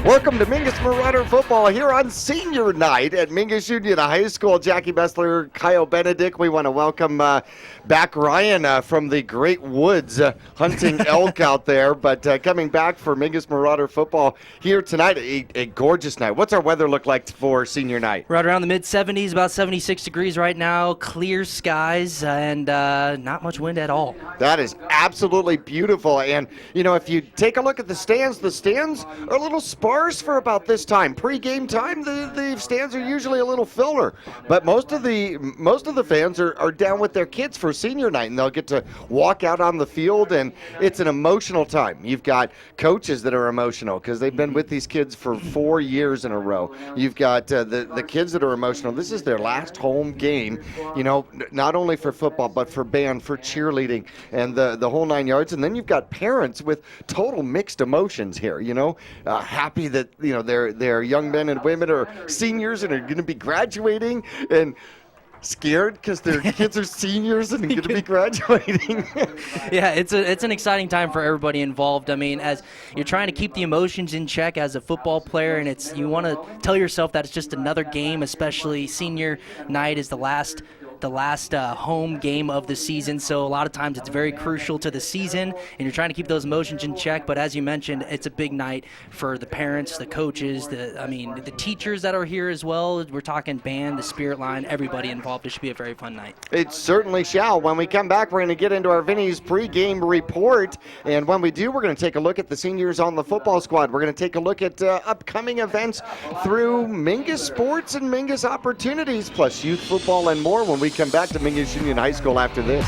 Welcome to Mingus Marauder Football here on senior night at Mingus Union High School. Jackie Bessler, Kyle Benedict. We want to welcome back Ryan from the Great Woods hunting elk out there. But coming back for Mingus Marauder Football here tonight, a gorgeous night. What's our weather look like for senior night? Right around the mid-70s, about 76 degrees right now, clear skies, and not much wind at all. That is absolutely beautiful. And, you know, if you take a look at the stands are a little sparse for about this time. Pre-game time, the stands are usually a little filler. But most of the fans are down with their kids for senior night, and they'll get to walk out on the field, and it's an emotional time. You've got coaches that are emotional because they've been with these kids for 4 years in a row. You've got the kids that are emotional. This is their last home game, you know, not only for football, but for band, for cheerleading, and the whole 9 yards. And then you've got parents with total mixed emotions here, you know, happy that, you know, their young men and women are seniors and are going to be graduating, and scared because their kids are seniors and going to be graduating. Yeah, it's an exciting time for everybody involved. I mean, as you're trying to keep the emotions in check as a football player, and you want to tell yourself that it's just another game, especially senior night is the last home game of the season, so a lot of times it's very crucial to the season, and you're trying to keep those emotions in check. But as you mentioned, it's a big night for the parents, the coaches, the teachers that are here as well. We're talking band, the spirit line, everybody involved. It should be a very fun night. It certainly shall. When we come back, we're going to get into our Vinny's pregame report, and when we do, we're going to take a look at the seniors on the football squad. We're going to take a look at upcoming events through Mingus Sports and Mingus Opportunities, plus youth football and more when we come back to Mingus Union High School after this.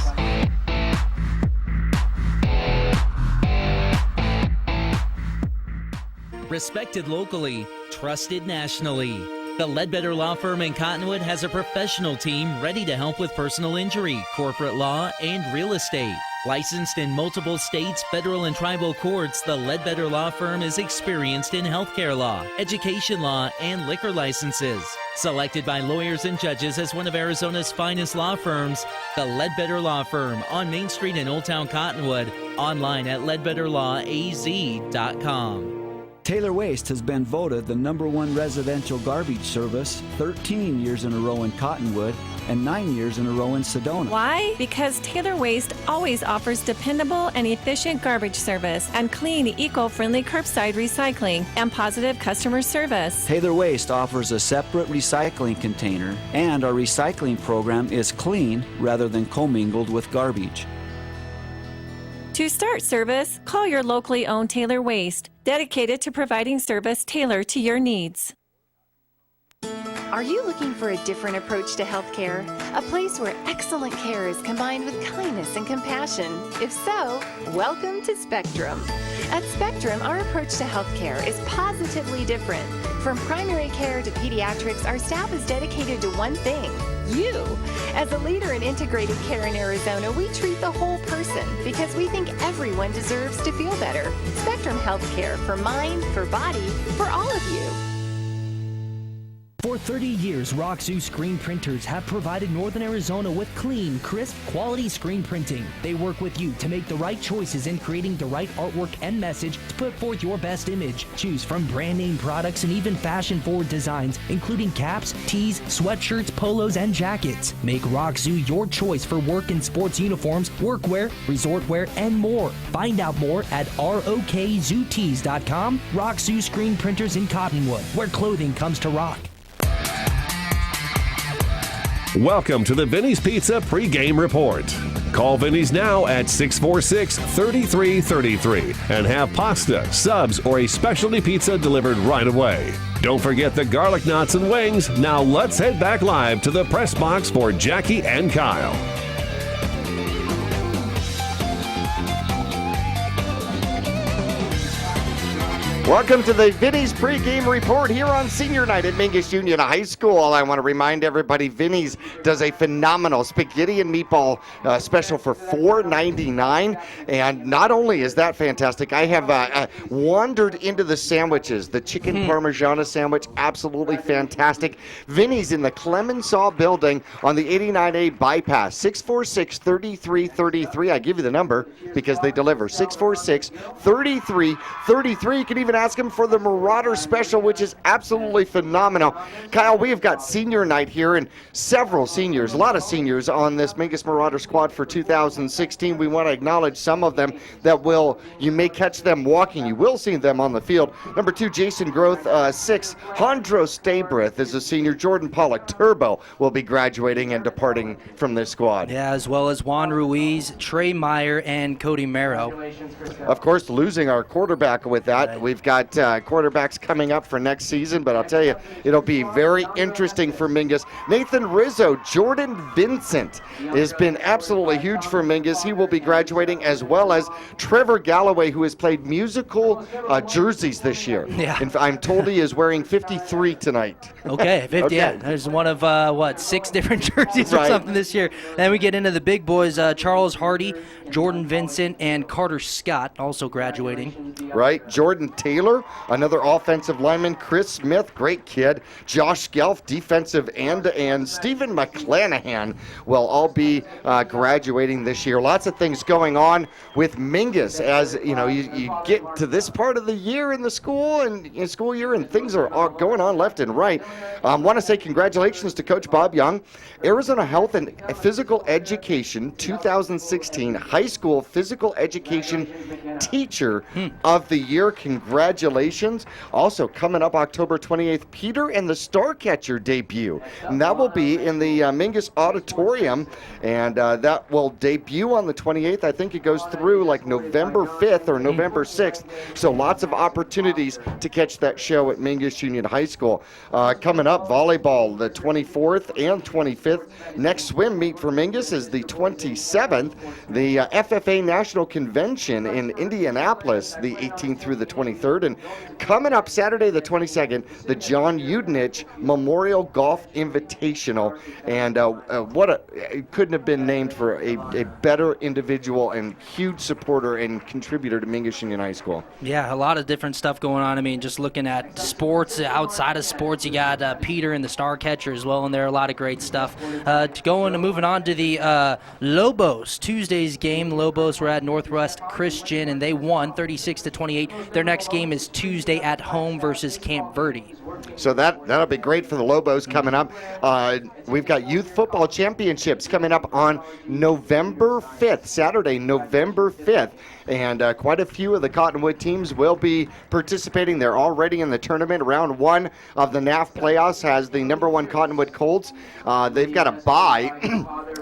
Respected locally, trusted nationally. The Ledbetter Law Firm in Cottonwood has a professional team ready to help with personal injury, corporate law, and real estate. Licensed in multiple states, federal and tribal courts, the Ledbetter Law Firm is experienced in healthcare law, education law, and liquor licenses. Selected by lawyers and judges as one of Arizona's finest law firms, the Ledbetter Law Firm on Main Street in Old Town Cottonwood, online at ledbetterlawaz.com. Taylor Waste has been voted the #1 residential garbage service 13 years in a row in Cottonwood and 9 years in a row in Sedona. Why? Because Taylor Waste always offers dependable and efficient garbage service and clean, eco-friendly curbside recycling and positive customer service. Taylor Waste offers a separate recycling container, and our recycling program is clean rather than commingled with garbage. To start service, call your locally owned Taylor Waste, dedicated to providing service tailored to your needs. Are you looking for a different approach to healthcare? A place where excellent care is combined with kindness and compassion? If so, welcome to Spectrum. At Spectrum, our approach to healthcare is positively different. From primary care to pediatrics, our staff is dedicated to one thing: you. As a leader in integrated care in Arizona, we treat the whole person because we think everyone deserves to feel better. Spectrum Healthcare, for mind, for body, for all of you. For 30 years, Roxu screen printers have provided Northern Arizona with clean, crisp, quality screen printing. They work with you to make the right choices in creating the right artwork and message to put forth your best image. Choose from brand name products and even fashion-forward designs, including caps, tees, sweatshirts, polos, and jackets. Make Roxu your choice for work and sports uniforms, workwear, resort wear, and more. Find out more at rokzootees.com. Roxu screen printers in Cottonwood, where clothing comes to rock. Welcome to the Vinny's Pizza pregame report. Call Vinny's now at 646-3333 and have pasta, subs, or a specialty pizza delivered right away. Don't forget the garlic knots and wings. Now let's head back live to the press box for Jackie and Kyle. Welcome to the Vinny's pregame report here on senior night at Mingus Union High School. I want to remind everybody, Vinny's does a phenomenal spaghetti and meatball special for $4.99. And not only is that fantastic, I have wandered into the sandwiches. The chicken parmigiana sandwich, absolutely fantastic. Vinny's in the Clemenceau building on the 89A bypass, 646-3333. I give you the number because they deliver, 646-3333. You can even ask him for the Marauder special, which is absolutely phenomenal. Kyle, we have got senior night here and several seniors, a lot of seniors on this Mingus Marauder squad for 2016. We want to acknowledge some of them that you may catch them walking. You will see them on the field. Number 2, Jason Groth. 6, Hondro Stabrith is a senior. Jordan Pollock, Turbo, will be graduating and departing from this squad. Yeah, as well as Juan Ruiz, Trey Meyer, and Cody Merrow. Of course, losing our quarterback with that. We've got quarterbacks coming up for next season, but I'll tell you, it'll be very interesting for Mingus. Nathan Rizzo, Jordan Vincent has been absolutely huge for Mingus. He will be graduating, as well as Trevor Galloway, who has played musical jerseys this year. Yeah. And I'm told he is wearing 53 tonight. Okay, 50, Okay. yeah. There's one of, 6 different jerseys or Right. something this year. Then we get into the big boys, Charles Hardy, Jordan Vincent, and Carter Scott also graduating. Right. Jordan Taylor, another offensive lineman. Chris Smith, great kid. Josh Gelf, defensive end. And Stephen McClanahan will all be graduating this year. Lots of things going on with Mingus as, you get to this part of the year in the school year, and things are all going on left and right. Want to say congratulations to Coach Bob Young, Arizona Health and Physical Education 2016 High School Physical Education Teacher of the Year. Congratulations. Also coming up October 28th, Peter and the Starcatcher debut. And that will be in the Mingus Auditorium, and that will debut on the 28th. I think it goes through like November 5th or November 6th. So lots of opportunities to catch that show at Mingus Union High School. Coming up, volleyball the 24th and 25th. Next swim meet for Mingus is the 27th. The FFA National Convention in Indianapolis, the 18th through the 23rd. And coming up Saturday the 22nd, the John Udenich Memorial Golf Invitational. And it couldn't have been named for a better individual and huge supporter and contributor to Mingus Union High School. Yeah, a lot of different stuff going on. I mean, just looking at sports, outside of sports, you got Peter and the Starcatcher as well, and there are a lot of great stuff. Moving on to the Lobos Tuesday's game. Lobos were at Northwest Christian, and they won 36-28. Their next game game is Tuesday at home versus Camp Verde. So that'll be great for the Lobos coming up. We've got youth football championships coming up on November 5th, Saturday, November 5th. And quite a few of the Cottonwood teams will be participating. They're already in the tournament. Round 1 of the NAF playoffs has the number 1 Cottonwood Colts. They've got a bye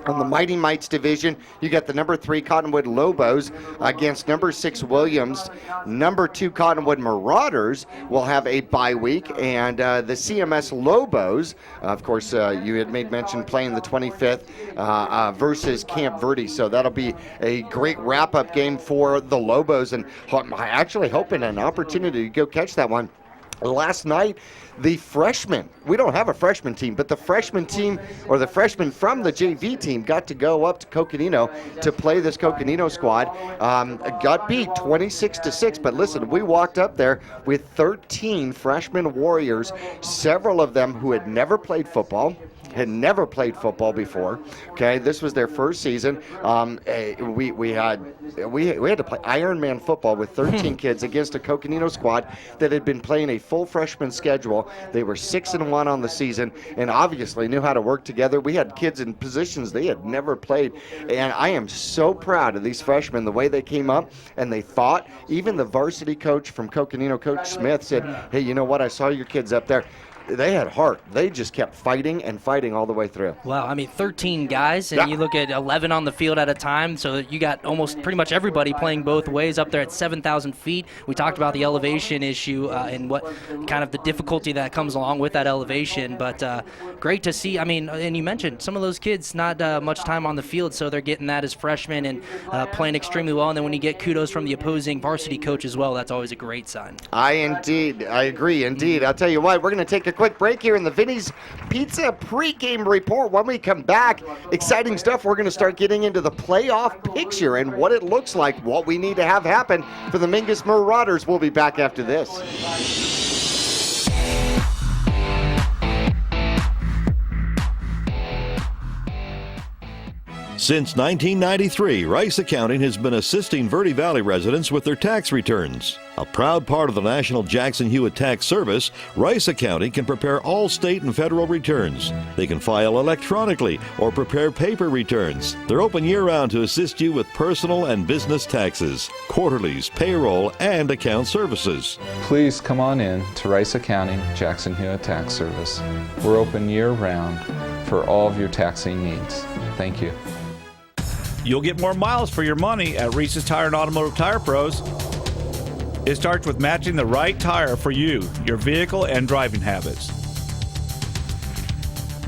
on the Mighty Mites division. You got the number 3 Cottonwood Lobos against number 6 Williams. Number 2 Cottonwood Marauders will have a bye week. And the CMS Lobos, of course, you had made mention playing the 25th versus Camp Verde. So that'll be a great wrap-up game for the Lobos, and I'm actually hoping an opportunity to go catch that one. Last night, the freshmen, we don't have a freshman team, but the freshman team, or the freshmen from the JV team, got to go up to Coconino to play this Coconino squad. Got beat 26-6, but listen, we walked up there with 13 freshman warriors, several of them who had never played football. Before. Okay, this was their first season. We had to play Ironman football with 13 kids against a Coconino squad that had been playing a full freshman schedule. They were 6-1 on the season, and obviously knew how to work together. We had kids in positions they had never played, and I am so proud of these freshmen, the way they came up and they fought. Even the varsity coach from Coconino, Coach Smith, said, "Hey, you know what? I saw your kids up there." They had heart. They just kept fighting and fighting all the way through. Wow, I mean, 13 guys, and you look at 11 on the field at a time, so you got almost pretty much everybody playing both ways up there at 7,000 feet. We talked about the elevation issue and what kind of the difficulty that comes along with that elevation, but great to see. I mean, and you mentioned some of those kids not much time on the field, so they're getting that as freshmen and playing extremely well, and then when you get kudos from the opposing varsity coach as well, that's always a great sign. I agree, indeed. I'll tell you what, we're going to take a quick break here in the Vinny's Pizza pregame report. When we come back, exciting stuff. We're going to start getting into the playoff picture and what it looks like, what we need to have happen for the Mingus Marauders. We'll be back after this. Since 1993, Rice Accounting has been assisting Verde Valley residents with their tax returns. A proud part of the National Jackson Hewitt Tax Service, Rice Accounting can prepare all state and federal returns. They can file electronically or prepare paper returns. They're open year-round to assist you with personal and business taxes, quarterlies, payroll, and account services. Please come on in to Rice Accounting Jackson Hewitt Tax Service. We're open year-round for all of your taxing needs. Thank you. You'll get more miles for your money at Reese's Tire and Automotive Tire Pros. It starts with matching the right tire for you, your vehicle, and driving habits.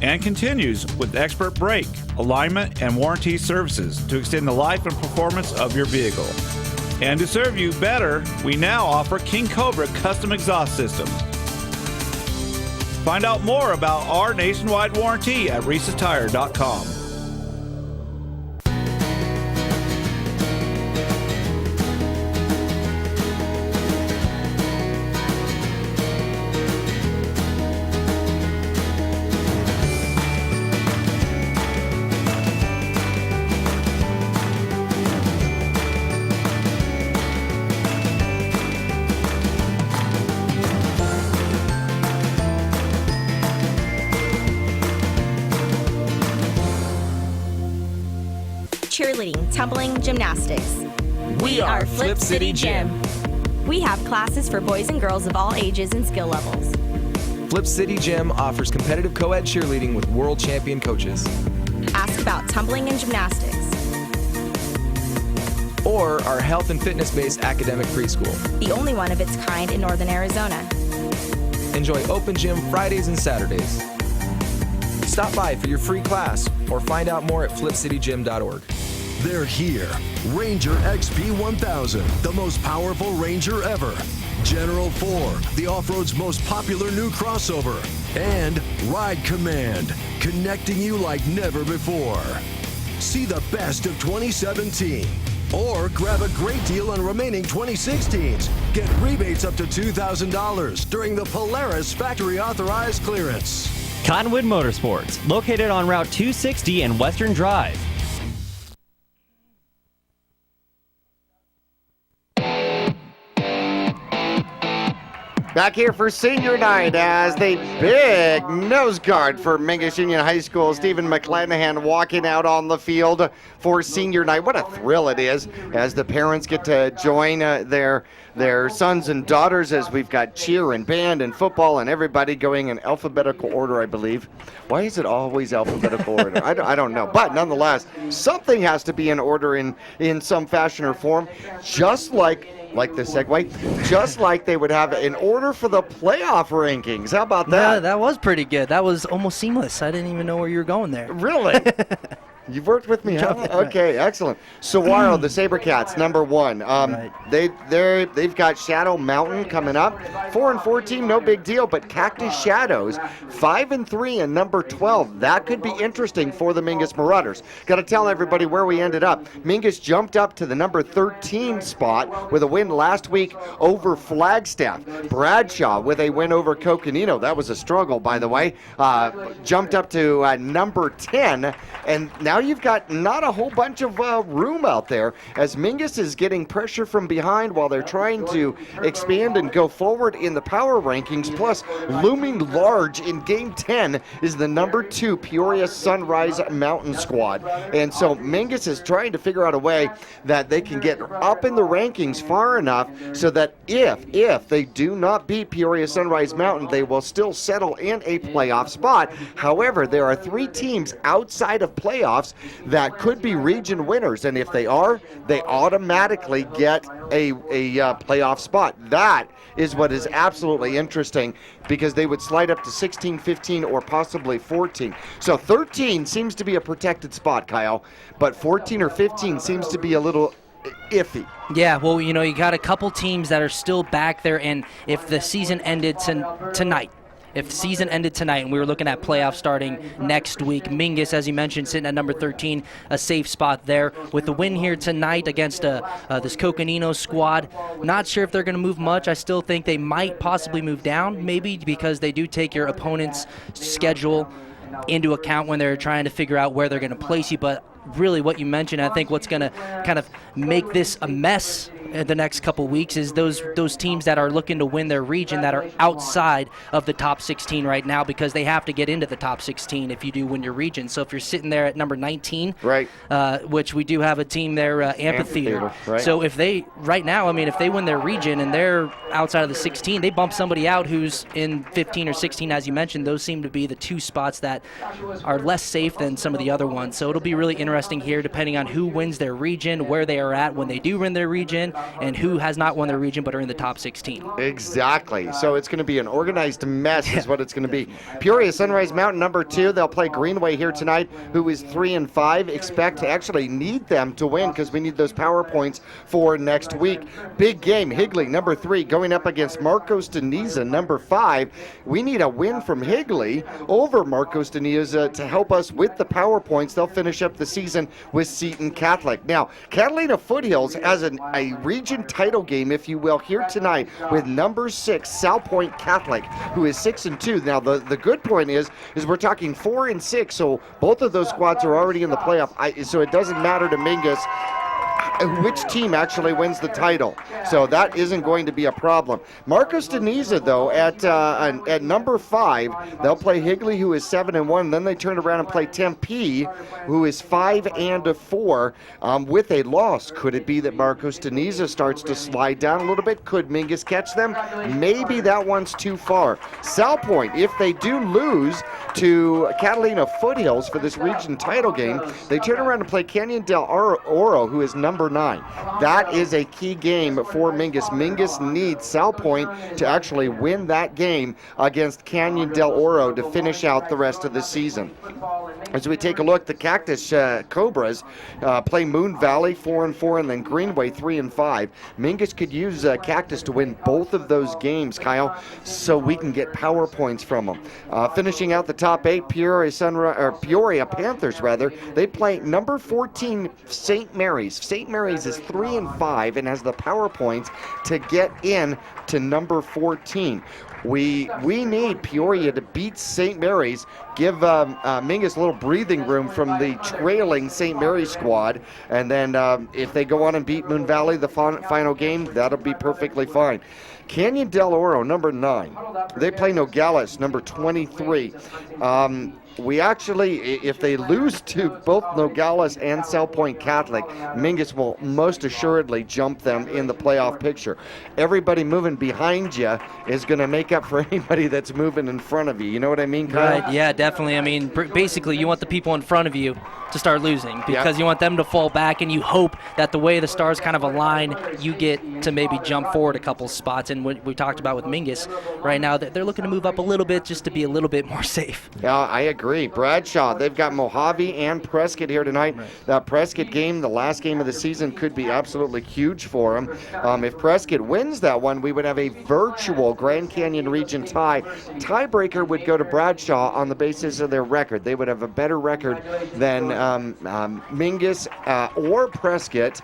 And continues with expert brake, alignment, and warranty services to extend the life and performance of your vehicle. And to serve you better, we now offer King Cobra custom exhaust systems. Find out more about our nationwide warranty at reesestire.com. Cheerleading, tumbling, gymnastics. We are Flip City Gym. We have classes for boys and girls of all ages and skill levels. Flip City Gym offers competitive co-ed cheerleading with world champion coaches. Ask about tumbling and gymnastics. Or our health and fitness-based academic preschool. The only one of its kind in Northern Arizona. Enjoy open gym Fridays and Saturdays. Stop by for your free class or find out more at flipcitygym.org. They're here. Ranger XP 1000, the most powerful Ranger ever. General 4, the off-road's most popular new crossover. And Ride Command, connecting you like never before. See the best of 2017. Or grab a great deal on remaining 2016s. Get rebates up to $2,000 during the Polaris factory authorized clearance. Cottonwood Motorsports, located on Route 260 and Western Drive. Back here for senior night as the big nose guard for Mingus Union High School, Stephen McClanahan, walking out on the field for senior night. What a thrill it is as the parents get to join their sons and daughters, as we've got cheer and band and football and everybody going in alphabetical order, I believe. Why is it always alphabetical order? I don't know. But nonetheless, something has to be in order in some fashion or form, just like the segue, just like they would have in order for the playoff rankings. How about that? Yeah, that was pretty good. That was almost seamless. I didn't even know where you were going there. Really? You've worked with me, huh? Okay, excellent. Saguaro, the Sabercats, number 1. They've got Shadow Mountain coming up. 4-4 team, no big deal. But Cactus Shadows, 5-3 and number 12. That could be interesting for the Mingus Marauders. Got to tell everybody where we ended up. Mingus jumped up to the number 13 spot with a win last week over Flagstaff. Bradshaw with a win over Coconino. That was a struggle, by the way. Jumped up to number 10, and now you've got not a whole bunch of room out there as Mingus is getting pressure from behind while they're trying to expand and go forward in the power rankings. Plus, looming large in Game 10 is the number 2 Peoria Sunrise Mountain squad. And so Mingus is trying to figure out a way that they can get up in the rankings far enough so that if they do not beat Peoria Sunrise Mountain, they will still settle in a playoff spot. However, there are 3 teams outside of playoffs that could be region winners, and if they are, they automatically get a playoff spot. That is what is absolutely interesting, because they would slide up to 16, 15, or possibly 14. So 13 seems to be a protected spot, Kyle, but 14 or 15 seems to be a little iffy. Yeah, well, you got a couple teams that are still back there, and if the season ended tonight, and we were looking at playoffs starting next week, Mingus, as you mentioned, sitting at number 13, a safe spot there. With the win here tonight against this Coconino squad, not sure if they're going to move much. I still think they might possibly move down, maybe because they do take your opponent's schedule into account when they're trying to figure out where they're going to place you. But really what you mentioned, I think what's going to kind of make this a mess in the next couple weeks is those teams that are looking to win their region that are outside of the top 16 right now, because they have to get into the top 16 if you do win your region. So if you're sitting there at number 19, right, which we do have a team there, Amphitheater. Right. So if they win their region and they're outside of the 16, they bump somebody out who's in 15 or 16, as you mentioned. Those seem to be the 2 spots that are less safe than some of the other ones. So it'll be really interesting here, depending on who wins their region, where they are at when they do win their region, and who has not won their region but are in the top 16. Exactly. So it's going to be an organized mess is what it's going to be. Peoria Sunrise Mountain, number 2. They'll play Greenway here tonight, who is 3-5. Expect to actually need them to win, because we need those power points for next week. Big game. Higley, number 3, going up against Marcos de Niza, number 5. We need a win from Higley over Marcos de Niza to help us with the power points. They'll finish up the season with Seton Catholic. Now, Catalina Foothills has a region title game, if you will, here tonight with number 6 South Point Catholic, who is 6-2. Now, the good point is we're talking 4-6, so both of those squads are already in the playoff. So it doesn't matter to Mingus which team actually wins the title. So that isn't going to be a problem. Marcos de Niza, though, at number 5, they'll play Higley, who is 7-1. Then they turn around and play Tempe, who is 5-4 with a loss. Could it be that Marcos de Niza starts to slide down a little bit? Could Mingus catch them? Maybe that one's too far. South Point, if they do lose to Catalina Foothills for this region title game, they turn around and play Canyon del Oro, who is number 9. That is a key game for Mingus. Mingus needs South Point to actually win that game against Canyon del Oro to finish out the rest of the season. As we take a look, the Cactus Cobras play Moon Valley 4-4, and then Greenway 3-5. Mingus could use Cactus to win both of those games, Kyle, so we can get power points from them. Finishing out the top 8, Peoria Panthers, they play number 14 St. Mary's. St. Mary's is 3-5 and has the power points to get in to number 14. We need Peoria to beat St. Mary's, give Mingus a little breathing room from the trailing St. Mary's squad, and then if they go on and beat Moon Valley the final game, that'll be perfectly fine. Canyon Del Oro, number 9. They play Nogales, number 23. We actually, if they lose to both Nogales and South Point Catholic, Mingus will most assuredly jump them in the playoff picture. Everybody moving behind you is going to make up for anybody that's moving in front of you. You know what I mean, Kyle? Right, yeah, definitely. I mean, basically, you want the people in front of you to start losing because you want them to fall back, and you hope that the way the stars kind of align, you get to maybe jump forward a couple spots. And what we talked about with Mingus right now, they're looking to move up a little bit just to be a little bit more safe. Yeah, I agree. Bradshaw, they've got Mojave and Prescott here tonight. Right. That Prescott game, the last game of the season, could be absolutely huge for them. If Prescott wins that one, we would have a virtual Grand Canyon region tie. Tiebreaker would go to Bradshaw on the basis of their record. They would have a better record than Mingus or Prescott,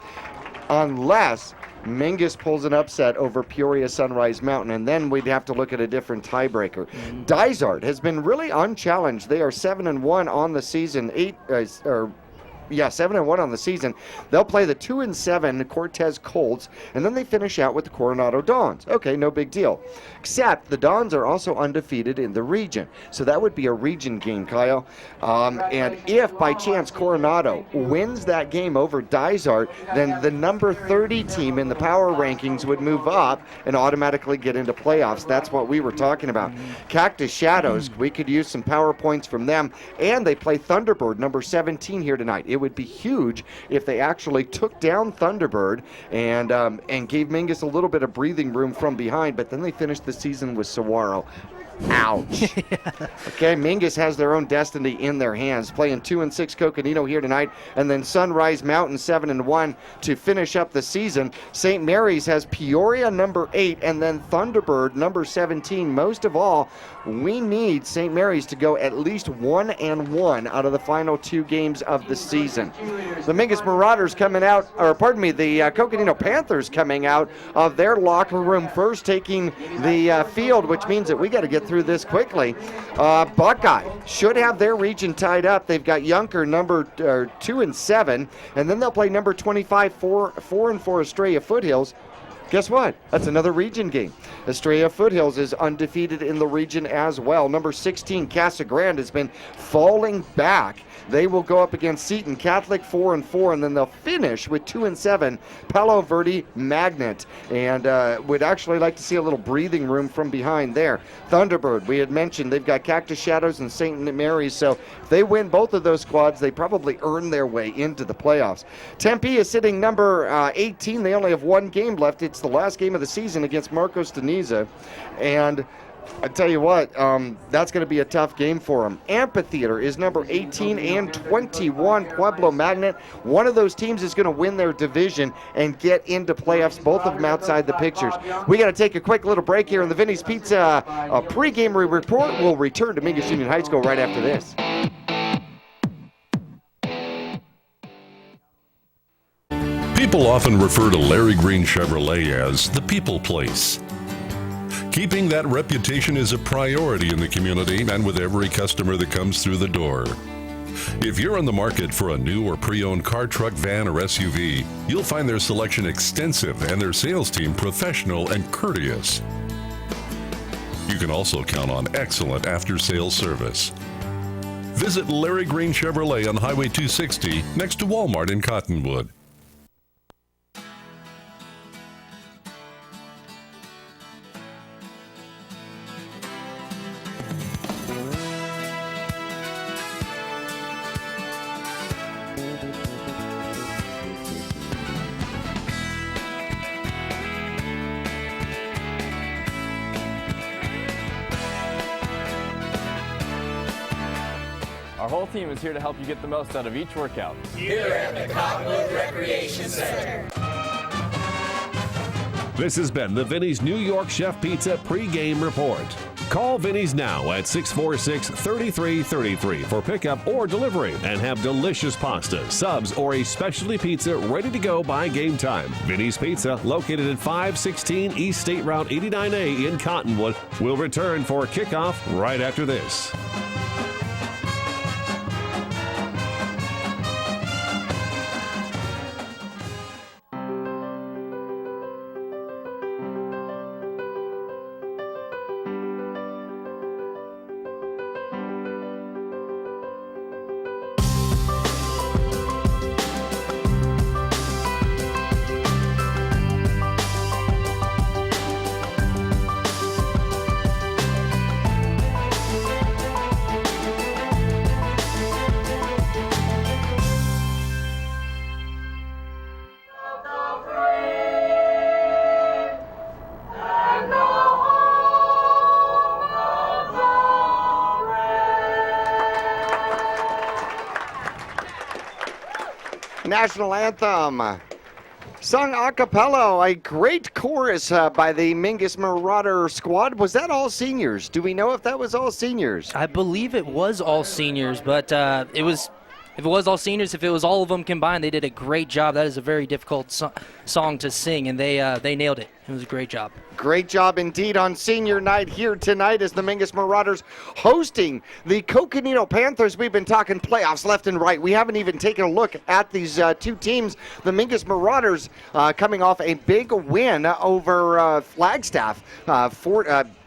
unless Mingus pulls an upset over Peoria Sunrise Mountain, and then we'd have to look at a different tiebreaker. Dysart has been really unchallenged. They are 7-1 on the season, 7-1 on the season. They'll play the 2-7 Cortez Colts, and then they finish out with the Coronado Dons. Okay, no big deal. Except the Dons are also undefeated in the region. So that would be a region game, Kyle. And if by chance Coronado wins that game over Dysart, then the number 30 team in the power rankings would move up and automatically get into playoffs. That's what we were talking about. Cactus Shadows, we could use some power points from them. And they play Thunderbird, number 17 here tonight. It would be huge if they actually took down Thunderbird and gave Mingus a little bit of breathing room from behind, but then they finished the season with Saguaro. Ouch. Okay, Mingus has their own destiny in their hands, playing 2-6 Coconino here tonight, and then Sunrise Mountain 7-1 to finish up the season. St. Mary's has Peoria number 8, and then Thunderbird number 17. Most of all, we need St. Mary's to go at least 1-1 out of the final 2 games of the season. The Mingus Marauders coming out, or pardon me, the Coconino Panthers coming out of their locker room first, taking the field, which means that we got to get through this quickly. Buckeye should have their region tied up. They've got Yunker number 2-7, and then they'll play number 25, 4-4 Estrella Foothills. Guess what? That's another region game. Estrella Foothills is undefeated in the region as well. Number 16, Casa Grande, has been falling back. They will go up against Seton Catholic 4-4, and then they'll finish with 2-7 Palo Verde Magnet. And would actually like to see a little breathing room from behind there. Thunderbird, we had mentioned, they've got Cactus Shadows and St. Mary's, so if they win both of those squads, they probably earn their way into the playoffs. Tempe is sitting number 18. They only have one game left. It's the last game of the season against Marcos de Niza, and I tell you what, that's going to be a tough game for them. Amphitheater is number 18 and 21, Pueblo Magnet. One of those teams is going to win their division and get into playoffs, both of them outside the pictures. We got to take a quick little break here in the Vinny's Pizza pregame report. We'll return to Mingus Union High School right after this. People often refer to Larry Green Chevrolet as the people place. Keeping that reputation is a priority in the community and with every customer that comes through the door. If you're on the market for a new or pre-owned car, truck, van, or SUV, you'll find their selection extensive and their sales team professional and courteous. You can also count on excellent after-sales service. Visit Larry Green Chevrolet on Highway 260 next to Walmart in Cottonwood. Our whole team is here to help you get the most out of each workout. Here at the Cottonwood Recreation Center. This has been the Vinny's New York Chef Pizza pregame report. Call Vinny's now at 646-3333 for pickup or delivery and have delicious pasta, subs, or a specialty pizza ready to go by game time. Vinny's Pizza, located at 516 East State Route 89A in Cottonwood, will return for kickoff right after this. National anthem, sung a cappella, a great chorus by the Mingus Marauder squad. Was that all seniors? Do we know if that was all seniors? I believe it was all seniors, but if it was all seniors, if it was all of them combined, they did a great job. That is a very difficult song to sing, and they nailed it. It was a great job. Great job indeed on senior night here tonight as the Mingus Marauders hosting the Coconino Panthers. We've been talking playoffs left and right. We haven't even taken a look at these two teams. The Mingus Marauders coming off a big win over Flagstaff.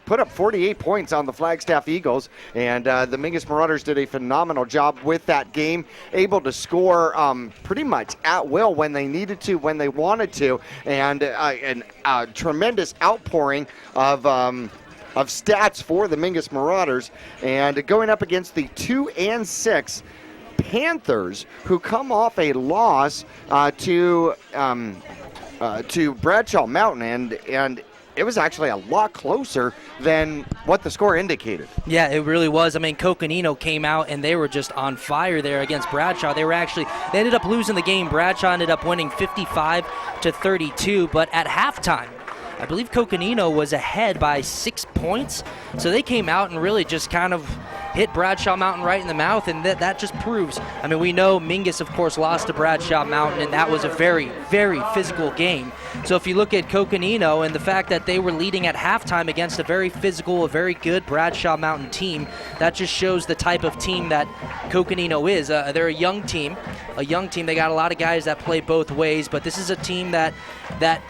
Put up 48 points on the Flagstaff Eagles, and the Mingus Marauders did a phenomenal job with that game, able to score pretty much at will when they needed to, when they wanted to, and a tremendous outpouring of stats for the Mingus Marauders, and going up against the 2-6 Panthers, who come off a loss to Bradshaw Mountain, and it was actually a lot closer than what the score indicated. Yeah, it really was. I mean, Coconino came out and they were just on fire there against Bradshaw. They ended up losing the game. Bradshaw ended up winning 55-32, but at halftime, I believe Coconino was ahead by 6 points. So they came out and really just kind of hit Bradshaw Mountain right in the mouth, and that just proves. I mean, we know Mingus, of course, lost to Bradshaw Mountain, and that was a very, very physical game. So if you look at Coconino and the fact that they were leading at halftime against a very physical, a very good Bradshaw Mountain team, that just shows the type of team that Coconino is. They're a young team. They got a lot of guys that play both ways, but this is a team that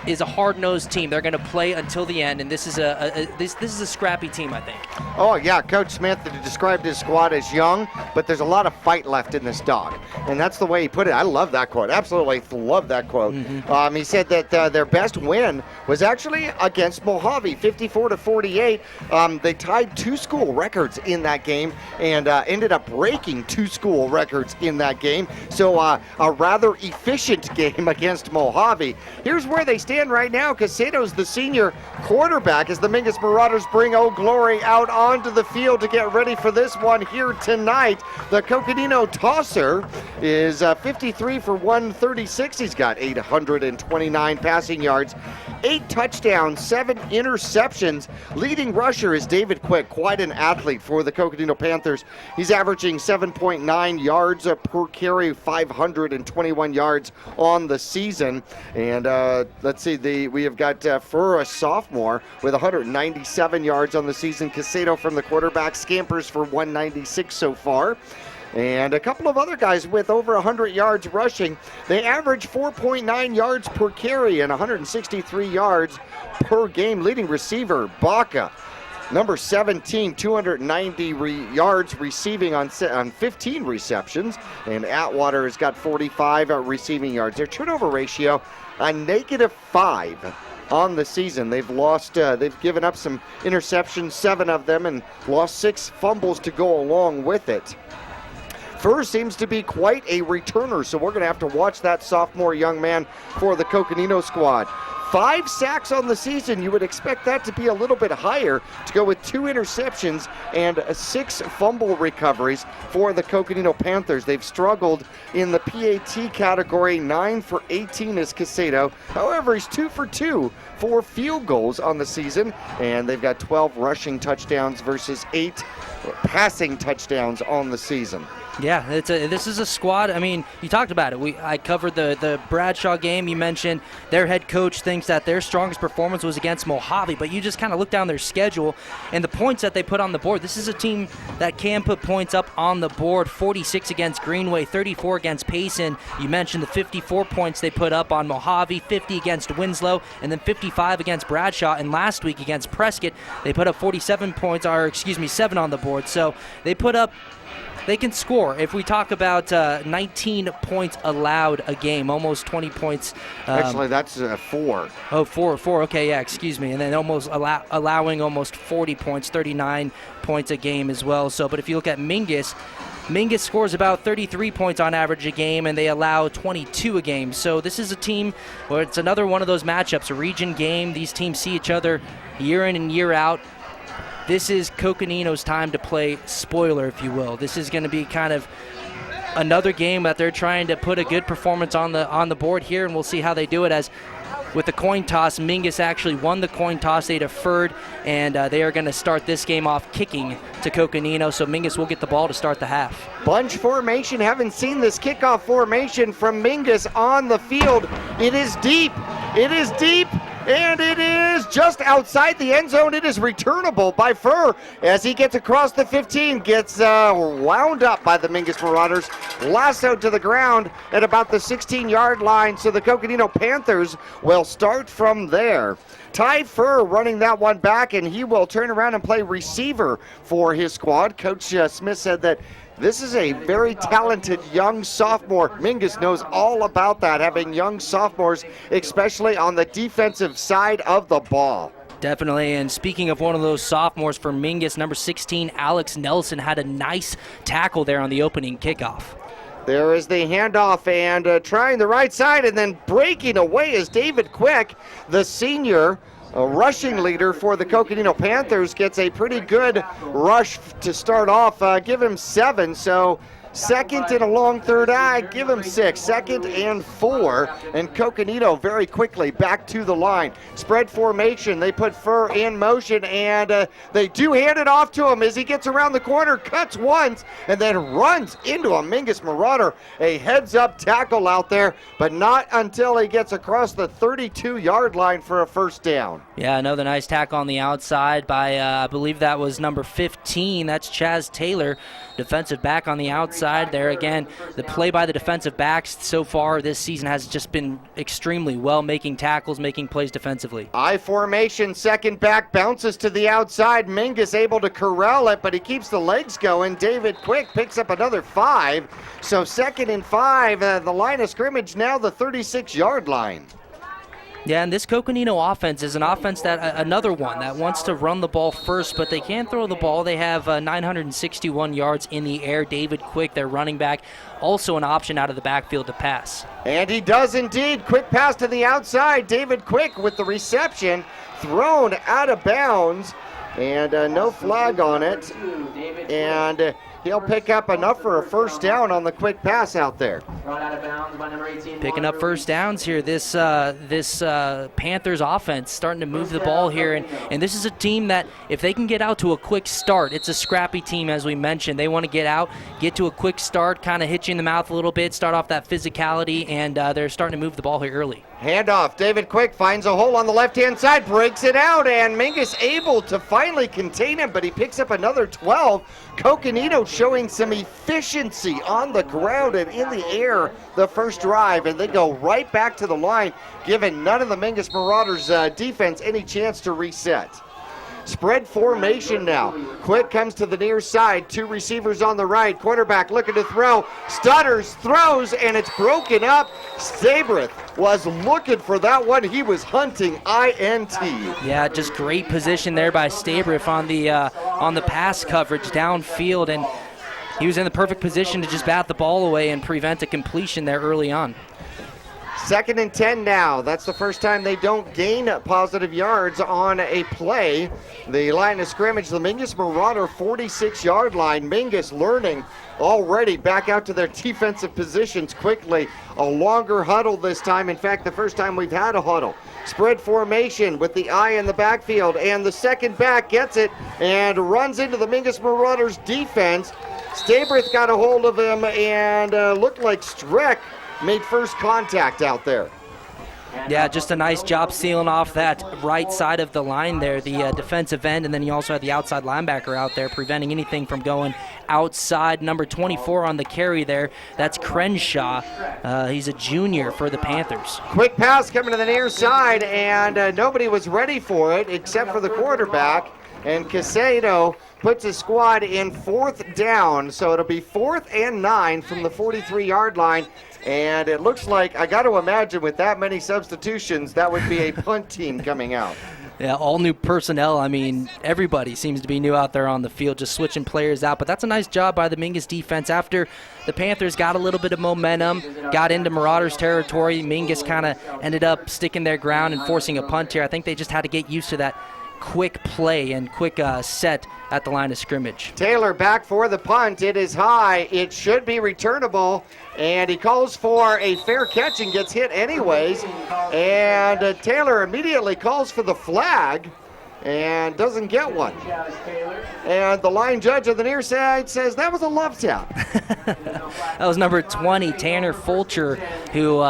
is a hard-nosed team. They're going to play until the end, and this is a scrappy team, I think. Oh yeah, Coach Smith described his squad as young, but there's a lot of fight left in this dog, and that's the way he put it. I love that quote. Absolutely love that quote. Mm-hmm. He said that their best win was actually against Mojave, 54-48. They tied two school records in that game and ended up breaking two school records in that game. So a rather efficient game against Mojave. Here's where they stand right now. Caseto's the senior quarterback as the Mingus Marauders bring Old Glory out onto the field to get ready for this one here tonight. The Coconino tosser is 53 for 136. He's got 829 passing yards, 8 touchdowns, 7 interceptions. Leading rusher is David Quick, quite an athlete for the Coconino Panthers. He's averaging 7.9 yards per carry, 521 yards on the season. And let's see, we have got for a sophomore with 197 yards on the season. Caseto from the quarterback scampers for 196 so far. And a couple of other guys with over 100 yards rushing. They average 4.9 yards per carry and 163 yards per game. Leading receiver, Baca, number 17, 290 yards receiving on 15 receptions. And Atwater has got 45 receiving yards. Their turnover ratio, a -5 on the season. They've given up some interceptions, 7 of them, and lost 6 fumbles to go along with it. Furr seems to be quite a returner, so we're going to have to watch that sophomore young man for the Coconino squad. 5 sacks on the season. You would expect that to be a little bit higher, to go with 2 interceptions and 6 fumble recoveries for the Coconino Panthers. They've struggled in the PAT category. 9 for 18 is Casado. However, he's 2 for 2 for field goals on the season, and they've got 12 rushing touchdowns versus 8 passing touchdowns on the season. Yeah, this is a squad. I mean, you talked about it. I covered the Bradshaw game. You mentioned their head coach thinks that their strongest performance was against Mojave, but you just kind of look down their schedule and the points that they put on the board. This is a team that can put points up on the board. 46 against Greenway, 34 against Payson. You mentioned the 54 points they put up on Mojave, 50 against Winslow, and then 55 against Bradshaw. And last week against Prescott, they put up 47 points, 7 on the board. So they can score. If we talk about 19 points allowed a game, almost 20 points. Actually, that's 4. Oh, 4. Okay, yeah, excuse me. And then almost allowing almost 40 points, 39 points a game as well. So, but if you look at Mingus scores about 33 points on average a game, and they allow 22 a game. So this is a team where it's another one of those matchups, a region game. These teams see each other year in and year out. This is Coconino's time to play spoiler, if you will. This is going to be kind of another game that they're trying to put a good performance on the board here, and we'll see how they do it. As with the coin toss, Mingus actually won the coin toss. They deferred, and they are going to start this game off kicking to Coconino, so Mingus will get the ball to start the half. Bunch formation. Haven't seen this kickoff formation from Mingus on the field. It is deep. It is deep. And it is just outside the end zone. It is returnable by Furr as he gets across the 15, gets wound up by the Mingus Marauders, lassoed to the ground at about the 16-yard line. So the Coconino Panthers will start from there. Ty Furr running that one back, and he will turn around and play receiver for his squad. Coach Smith said that this is a very talented young sophomore. Mingus knows all about that, having young sophomores, especially on the defensive side of the ball. Definitely, and speaking of one of those sophomores for Mingus, number 16, Alex Nelson, had a nice tackle there on the opening kickoff. There is the handoff, and trying the right side and then breaking away is David Quick, the senior. A rushing leader for the Coconino Panthers, gets a pretty good rush to start off. Give him 7, so second and a long third. Give him 6. 2nd and 4. And Coconino very quickly back to the line. Spread formation. They put Furr in motion, and they do hand it off to him as he gets around the corner, cuts once, and then runs into a Mingus Marauder. A heads-up tackle out there, but not until he gets across the 32-yard line for a first down. Yeah, another nice tackle on the outside by, I believe that was number 15. That's Chaz Taylor, defensive back on the outside there. Again, the play by the defensive backs so far this season has just been extremely well, making tackles, making plays defensively. I formation, second back bounces to the outside. Mingus able to corral it, but he keeps the legs going. David Quick picks up another 5. So 2nd and 5, the line of scrimmage now the 36-yard line. Yeah, and this Coconino offense is an offense that another one that wants to run the ball first, but they can't throw the ball. They have 961 yards in the air. David Quick, their running back, also an option out of the backfield to pass. And he does indeed. Quick pass to the outside. David Quick with the reception, thrown out of bounds, and no flag on it. And he'll pick up enough for a first down on the quick pass out there. Picking up first downs here. This Panthers offense starting to move the ball here, and this is a team that if they can get out to a quick start, it's a scrappy team as we mentioned. They want to get out, get to a quick start, kind of hit you in the mouth a little bit, start off that physicality, and they're starting to move the ball here early. Handoff. David Quick finds a hole on the left-hand side, breaks it out, and Mingus able to finally contain him, but he picks up another 12. Coconino showing some efficiency on the ground and in the air the first drive, and they go right back to the line, giving none of the Mingus Marauders defense any chance to reset. Spread formation now. Quick comes to the near side. 2 receivers on the right. Quarterback looking to throw. Stutters, throws, and it's broken up. Sabrith was looking for that one. He was hunting INT. Yeah, just great position there by Stabrith on the pass coverage downfield, and he was in the perfect position to just bat the ball away and prevent a completion there early on. 2nd and 10 now. That's the first time they don't gain positive yards on a play. The line of scrimmage, the Mingus Marauder 46-yard line. Mingus learning already back out to their defensive positions quickly. A longer huddle this time. In fact, the first time we've had a huddle. Spread formation with the eye in the backfield, and the second back gets it and runs into the Mingus Marauders defense. Stabrith got a hold of him and looked like Streck made first contact out there. Yeah, just a nice job sealing off that right side of the line there, the defensive end, and then you also had the outside linebacker out there preventing anything from going outside. Number 24 on the carry there, that's Crenshaw. He's a junior for the Panthers. Quick pass coming to the near side, and nobody was ready for it except for the quarterback, and Casado puts his squad in 4th down, so it'll be 4th and 9 from the 43-yard line. And it looks like, I got to imagine with that many substitutions, that would be a punt team coming out. Yeah, all new personnel. I mean, everybody seems to be new out there on the field, just switching players out. But that's a nice job by the Mingus defense. After the Panthers got a little bit of momentum, got into Marauders territory, Mingus kind of ended up sticking their ground and forcing a punt here. I think they just had to get used to that quick play and quick set at the line of scrimmage. Taylor back for the punt. It is high. It should be returnable. And he calls for a fair catch and gets hit anyways. And Taylor immediately calls for the flag and doesn't get one. And the line judge on the near side says that was a love tap. That was number 20, Tanner Fulcher, who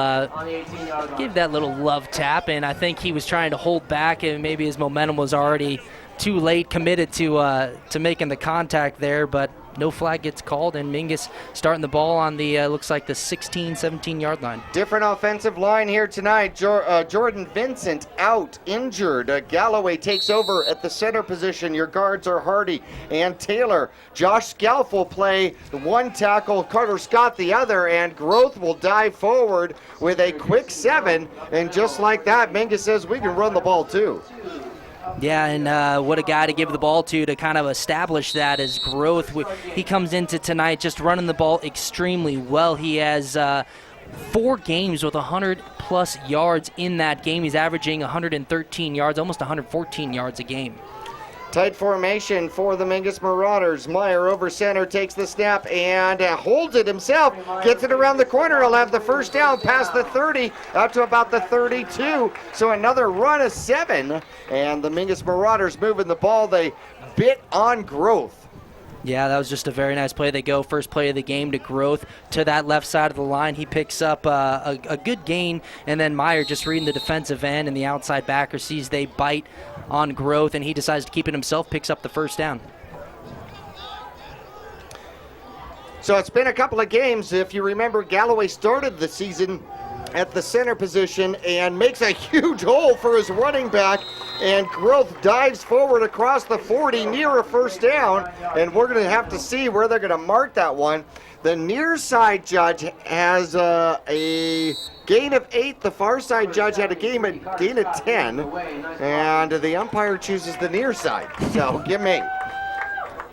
gave that little love tap, and I think he was trying to hold back, and maybe his momentum was already too late, committed to making the contact there, but no flag gets called, and Mingus starting the ball on the, looks like the 16, 17-yard line. Different offensive line here tonight. Jordan Vincent out, injured. Galloway takes over at the center position. Your guards are Hardy and Taylor. Josh Scalf will play one tackle, Carter Scott the other, and Growth will dive forward with a quick 7. And just like that, Mingus says we can run the ball too. Yeah, and what a guy to give the ball to kind of establish that as Growth. He comes into tonight just running the ball extremely well. He has 4 games with 100-plus yards in that game. He's averaging 113 yards, almost 114 yards a game. Tight formation for the Mingus Marauders. Meyer over center, takes the snap and holds it himself. Gets it around the corner. He'll have the first down past the 30 out to about the 32. So another run of 7. And the Mingus Marauders moving the ball. They bit on Growth. Yeah, that was just a very nice play. They go first play of the game to Growth to that left side of the line. He picks up a good gain, and then Meyer just reading the defensive end and the outside backer sees they bite on Growth, and he decides to keep it himself, picks up the first down. So it's been a couple of games. If you remember, Galloway started the season at the center position and makes a huge hole for his running back, and Growth dives forward across the 40 near a first down, and we're going to have to see where they're going to mark that one. The near side judge has a gain of 8. The far side judge had a gain of 10, and the umpire chooses the near side. So give me.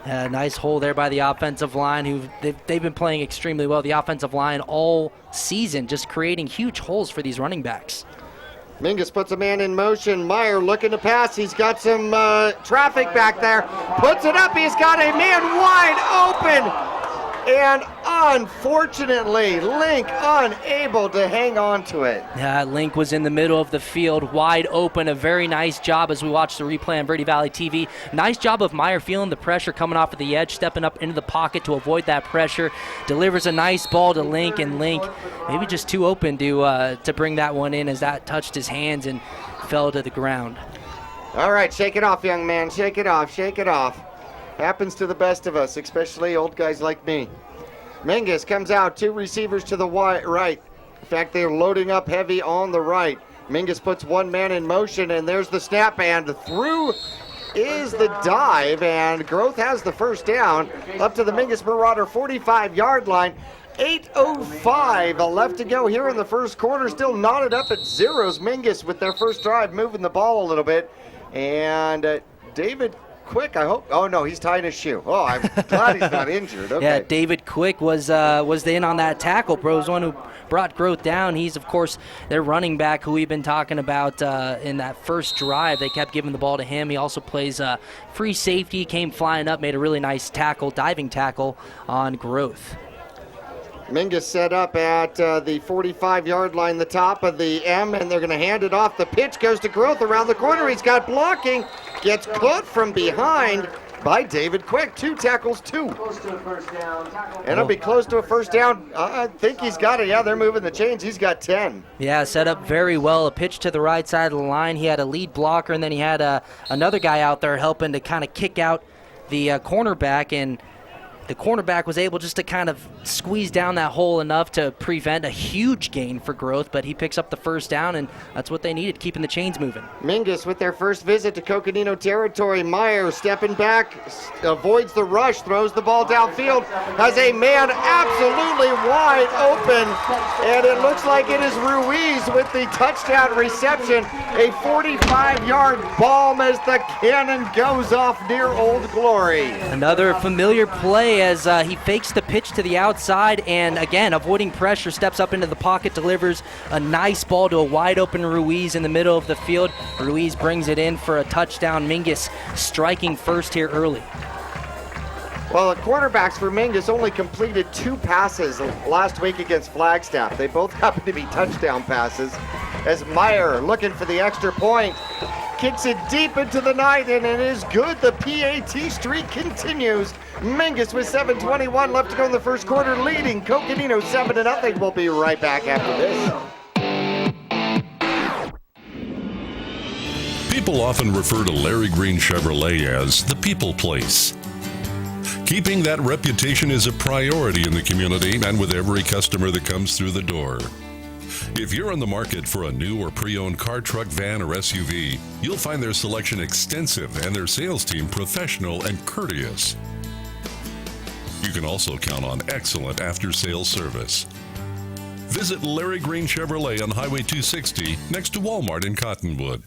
Nice hole there by the offensive line. They've been playing extremely well. The offensive line all season, just creating huge holes for these running backs. Mingus puts a man in motion. Meyer looking to pass. He's got some traffic back there. Puts it up. He's got a man wide open. And unfortunately, Link unable to hang on to it. Yeah, Link was in the middle of the field, wide open. A very nice job as we watch the replay on Verde Valley TV. Nice job of Meyer feeling the pressure coming off of the edge, stepping up into the pocket to avoid that pressure. Delivers a nice ball to Link, and Link maybe just too open to bring that one in as that touched his hands and fell to the ground. All right, shake it off, young man. Shake it off, shake it off. Happens to the best of us, especially old guys like me. Mingus comes out, 2 receivers to the right. In fact, they're loading up heavy on the right. Mingus puts one man in motion, and there's the snap, and through is the dive, and Growth has the first down up to the Mingus Marauder 45-yard line. 8:05 left to go here in the first quarter. Still knotted up at zeros. Mingus with their first drive moving the ball a little bit. And David Quick, I hope. Oh, no, he's tying his shoe. Oh, I'm glad he's not injured. Okay. Yeah, David Quick was in on that tackle. Bro was one who brought Groth down. He's, of course, their running back who we've been talking about in that first drive. They kept giving the ball to him. He also plays free safety, came flying up, made a really nice tackle, diving tackle on Groth. Mingus set up at the 45-yard line, the top of the M, and they're going to hand it off. The pitch goes to Groth around the corner. He's got blocking. Gets caught from behind by David Quick. 2 tackles, 2. And it'll be close to a first down. I think he's got it. Yeah, they're moving the chains. He's got 10. Yeah, set up very well. A pitch to the right side of the line. He had a lead blocker, and then he had another guy out there helping to kind of kick out the cornerback, and the cornerback was able just to kind of squeeze down that hole enough to prevent a huge gain for Groth, but he picks up the first down, and that's what they needed, keeping the chains moving. Mingus with their first visit to Coconino territory. Meyer stepping back, avoids the rush, throws the ball downfield, has a man absolutely wide open, and it looks like it is Ruiz with the touchdown reception. A 45-yard bomb as the cannon goes off near Old Glory. Another familiar play as he fakes the pitch to the outside, and again, avoiding pressure, steps up into the pocket, delivers a nice ball to a wide open Ruiz in the middle of the field. Ruiz brings it in for a touchdown. Mingus striking first here early. Well, the quarterbacks for Mingus only completed 2 passes last week against Flagstaff. They both happen to be touchdown passes, as Meyer looking for the extra point. Kicks it deep into the night, and it is good. The PAT streak continues. Mingus with 7:21 left to go in the first quarter, leading Coconino 7-0. We'll be right back after this. People often refer to Larry Green Chevrolet as the people place. Keeping that reputation is a priority in the community and with every customer that comes through the door. If you're on the market for a new or pre-owned car, truck, van, or SUV, you'll find their selection extensive and their sales team professional and courteous. You can also count on excellent after-sales service. Visit Larry Green Chevrolet on Highway 260 next to Walmart in Cottonwood.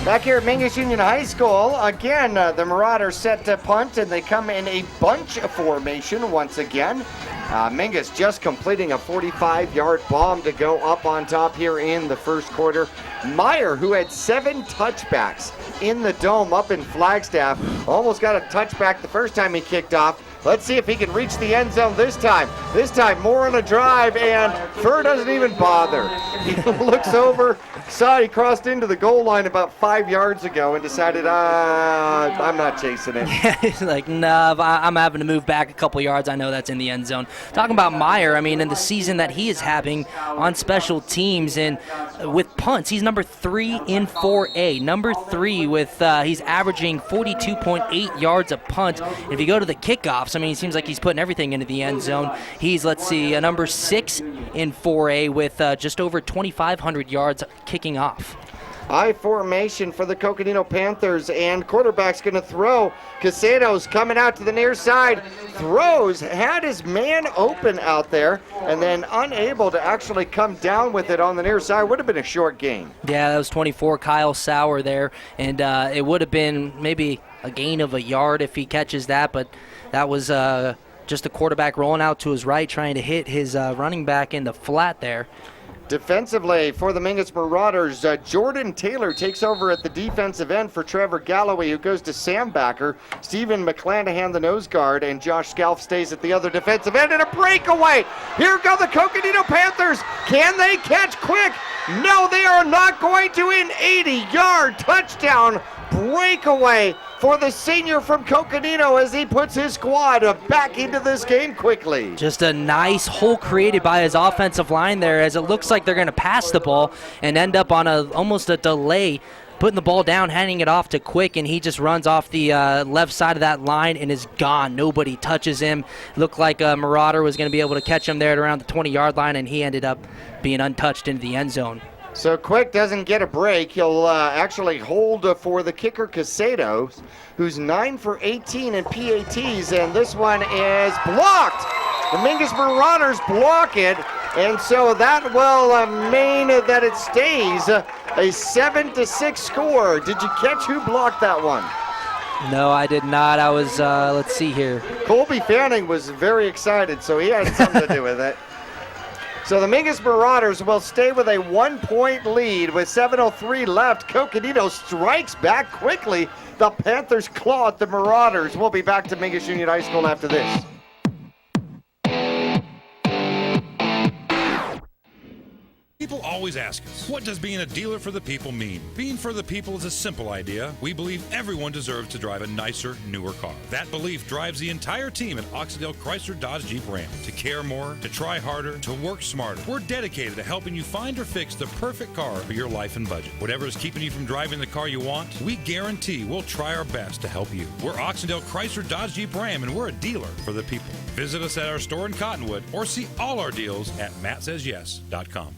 Back here at Mingus Union High School, again, the Marauders set to punt, and they come in a bunch formation once again. Mingus just completing a 45-yard bomb to go up on top here in the first quarter. Meyer, who had 7 touchbacks in the dome up in Flagstaff, almost got a touchback the first time he kicked off. Let's see if he can reach the end zone this time. This time more on a drive, and Furr doesn't even bother. He looks over, saw he crossed into the goal line about 5 yards ago and decided, I'm not chasing it. He's like, nah, I'm having to move back a couple yards. I know that's in the end zone. Talking about Meyer, I mean, in the season that he is having on special teams and with punts, he's number 3 in 4A. Number 3 with, he's averaging 42.8 yards a punt. And if you go to the kickoffs, I mean, it seems like he's putting everything into the end zone. He's, let's see, a number 6 in 4A with just over 2,500 yards kicking off. High formation for the Coconino Panthers, and quarterback's going to throw. Casado's coming out to the near side, throws, had his man open out there, and then unable to actually come down with it on the near side. Would have been a short gain. Yeah, that was 24, Kyle Sauer there, and it would have been maybe a gain of a yard if he catches that, but that was just the quarterback rolling out to his right, trying to hit his running back in the flat there. Defensively for the Mingus Marauders, Jordan Taylor takes over at the defensive end for Trevor Galloway, who goes to Sam Backer. Stephen McClanahan, the nose guard, and Josh Scalf stays at the other defensive end, and a breakaway. Here go the Coconino Panthers. Can they catch Quick? No, they are not going to. An 80-yard touchdown breakaway for the senior from Coconino as he puts his squad back into this game quickly. Just a nice hole created by his offensive line there, as it looks like they're going to pass the ball and end up on almost a delay, putting the ball down, handing it off to Quick, and he just runs off the left side of that line and is gone. Nobody touches him. Looked like a Marauder was going to be able to catch him there at around the 20-yard line, and he ended up being untouched into the end zone. So Quick doesn't get a break. He'll actually hold for the kicker, Casado, who's 9 for 18 in PATs, and this one is blocked. The Mingus Marauders block it, And so that will mean that it stays a 7-6 score. Did you catch who blocked that one? No, I did not. I was, let's see here. Colby Fanning was very excited, so he had something to do with it. So the Mingus Marauders will stay with a 1-point lead with 7:03 left. Coconino strikes back quickly. The Panthers claw at the Marauders. We'll be back to Mingus Union High School after this. People always ask us, what does being a dealer for the people mean? Being for the people is a simple idea. We believe everyone deserves to drive a nicer, newer car. That belief drives the entire team at Oxendale Chrysler Dodge Jeep Ram to care more, to try harder, to work smarter. We're dedicated to helping you find or fix the perfect car for your life and budget. Whatever is keeping you from driving the car you want, we guarantee we'll try our best to help you. We're Oxendale Chrysler Dodge Jeep Ram, and we're a dealer for the people. Visit us at our store in Cottonwood or see all our deals at mattsays.yes.com.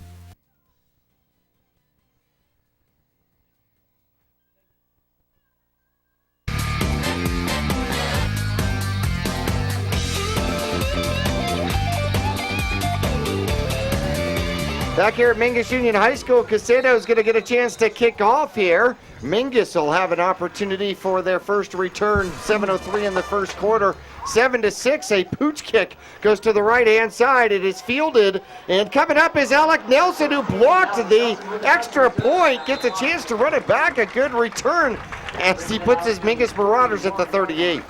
Back here at Mingus Union High School, Casado is going to get a chance to kick off here. Mingus will have an opportunity for their first return, 7:03 in the first quarter. 7-6, a pooch kick goes to the right-hand side. It is fielded, and coming up is Alec Nelson, who blocked the extra point, gets a chance to run it back. A good return as he puts his Mingus Marauders at the 38.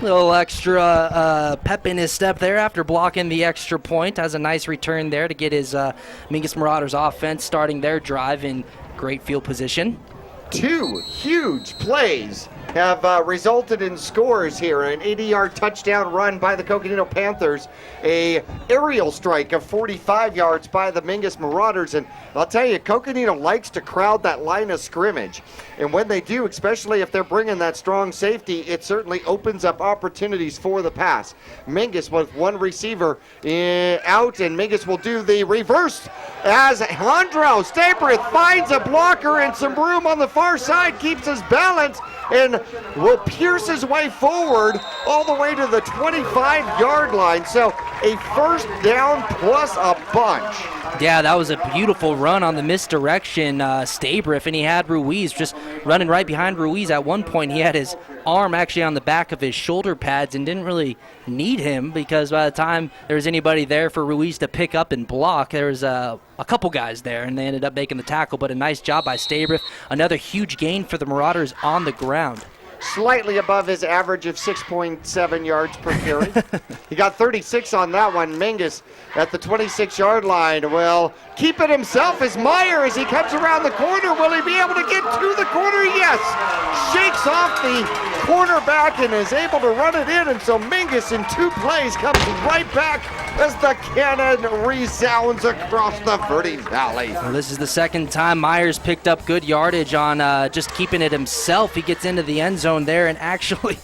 Little extra pep in his step there after blocking the extra point. Has a nice return there to get his Mingus Marauders offense starting their drive in great field position. Two huge plays have resulted in scores here. An 80-yard touchdown run by the Coconino Panthers, a aerial strike of 45 yards by the Mingus Marauders, and I'll tell you, Coconino likes to crowd that line of scrimmage, and when they do, especially if they're bringing that strong safety, it certainly opens up opportunities for the pass. Mingus with one receiver out, and Mingus will do the reverse as Hondro Stabrith finds a blocker and some room on the far side, keeps his balance, and will pierce his way forward all the way to the 25-yard line. So a first down plus a bunch. Yeah, that was a beautiful run on the misdirection, Stabrith, and he had Ruiz just running right behind Ruiz. At one point, he had his arm actually on the back of his shoulder pads and didn't really need him because by the time there was anybody there for Ruiz to pick up and block, there was a couple guys there, and they ended up making the tackle, but a nice job by Stabrith. Another huge gain for the Marauders on the ground. Slightly above his average of 6.7 yards per carry. He got 36 on that one. Mingus at the 26-yard line will keep it himself as Meyer, as he comes around the corner. Will he be able to get to the corner? Yes. Shakes off the cornerback and is able to run it in. And so Mingus in two plays comes right back as the cannon resounds across the Verde Valley. Well, this is the second time Myers picked up good yardage on just keeping it himself. He gets into the end zone there, and actually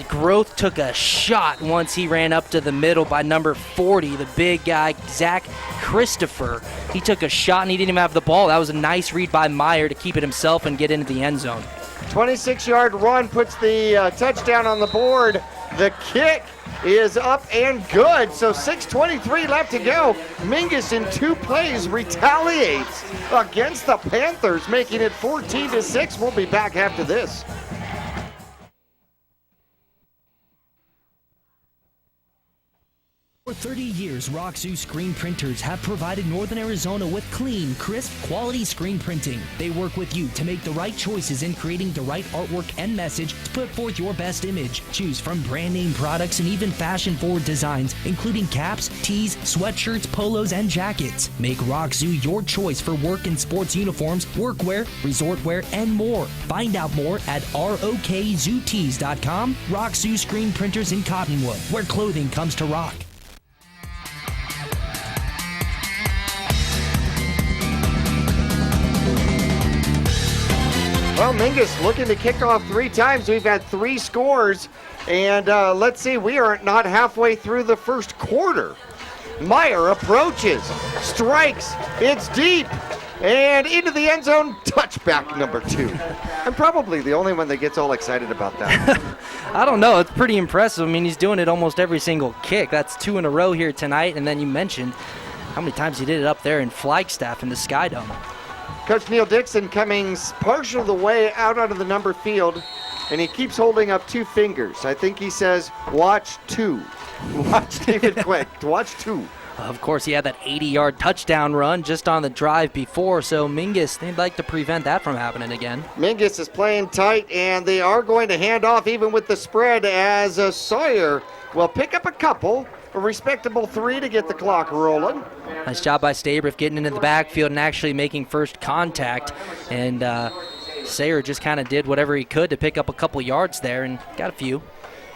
Groth took a shot once he ran up to the middle by number 40, the big guy, Zach Christopher. He took a shot and he didn't even have the ball. That was a nice read by Meyer to keep it himself and get into the end zone. 26-yard run puts the touchdown on the board. The kick is up and good, so 6:23 left to go. Mingus in two plays retaliates against the Panthers, making it 14-6. We'll be back after this. For 30 years, Roxu screen printers have provided Northern Arizona with clean, crisp, quality screen printing. They work with you to make the right choices in creating the right artwork and message to put forth your best image. Choose from brand name products and even fashion-forward designs, including caps, tees, sweatshirts, polos, and jackets. Make Roxu your choice for work and sports uniforms, workwear, resort wear, and more. Find out more at rokzootees.com. Roxu screen printers in Cottonwood, where clothing comes to rock. Well, Mingus looking to kick off three times. We've had three scores, and let's see, we are not halfway through the first quarter. Meyer approaches, strikes, it's deep, and into the end zone, touchback number 2. I'm probably the only one that gets all excited about that. I don't know, it's pretty impressive. I mean, he's doing it almost every single kick. That's 2 in a row here tonight, and then you mentioned how many times he did it up there in Flagstaff in the Sky Dome. Coach Neil Dixon coming partial of the way out onto the number field, and he keeps holding up 2 fingers. I think he says, watch 2. Watch David Quick. Watch 2. Of course, he had that 80-yard touchdown run just on the drive before, so Mingus, they'd like to prevent that from happening again. Mingus is playing tight, and they are going to hand off even with the spread as Sawyer will pick up a couple, a respectable 3 to get the clock rolling. Nice job by Stabriff getting into the backfield and actually making first contact, and Sayer just kind of did whatever he could to pick up a couple yards there and got a few.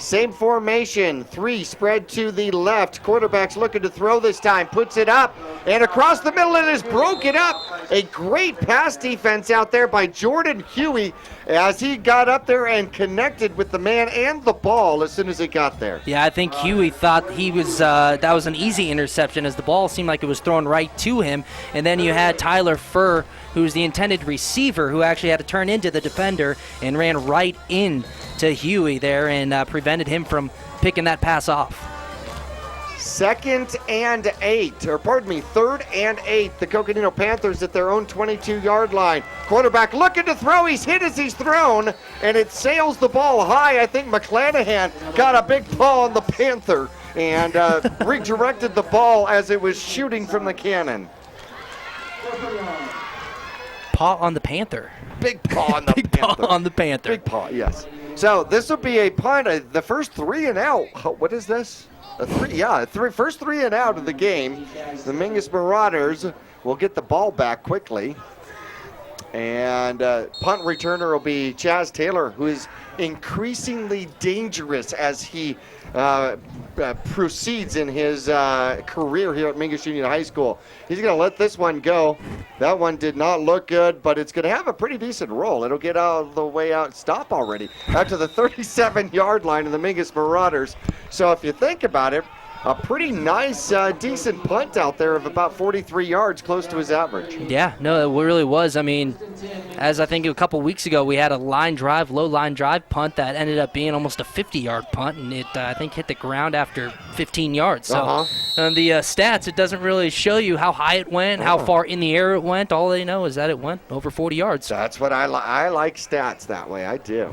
Same formation, 3 spread to the left. Quarterback's looking to throw this time, puts it up, and across the middle it is broken up. A great pass defense out there by Jordan Huey as he got up there and connected with the man and the ball as soon as it got there. Yeah, I think Huey thought he was that was an easy interception as the ball seemed like it was thrown right to him. And then you had Tyler Furr, who was the intended receiver, who actually had to turn into the defender and ran right in to Huey there and prevented him from picking that pass off. 3rd and 8. The Coconino Panthers at their own 22-yard line. Quarterback looking to throw. He's hit as he's thrown, and it sails the ball high. I think McClanahan got a big paw on the Panther and redirected the ball as it was shooting from the cannon. Paw on the Panther. Big paw on the Big Panther. paw on the Panther. Big paw, yes. So this will be a punt. The first 3 and out. What is this? First 3 and out of the game. The Mingus Marauders will get the ball back quickly. And punt returner will be Chaz Taylor, who is increasingly dangerous as he proceeds in his career here at Mingus Union High School. He's going to let this one go. That one did not look good, but it's going to have a pretty decent roll. It'll get out of the way out, stop already, out to the 37-yard line of the Mingus Marauders. So if you think about it, a pretty nice, decent punt out there of about 43 yards, close to his average. Yeah, no, it really was. I mean, as I think a couple weeks ago, we had a low line drive punt that ended up being almost a 50-yard punt, and it, I think, hit the ground after 15 yards. So on the stats, it doesn't really show you how high it went, how far in the air it went. All they know is that it went over 40 yards. That's what I like stats that way. I do.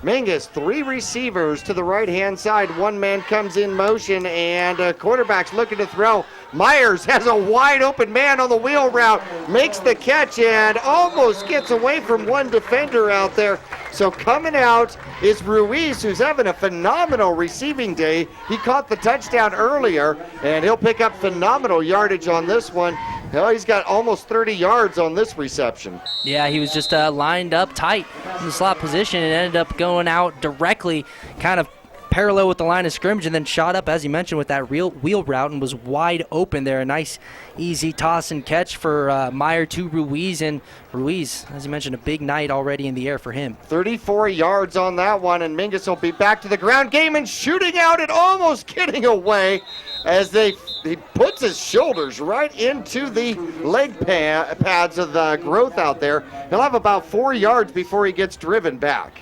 Mingus, 3 receivers to the right-hand side. One man comes in motion, and quarterback's looking to throw. Myers has a wide-open man on the wheel route, makes the catch, and almost gets away from one defender out there. So coming out is Ruiz, who's having a phenomenal receiving day. He caught the touchdown earlier, and he'll pick up phenomenal yardage on this one. Well, he's got almost 30 yards on this reception. Yeah, he was just lined up tight in the slot position and ended up going out directly, kind of parallel with the line of scrimmage, and then shot up, as you mentioned, with that real wheel route and was wide open there. A nice, easy toss and catch for Meyer to Ruiz. And Ruiz, as you mentioned, a big night already in the air for him. 34 yards on that one, and Mingus will be back to the ground game and shooting out and almost getting away as he puts his shoulders right into the leg pads of the growth out there. He'll have about 4 yards before he gets driven back.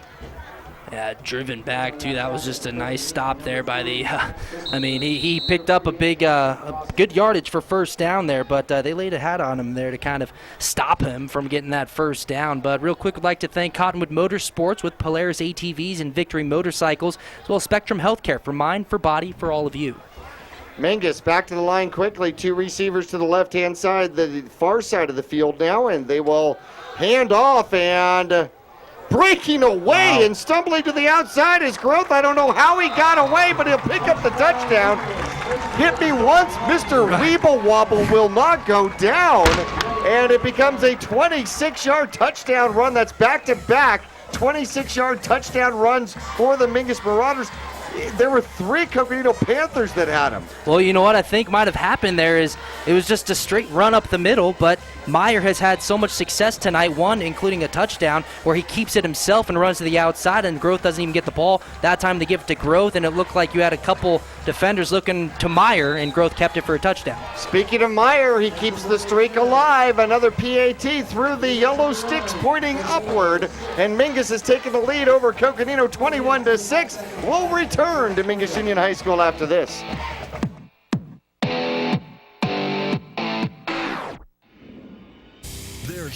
Yeah, driven back, too. That was just a nice stop there by the I mean, he picked up a good yardage for first down there, but they laid a hat on him there to kind of stop him from getting that first down. But real quick, I'd like to thank Cottonwood Motorsports with Polaris ATVs and Victory Motorcycles, as well as Spectrum Healthcare for mind, for body, for all of you. Mingus back to the line quickly. 2 receivers to the left-hand side, the far side of the field now, and they will hand off, and breaking away and stumbling to the outside is Growth. I don't know how he got away, but he'll pick up the touchdown. Hit me once, Mr. Weeble Wobble will not go down, and it becomes a 26-yard touchdown run. That's back-to-back 26-yard touchdown runs for the Mingus Marauders. There were 3 Coconino Panthers that had him. Well, you know what I think might have happened there is it was just a straight run up the middle, but Meyer has had so much success tonight, one including a touchdown where he keeps it himself and runs to the outside, and Growth doesn't even get the ball. That time they give it to Growth, and it looked like you had a couple defenders looking to Meyer, and Growth kept it for a touchdown. Speaking of Meyer, he keeps the streak alive. Another PAT through the yellow sticks pointing upward, and Mingus has taken the lead over Coconino 21-6. We'll return to Mingus Union High School after this.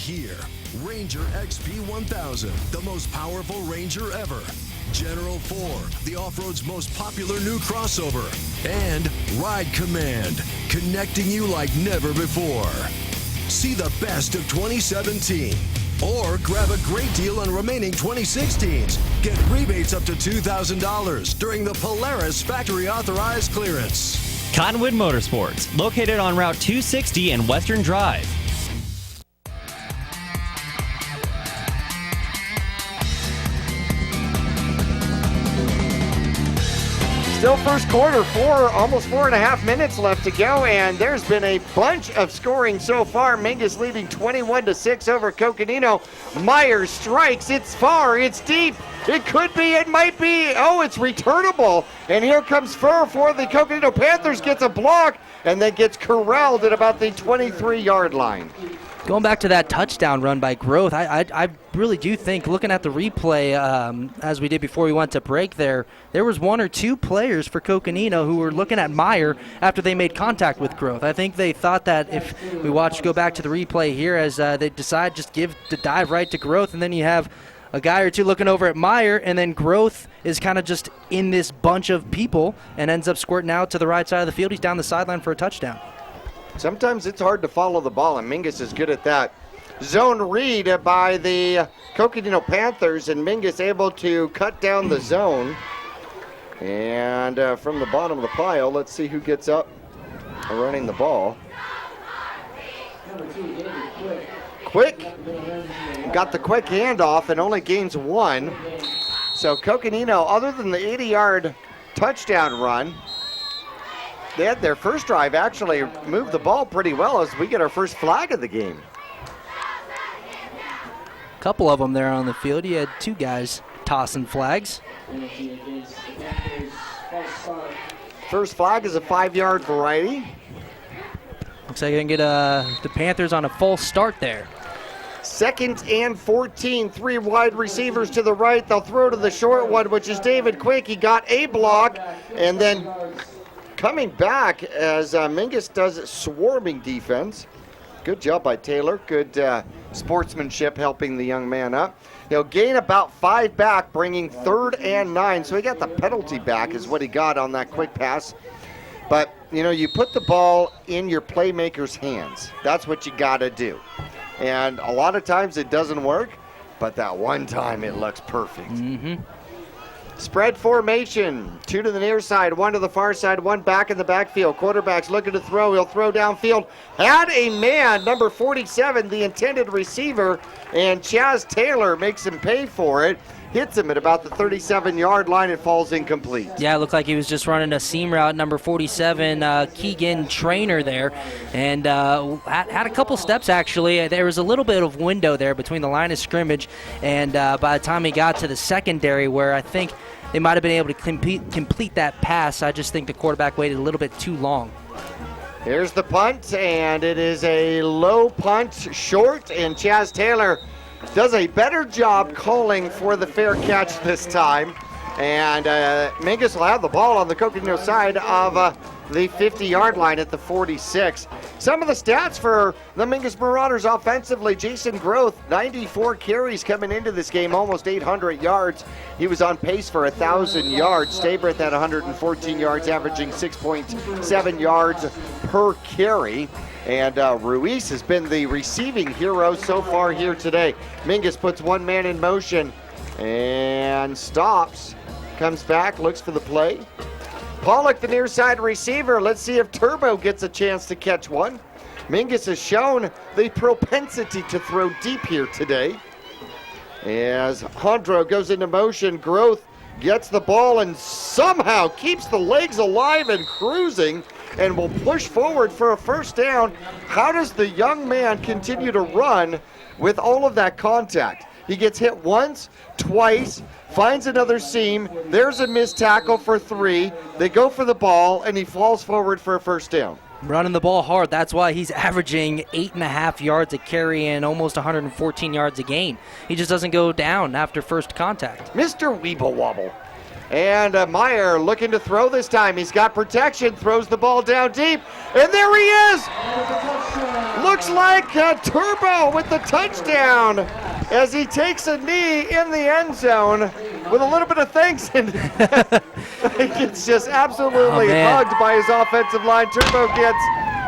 here. Ranger XP 1000, the most powerful Ranger ever. General 4, the off-road's most popular new crossover. And Ride Command, connecting you like never before. See the best of 2017. Or grab a great deal on remaining 2016s. Get rebates up to $2,000 during the Polaris factory authorized clearance. Cottonwood Motorsports, located on Route 260 and Western Drive. Still first quarter, almost 4.5 minutes left to go, and there's been a bunch of scoring so far. Mingus leading 21-6 over Coconino. Myers strikes, it's far, it's deep. It could be, it might be. Oh, it's returnable. And here comes Furr for the Coconino Panthers, gets a block, and then gets corralled at about the 23-yard line. Going back to that touchdown run by Growth, I really do think, looking at the replay as we did before we went to break there was one or two players for Coconino who were looking at Meyer after they made contact with Growth. I think they thought that if we go back to the replay here as they decide just give the dive right to Growth, and then you have a guy or two looking over at Meyer, and then Growth is kind of just in this bunch of people and ends up squirting out to the right side of the field. He's down the sideline for a touchdown. Sometimes it's hard to follow the ball, and Mingus is good at that. Zone read by the Coconino Panthers, and Mingus able to cut down the zone. And from the bottom of the pile, let's see who gets up running the ball. Quick got the quick handoff and only gains one. So Coconino, other than the 80-yard touchdown run, they had their first drive actually moved the ball pretty well as we get our first flag of the game. A couple of them there on the field. You had two guys tossing flags. First flag is a 5-yard variety. Looks like I can get the Panthers on a false start there. 2nd and 14, 3 wide receivers to the right. They'll throw to the short one, which is David Quick. He got a block, and then coming back as Mingus does swarming defense. Good job by Taylor. Good sportsmanship helping the young man up. He'll gain about 5 back, bringing 3rd and 9. So he got the penalty back is what he got on that quick pass. But, you know, you put the ball in your playmaker's hands. That's what you got to do. And a lot of times it doesn't work, but that one time it looks perfect. Mm-hmm. Spread formation, 2 to the near side, 1 to the far side, 1 back in the backfield. Quarterback's looking to throw. He'll throw downfield. Had a man, number 47, the intended receiver, and Chaz Taylor makes him pay for it. Hits him at about the 37-yard line and falls incomplete. Yeah, it looked like he was just running a seam route, number 47, Keegan Trainer there, and had a couple steps, actually. There was a little bit of window there between the line of scrimmage, and by the time he got to the secondary where I think they might have been able to complete that pass, I just think the quarterback waited a little bit too long. Here's the punt, and it is a low punt, short, and Chaz Taylor does a better job calling for the fair catch this time. And Mingus will have the ball on the Coconino side of the 50-yard line at the 46. Some of the stats for the Mingus Marauders offensively: Jason Groth, 94 carries coming into this game, almost 800 yards. He was on pace for 1,000 yards. Stabrith had 114 yards, averaging 6.7 yards per carry. And Ruiz has been the receiving hero so far here today. Mingus puts one man in motion and stops. Comes back, looks for the play. Pollock, the near side receiver. Let's see if Turbo gets a chance to catch one. Mingus has shown the propensity to throw deep here today. As Hondro goes into motion, Groth gets the ball and somehow keeps the legs alive and cruising and will push forward for a first down. How does the young man continue to run with all of that contact? He gets hit once, twice, finds another seam. There's a missed tackle for 3. They go for the ball, and he falls forward for a first down. Running the ball hard. That's why he's averaging 8.5 yards a carry and almost 114 yards a gain. He just doesn't go down after first contact. Mr. Weeble Wobble. And Meyer looking to throw this time. He's got protection, throws the ball down deep, and there he is! Looks like Turbo with the touchdown as he takes a knee in the end zone with a little bit of thanks. And he gets just absolutely hugged by his offensive line. Turbo gets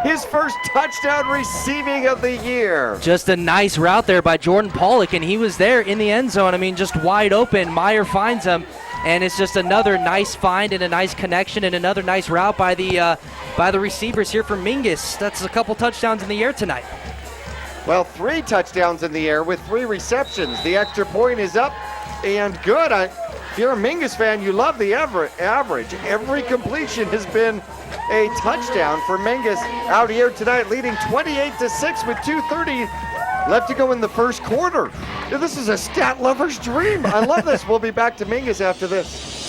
his first touchdown receiving of the year. Just a nice route there by Jordan Pollock, and he was there in the end zone. I mean, just wide open. Meyer finds him, and it's just another nice find and a nice connection and another nice route by the receivers here for Mingus. That's a couple touchdowns in the air tonight. Well, 3 touchdowns in the air with 3 receptions. The extra point is up and good. If you're a Mingus fan, you love the average. Every completion has been a touchdown for Mingus out here tonight, leading 28-6 with 2:30 left to go in the first quarter. This is a stat lover's dream. I love this. We'll be back to Mingus after this.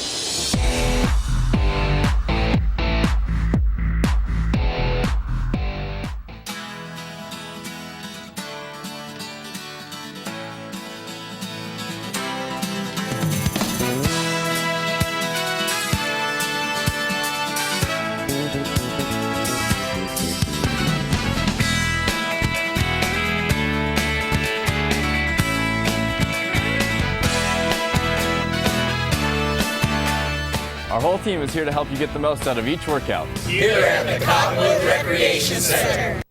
Our whole team is here to help you get the most out of each workout. Here at the Cottonwood Recreation Center.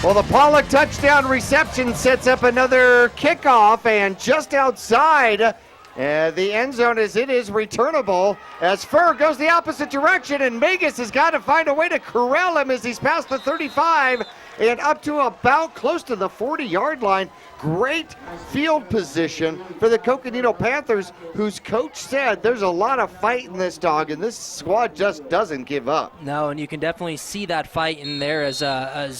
Well, the Pollock touchdown reception sets up another kickoff, and just outside the end zone as it is returnable as Furr goes the opposite direction, and Mingus has got to find a way to corral him as he's past the 35 and up to about close to the 40-yard line. Great field position for the Coconino Panthers, whose coach said there's a lot of fight in this dog, and this squad just doesn't give up. No, and you can definitely see that fight in there as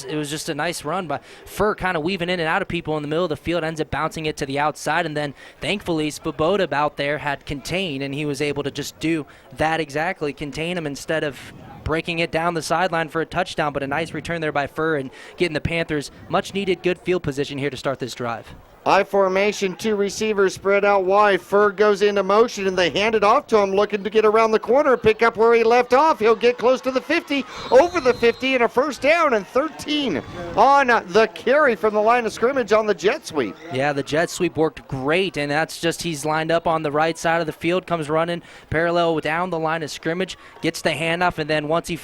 it was just a nice run by Furr, kind of weaving in and out of people in the middle of the field, ends up bouncing it to the outside, and then thankfully Svoboda out there had contained, and he was able to just do that exactly, contain him instead of breaking it down the sideline for a touchdown. But a nice return there by Furr and getting the Panthers much needed good field position here to start this drive. I formation, 2 receivers spread out wide. Furr goes into motion, and they hand it off to him, looking to get around the corner, pick up where he left off. He'll get close to the 50, over the 50, and a first down, and 13 on the carry from the line of scrimmage on the jet sweep. Yeah, the jet sweep worked great, and that's just he's lined up on the right side of the field, comes running parallel down the line of scrimmage, gets the handoff, and then once he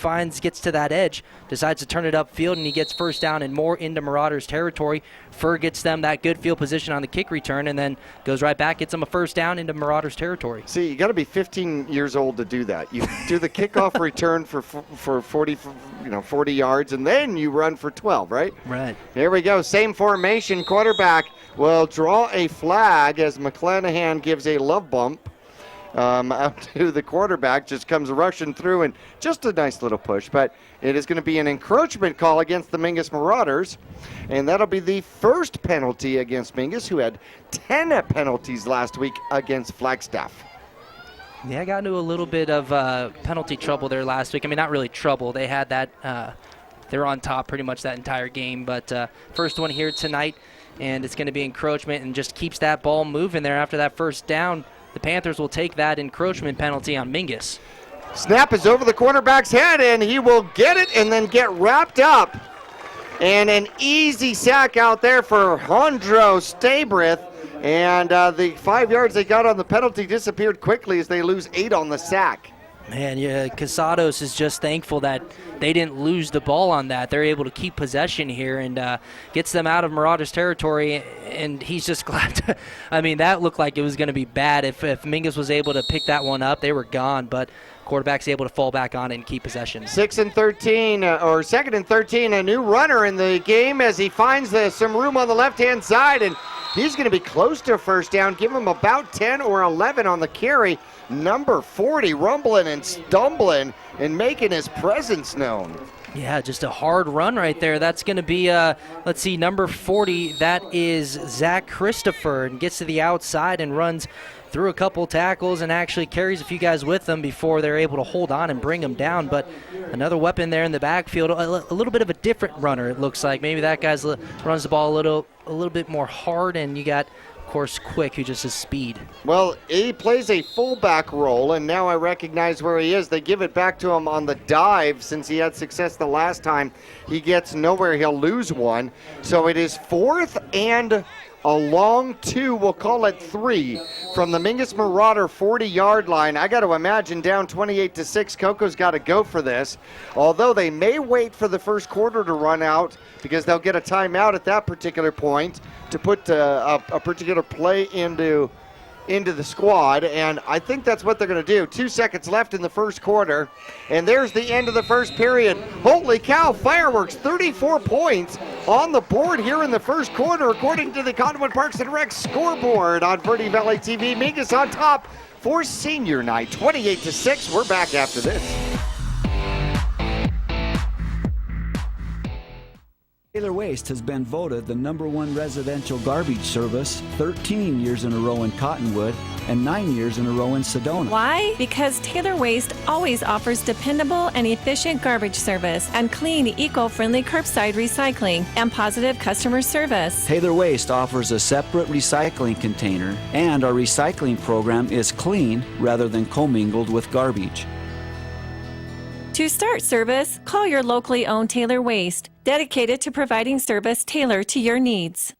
gets to that edge, decides to turn it upfield, and he gets first down and more into Marauders territory. Furr gets them that good field position on the kick return, and then goes right back, gets them a first down into Marauders territory. See, you got to be 15 years old to do that. You do the kickoff return for 40 yards, and then you run for 12, right? Right. Here we go. Same formation. Quarterback will draw a flag as McClanahan gives a love bump out to the quarterback. Just comes rushing through, and just a nice little push, but it is going to be an encroachment call against the Mingus Marauders, and that'll be the first penalty against Mingus, who had 10 penalties last week against Flagstaff. Yeah, I got into a little bit of penalty trouble there last week. I mean, not really trouble. They had that, they were on top pretty much that entire game, but first one here tonight, and it's going to be encroachment and just keeps that ball moving there after that first down. The Panthers will take that encroachment penalty on Mingus. Snap is over the quarterback's head, and he will get it and then get wrapped up. And an easy sack out there for Hondro Stabrith. And the 5 yards they got on the penalty disappeared quickly as they lose 8 on the sack. Man, yeah, Casados is just thankful that they didn't lose the ball on that. They're able to keep possession here and gets them out of Marauders territory, and he's just glad. I mean, that looked like it was going to be bad. If Mingus was able to pick that one up, they were gone, but quarterback's able to fall back on it and keep possession. 2nd and 13, a new runner in the game as he finds some room on the left-hand side, and he's going to be close to a first down. Give him about 10 or 11 on the carry. Number 40 rumbling and stumbling and making his presence known. Yeah, just a hard run right there. That's going to be, let's see, number 40. That is Zach Christopher, and gets to the outside and runs through a couple tackles and actually carries a few guys with them before they're able to hold on and bring him down. But another weapon there in the backfield, a little bit of a different runner, it looks like. Maybe that guy runs the ball a little bit more hard, and you got course, quick, who just has speed. Well, he plays a fullback role, and now I recognize where he is. They give it back to him on the dive since he had success the last time. He gets nowhere. He'll lose one. So it is 4th and a long 2, we'll call it 3, from the Mingus Marauder 40-yard line. I got to imagine down 28-6, Coco's got to go for this. Although they may wait for the first quarter to run out because they'll get a timeout at that particular point to put a particular play into the squad, and I think that's what they're going to do. 2 seconds left in the first quarter, and there's the end of the first period. Holy cow, fireworks, 34 points on the board here in the first quarter, according to the Cottonwood Parks and Rec scoreboard on Verde Valley TV. Mingus on top for senior night, 28-6. We're back after this. Taylor Waste has been voted the #1 residential garbage service 13 years in a row in Cottonwood and 9 years in a row in Sedona. Why? Because Taylor Waste always offers dependable and efficient garbage service and clean, eco-friendly curbside recycling and positive customer service. Taylor Waste offers a separate recycling container, and our recycling program is clean rather than commingled with garbage. To start service, call your locally owned Taylor Waste, dedicated to providing service tailored to your needs.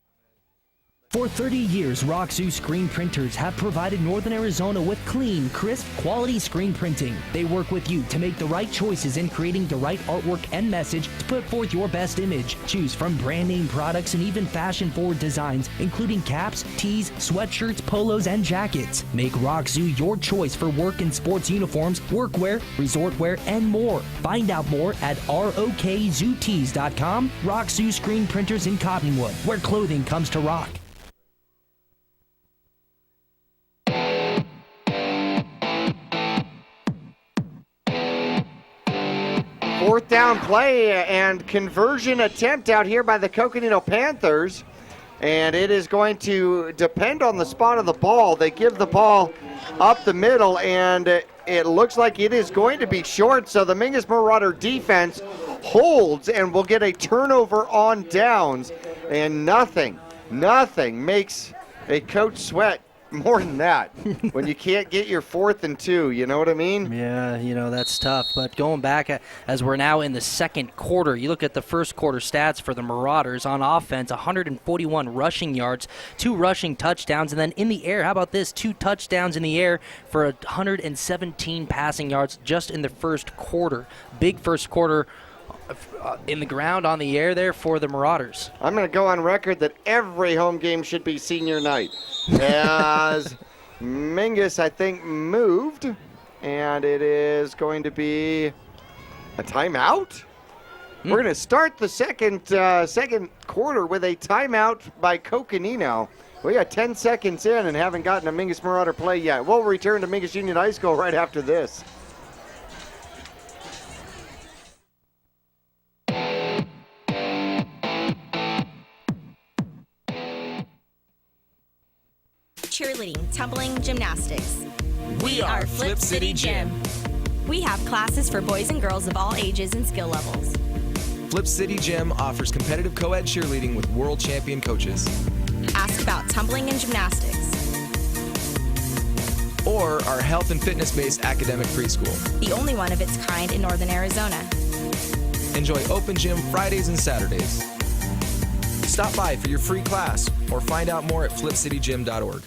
For 30 years, Roxu screen printers have provided Northern Arizona with clean, crisp, quality screen printing. They work with you to make the right choices in creating the right artwork and message to put forth your best image. Choose from brand name products and even fashion-forward designs, including caps, tees, sweatshirts, polos, and jackets. Make Roxu your choice for work and sports uniforms, workwear, resort wear, and more. Find out more at rokzootees.com. Roxu screen printers in Cottonwood, where clothing comes to rock. Fourth down play and conversion attempt out here by the Coconino Panthers. And it is going to depend on the spot of the ball. They give the ball up the middle, and it looks like it is going to be short. So the Mingus Marauder defense holds and will get a turnover on downs. And nothing makes a coach sweat more than that when you can't get your 4th and 2, you know what I mean? Yeah, that's tough. But going back, as we're now in the second quarter, you look at the first quarter stats for the Marauders on offense: 141 rushing yards, 2 rushing touchdowns, and then in the air, how about this? 2 touchdowns in the air for 117 passing yards just in the first quarter. Big first quarter in the ground, on the air there for the Marauders. I'm going to go on record that every home game should be senior night. As Mingus, I think, moved, and it is going to be a timeout. We're going to start the second quarter with a timeout by Coconino. We got 10 seconds in and haven't gotten a Mingus Marauder play yet. We'll return to Mingus Union High School right after this. Cheerleading, tumbling, gymnastics. We are Flip City Gym. We have classes for boys and girls of all ages and skill levels. Flip City Gym offers competitive co-ed cheerleading with world champion coaches. Ask about tumbling and gymnastics. Or our health and fitness-based academic preschool. The only one of its kind in Northern Arizona. Enjoy open gym Fridays and Saturdays. Stop by for your free class or find out more at flipcitygym.org.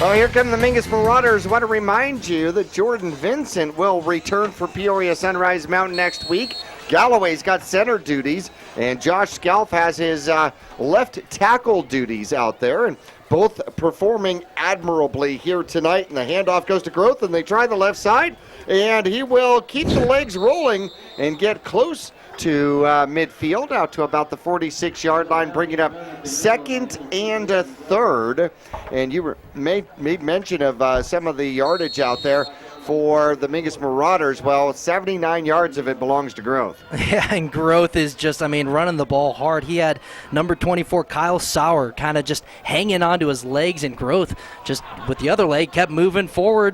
Well, here come the Mingus Marauders. I want to remind you that Jordan Vincent will return for Peoria Sunrise Mountain next week. Galloway's got center duties, and Josh Scalf has his left tackle duties out there, and both performing admirably here tonight. And the handoff goes to Growth, and they try the left side, and he will keep the legs rolling and get close to midfield, out to about the 46-yard line, bringing up 2nd and 3rd. And you made mention of some of the yardage out there for the Mingus Marauders. Well, 79 yards of it belongs to Growth. Yeah, and Growth is just, running the ball hard. He had number 24, Kyle Sauer, kind of just hanging onto his legs, and Growth just with the other leg kept moving forward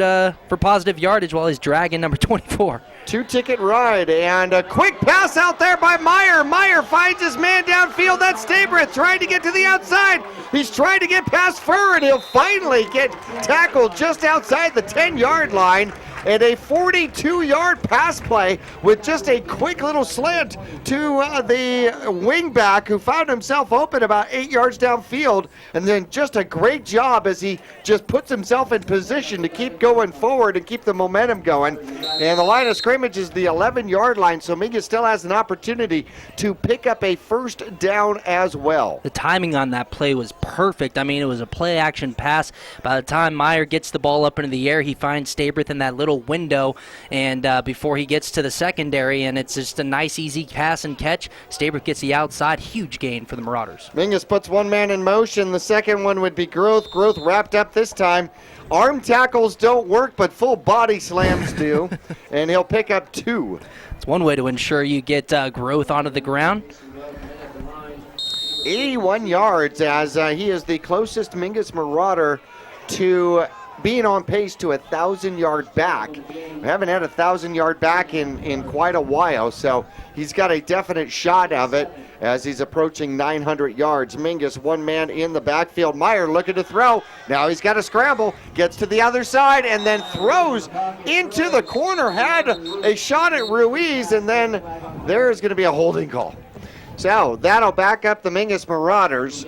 for positive yardage while he's dragging number 24. Two-ticket ride, and a quick pass out there by Meyer. Meyer finds his man downfield. That's Stabrith trying to get to the outside. He's trying to get past Furr, and he'll finally get tackled just outside the 10-yard line. And a 42-yard pass play with just a quick little slant to the wingback, who found himself open about 8 yards downfield. And then just a great job as he just puts himself in position to keep going forward and keep the momentum going. And the line of scrimmage is the 11-yard line, so Mingus still has an opportunity to pick up a first down as well. The timing on that play was perfect. I mean, it was a play-action pass. By the time Meyer gets the ball up into the air, he finds Stabrith in that little window, and before he gets to the secondary, and it's just a nice, easy pass and catch. Stabrith gets the outside. Huge gain for the Marauders. Mingus puts one man in motion. The second one would be Groth. Groth wrapped up this time. Arm tackles don't work, but full body slams do, and he'll pick up 2. It's one way to ensure you get Groth onto the ground. 81 yards, as he is the closest Mingus Marauder to being on pace to 1,000-yard back. We haven't had a 1,000-yard back in quite a while, so he's got a definite shot of it as he's approaching 900 yards. Mingus, one man in the backfield. Meyer looking to throw. Now he's got to scramble, gets to the other side, and then throws into the corner. Had a shot at Ruiz, and then there's going to be a holding call. So that'll back up the Mingus Marauders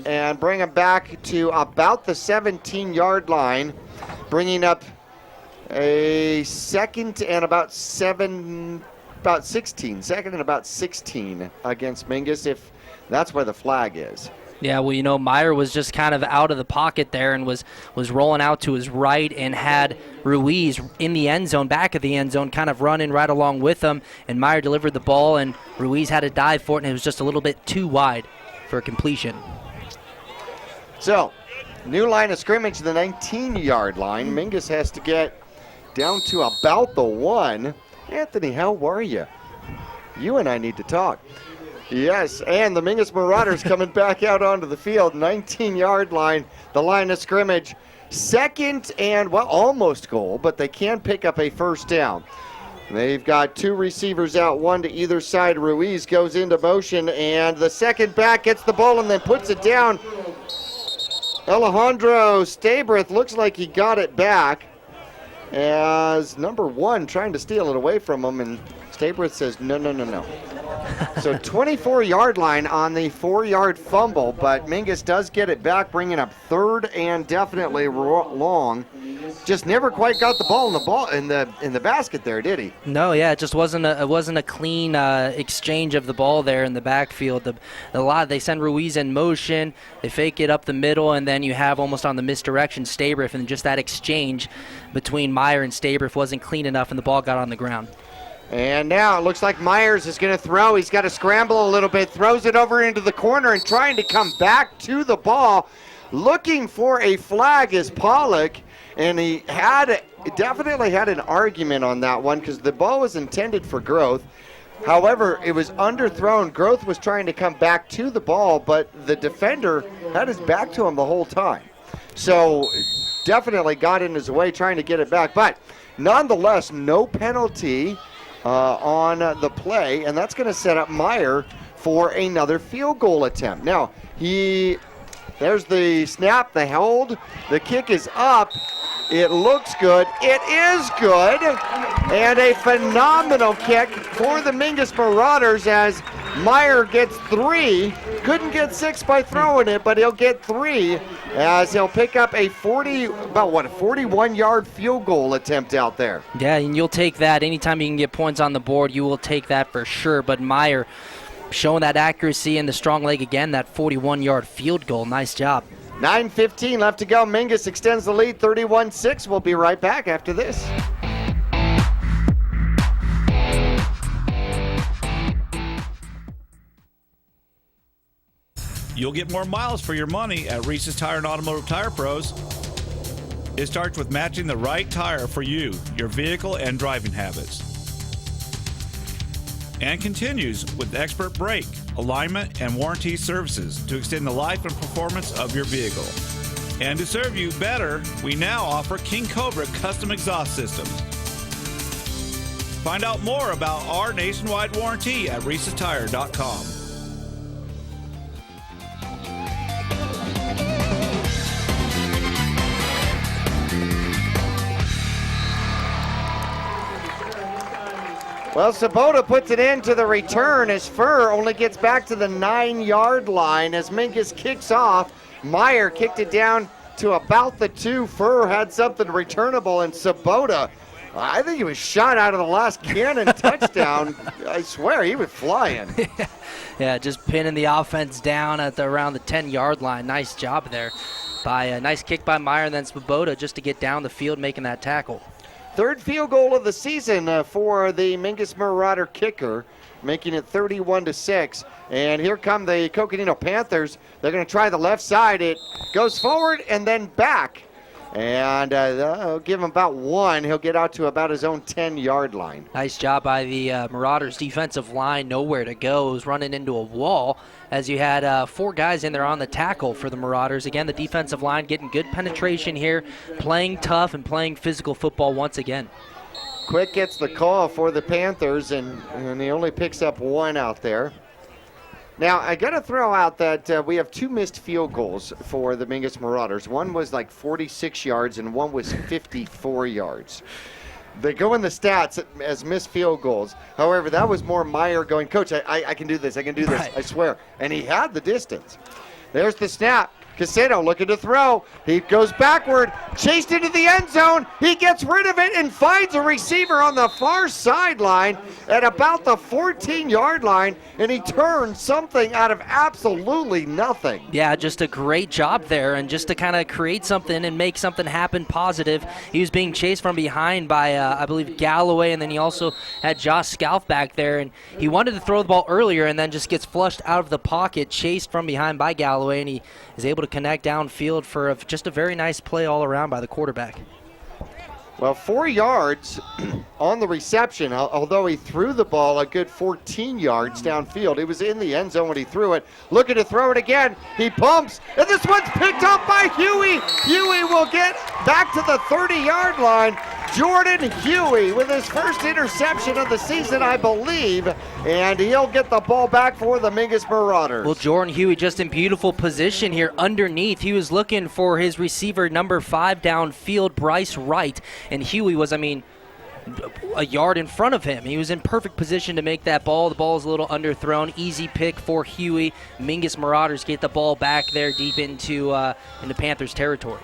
and bring them back to about the 17-yard line, bringing up a second and about 16 against Mingus, if that's where the flag is. Yeah, well, you know, Meyer was just kind of out of the pocket there and was rolling out to his right and had Ruiz in the end zone, back of the end zone, kind of running right along with him. And Meyer delivered the ball, and Ruiz had to dive for it, and it was just a little bit too wide for completion. So, new line of scrimmage, the 19-yard line. Mingus has to get down to about the 1. Anthony, how are you? You and I need to talk. Yes, and the Mingus Marauders coming back out onto the field. 19-yard line, the line of scrimmage. Second and, well, almost goal, but they can pick up a first down. They've got 2 receivers out, 1 to either side. Ruiz goes into motion, and the second back gets the ball and then puts it down. Alejandro Stabrith looks like he got it back as number 1 trying to steal it away from him, and Stabrith says, no. So 24-yard line on the 4-yard fumble, but Mingus does get it back, bringing up third and definitely long. Just never quite got the ball in the basket there, did he? No, yeah, it just wasn't a clean exchange of the ball there in the backfield. They send Ruiz in motion, they fake it up the middle, and then you have almost on the misdirection Stabrith, and just that exchange between Meyer and Stabrith wasn't clean enough, and the ball got on the ground. And now it looks like Myers is going to throw. He's got to scramble a little bit, throws it over into the corner and trying to come back to the ball. Looking for a flag is Pollock, and he definitely had an argument on that one because the ball was intended for Groth. However, it was underthrown. Groth was trying to come back to the ball, but the defender had his back to him the whole time. So definitely got in his way trying to get it back. But nonetheless, no penalty on the play, and that's going to set up Meyer for another field goal attempt. Now, there's the snap, the hold, the kick is up. It looks good. It is good. And a phenomenal kick for the Mingus Marauders as Meyer gets 3. Couldn't get 6 by throwing it, but he'll get 3 as he'll pick up a 41-yard field goal attempt out there. Yeah, and you'll take that. Anytime you can get points on the board, you will take that for sure. But Meyer showing that accuracy and the strong leg again, that 41-yard field goal. Nice job. 9:15 left to go. Mingus extends the lead 31-6. We'll be right back after this. You'll get more miles for your money at Reese's Tire and Automotive Tire Pros. It starts with matching the right tire for you, your vehicle, and driving habits. And continues with expert brake, alignment, and warranty services to extend the life and performance of your vehicle. And to serve you better, we now offer King Cobra custom exhaust systems. Find out more about our nationwide warranty at reese'stire.com. Well, Sabota puts it into the return as Furr only gets back to the 9-yard line as Mingus kicks off. Meyer kicked it down to about the 2. Furr had something returnable, and Sabota, I think he was shot out of the last cannon touchdown. I swear, he was flying. Yeah, just pinning the offense down at around the 10-yard line. Nice job there. By a nice kick by Meyer and then Sabota just to get down the field making that tackle. Third field goal of the season for the Mingus Marauder kicker, making it 31-6. And here come the Coconino Panthers. They're going to try the left side. It goes forward and then back. And they'll give him about 1. He'll get out to about his own 10-yard line. Nice job by the Marauders defensive line. Nowhere to go. It was running into a wall as you had 4 guys in there on the tackle for the Marauders. Again, the defensive line getting good penetration here, playing tough and playing physical football once again. Quick gets the call for the Panthers, and he only picks up 1 out there. Now, I got to throw out that we have 2 missed field goals for the Mingus Marauders. One was like 46 yards, and one was 54 yards. They go in the stats as missed field goals. However, that was more Meyer going, Coach, I can do this, I can do this, I swear. And he had the distance. There's the snap. Casado looking to throw. He goes backward, chased into the end zone. He gets rid of it and finds a receiver on the far sideline at about the 14-yard line, and he turns something out of absolutely nothing. Yeah, just a great job there, and just to kind of create something and make something happen positive. He was being chased from behind by, I believe, Galloway, and then he also had Josh Scalf back there, and he wanted to throw the ball earlier and then just gets flushed out of the pocket, chased from behind by Galloway, and he is able to connect downfield for just a very nice play all around by the quarterback. Well, 4 yards on the reception, although he threw the ball a good 14 yards downfield. It was in the end zone when he threw it. Looking to throw it again. He pumps, and this one's picked up by Huey. Huey will get back to the 30-yard line. Jordan Huey with his first interception of the season, I believe, and he'll get the ball back for the Mingus Marauders. Well, Jordan Huey just in beautiful position here underneath. He was looking for his receiver number 5 downfield, Bryce Wright, and Huey was, a yard in front of him. He was in perfect position to make that ball. The ball is a little underthrown. Easy pick for Huey. Mingus Marauders get the ball back there deep into Panthers territory.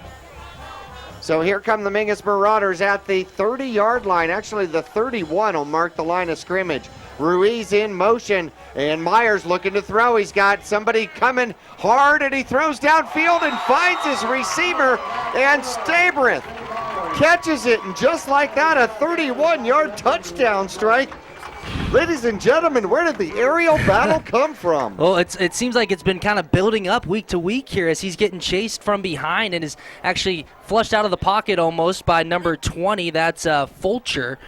So here come the Mingus Marauders at the 30-yard line. Actually, the 31 will mark the line of scrimmage. Ruiz in motion, and Myers looking to throw. He's got somebody coming hard, and he throws downfield and finds his receiver, and Stabrith catches it, and just like that, a 31-yard touchdown strike. Ladies and gentlemen, where did the aerial battle come from? Well, it seems like it's been kind of building up week to week here as he's getting chased from behind and is actually flushed out of the pocket almost by number 20. That's Fulcher.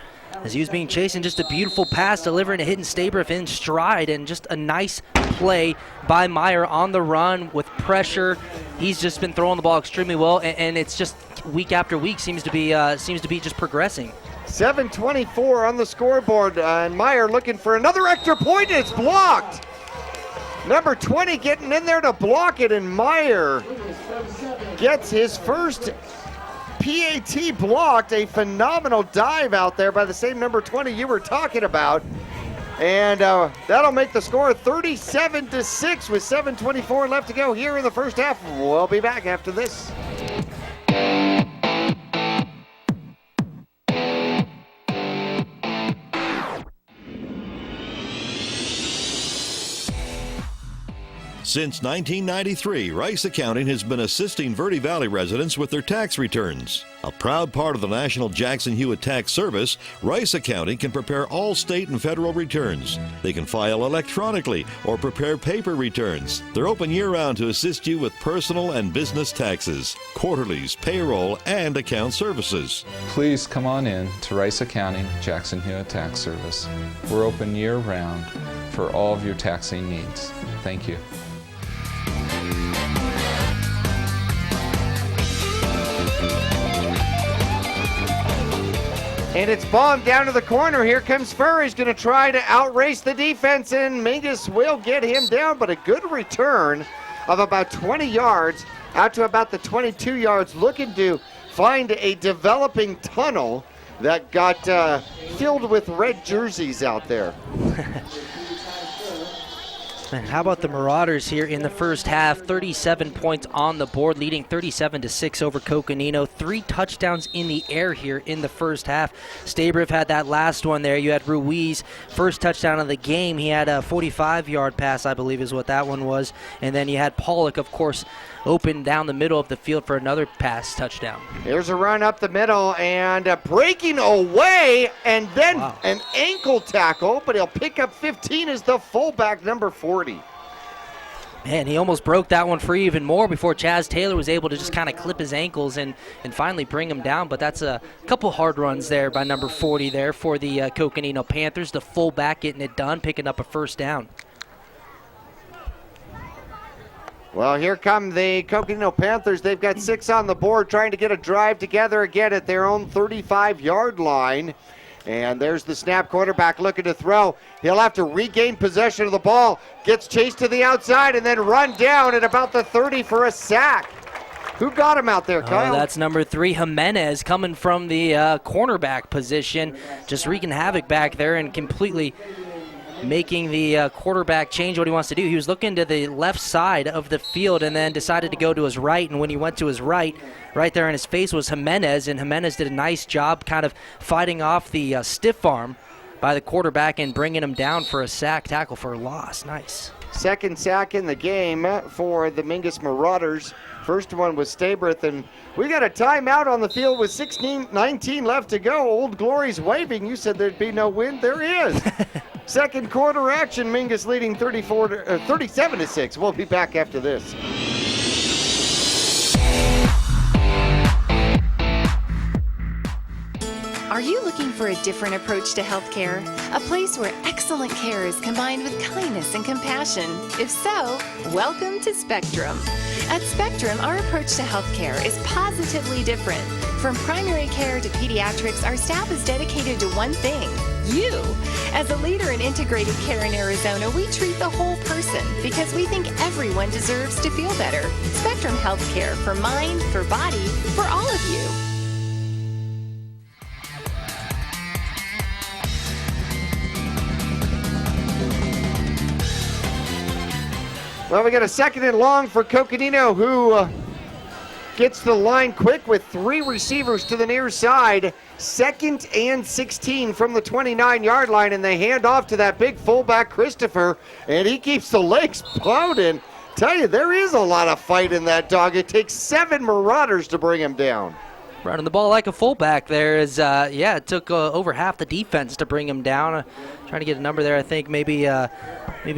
As he was being chased, and just a beautiful pass delivering to Hidden Stabrith in stride, and just a nice play by Meyer on the run with pressure. He's just been throwing the ball extremely well, and it's just week after week seems to be just progressing. 7:24 on the scoreboard, and Meyer looking for another extra point, and it's blocked. Number 20 getting in there to block it, and Meyer gets his first PAT blocked. A phenomenal dive out there by the same number 20 you were talking about. And that'll make the score 37-6 with 7:24 left to go here in the first half. We'll be back after this. Since 1993, Rice Accounting has been assisting Verde Valley residents with their tax returns. A proud part of the National Jackson Hewitt Tax Service, Rice Accounting can prepare all state and federal returns. They can file electronically or prepare paper returns. They're open year-round to assist you with personal and business taxes, quarterlies, payroll, and account services. Please come on in to Rice Accounting Jackson Hewitt Tax Service. We're open year-round for all of your taxing needs. Thank you. And it's bombed down to the corner. Here comes Furr. He's going to try to outrace the defense, and Mingus will get him down, but a good return of about 20 yards out to about the 22 yards, looking to find a developing tunnel that got filled with red jerseys out there. And how about the Marauders here in the first half? 37 points on the board, leading 37-6 over Coconino. 3 touchdowns in the air here in the first half. Stabriff had that last one there. You had Ruiz, first touchdown of the game. He had a 45-yard pass, I believe is what that one was. And then you had Pollock, of course, open down the middle of the field for another pass touchdown. Here's a run up the middle and breaking away, and then an ankle tackle, but he'll pick up 15 as the fullback, number 40. Man, he almost broke that one free even more before Chaz Taylor was able to just kind of clip his ankles and finally bring him down. But that's a couple hard runs there by number 40 there for the Coconino Panthers. The fullback getting it done, picking up a first down. Well, here come the Coconino Panthers. They've got 6 on the board, trying to get a drive together again at their own 35-yard line. And there's the snap, quarterback looking to throw. He'll have to regain possession of the ball. Gets chased to the outside and then run down at about the 30 for a sack. Who got him out there, Kyle? That's number 3, Jimenez, coming from the cornerback position. Just wreaking havoc back there and completely making the quarterback change what he wants to do. He was looking to the left side of the field and then decided to go to his right, and when he went to his right there in his face was Jimenez, and Jimenez did a nice job kind of fighting off the stiff arm by the quarterback and bringing him down for a sack, tackle for a loss. Nice. Second sack in the game for the Mingus Marauders. First one was Stabrith, and we got a timeout on the field with 19 left to go. Old Glory's waving. You said there'd be no wind. There is. Second quarter action. Mingus leading 37-6. We'll be back after this. Are you looking for a different approach to healthcare? A place where excellent care is combined with kindness and compassion? If so, welcome to Spectrum. At Spectrum, our approach to healthcare is positively different. From primary care to pediatrics, our staff is dedicated to one thing: you. As a leader in integrated care in Arizona, we treat the whole person because we think everyone deserves to feel better. Spectrum Healthcare, for mind, for body, for all of you. Well, we got a second and long for Coconino, who gets the line quick with 3 receivers to the near side. 2nd and 16 from the 29-yard line, and they hand off to that big fullback, Christopher, and he keeps the legs pounding. Tell you, there is a lot of fight in that dog. It takes 7 Marauders to bring him down. Running the ball like a fullback there is, it took over half the defense to bring him down. Trying to get a number there. I think maybe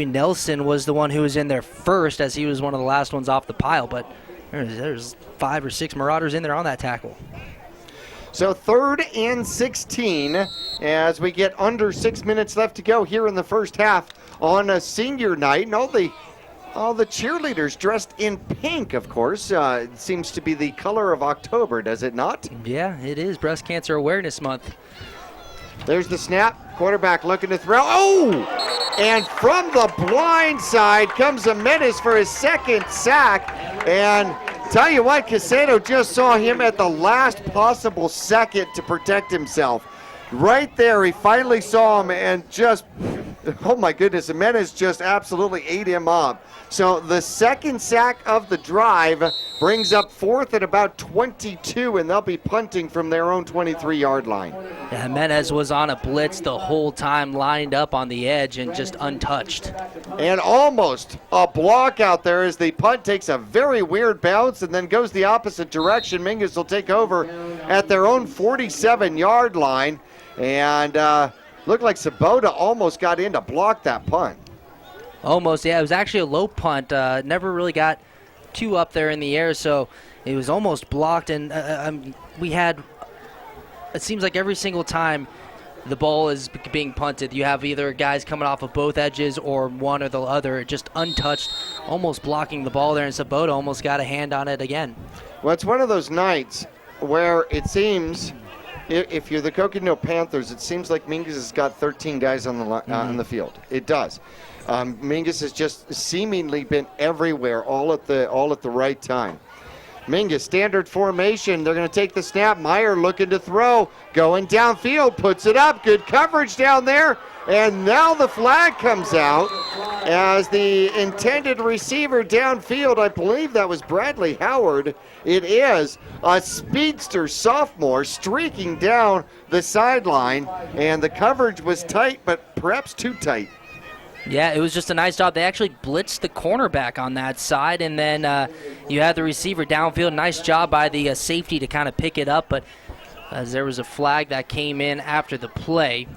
Nelson was the one who was in there first, as he was one of the last ones off the pile, but there's 5 or 6 Marauders in there on that tackle. So 3rd and 16 as we get under 6 minutes left to go here in the first half on a senior night. And all the cheerleaders dressed in pink, of course. It seems to be the color of October, does it not? Yeah, it is Breast Cancer Awareness Month. There's the snap. Quarterback looking to throw. Oh! And from the blind side comes a menace for his 2nd sack. And tell you what, Casado just saw him at the last possible second to protect himself. Right there, he finally saw him and just, oh my goodness, Jimenez just absolutely ate him up. So the 2nd sack of the drive brings up 4th at about 22, and they'll be punting from their own 23-yard line. Yeah, Jimenez was on a blitz the whole time, lined up on the edge and just untouched. And almost a block out there as the punt takes a very weird bounce and then goes the opposite direction. Mingus will take over at their own 47-yard line. And looked like Sabota almost got in to block that punt. Almost, yeah. It was actually a low punt. Never really got too up there in the air, so it was almost blocked. And we had, it seems like every single time the ball is being punted, you have either guys coming off of both edges or one or the other, just untouched, almost blocking the ball there, and Sabota almost got a hand on it again. Well, it's one of those nights where it seems if you're the Coconino Panthers, it seems like Mingus has got 13 guys on the field. It does. Mingus has just seemingly been everywhere, all at the right time. Mingus, standard formation. They're going to take the snap. Meyer looking to throw. Going downfield, puts it up. Good coverage down there. And now the flag comes out as the intended receiver downfield, I believe that was Bradley Howard. It is a speedster sophomore streaking down the sideline. And the coverage was tight, but perhaps too tight. Yeah, it was just a nice job. They actually blitzed the cornerback on that side, and then you had the receiver downfield. Nice job by the safety to kind of pick it up, but as there was a flag that came in after the play.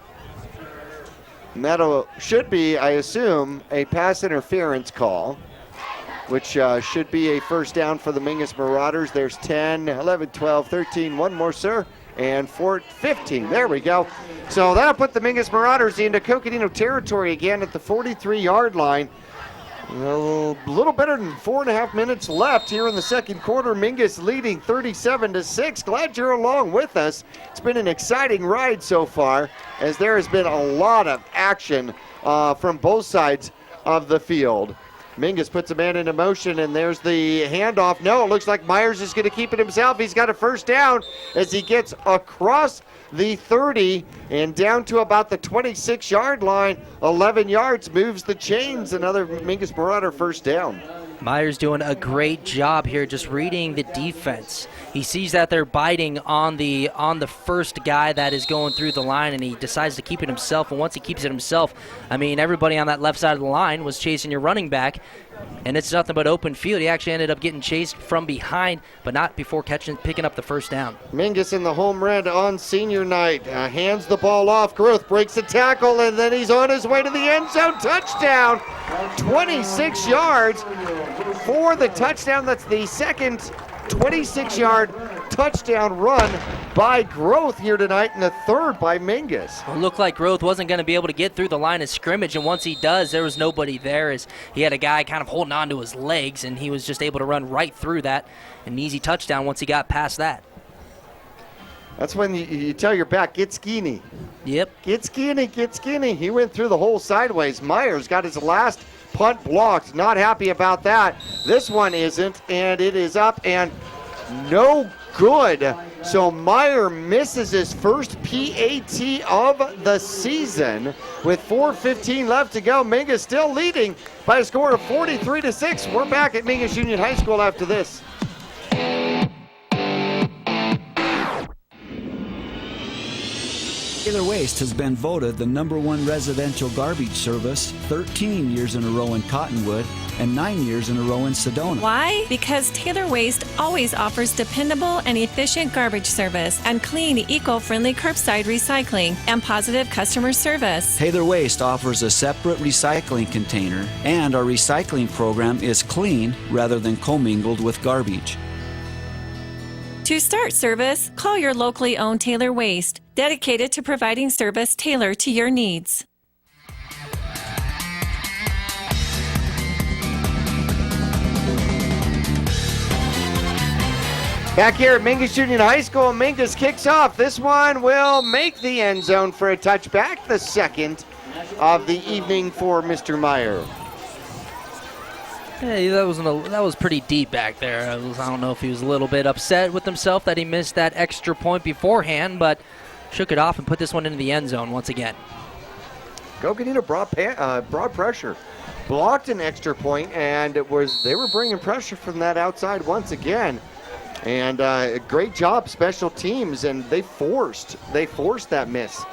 And that should be, I assume, a pass interference call, which should be a first down for the Mingus Marauders. There's 10, 11, 12, 13. One more, sir. And 15. There we go. So that'll put the Mingus Marauders into Coconino territory again at the 43-yard line. A little better than 4.5 minutes left here in the second quarter. Mingus leading 37-6. Glad you're along with us. It's been an exciting ride so far, as there has been a lot of action from both sides of the field. Mingus puts a man into motion, and there's the handoff. No, it looks like Myers is going to keep it himself. He's got a first down as he gets across the 30 and down to about the 26-yard line. 11 yards, moves the chains. Another Mingus Marauder first down. Myers doing a great job here just reading the defense. He sees that they're biting on the first guy that is going through the line, and he decides to keep it himself. And once he keeps it himself, I mean, everybody on that left side of the line was chasing your running back, and it's nothing but open field. He actually ended up getting chased from behind, but not before picking up the first down. Mingus in the home run on senior night. Hands the ball off. Growth breaks the tackle, and then he's on his way to the end zone. Touchdown. 26 yards for the touchdown. That's the second 26-yard touchdown run by Growth here tonight, and the third by Mingus. It looked like Growth wasn't going to be able to get through the line of scrimmage, and once he does, there was nobody there as he had a guy kind of holding on to his legs, and he was just able to run right through that. An easy touchdown once he got past that. That's when you tell your back, get skinny. Yep. Get skinny, get skinny. He went through the hole sideways. Myers got his last punt blocked. Not happy about that. This one isn't, and it is up and no good. So Meyer misses his first PAT of the season with 4:15 left to go. Mingus still leading by a score of 43-6. We're back at Mingus Union High School after this. Taylor Waste has been voted the #1 residential garbage service 13 years in a row in Cottonwood and 9 years in a row in Sedona. Why? Because Taylor Waste always offers dependable and efficient garbage service and clean, eco-friendly curbside recycling and positive customer service. Taylor Waste offers a separate recycling container, and our recycling program is clean rather than commingled with garbage. To start service, call your locally owned Taylor Waste, dedicated to providing service tailored to your needs. Back here at Mingus Union High School, Mingus kicks off. This one will make the end zone for a touchback, the second of the evening for Mr. Meyer. Hey, that was pretty deep back there. I don't know if he was a little bit upset with himself that he missed that extra point beforehand, but shook it off and put this one into the end zone once again. Coconino brought pressure, blocked an extra point, and they were bringing pressure from that outside once again. And a great job, special teams, and they forced that miss.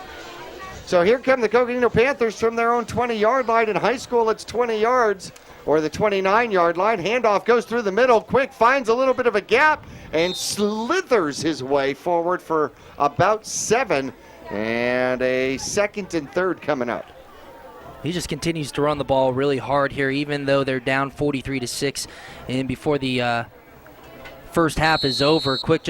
So here come the Coconino Panthers from their own 20-yard line. In high school, it's 20 yards. Or the 29-yard line. Handoff goes through the middle. Quick finds a little bit of a gap and slithers his way forward for about 7. And a second and third coming up. He just continues to run the ball really hard here, even though they're down 43-6. And before the first half is over, Quick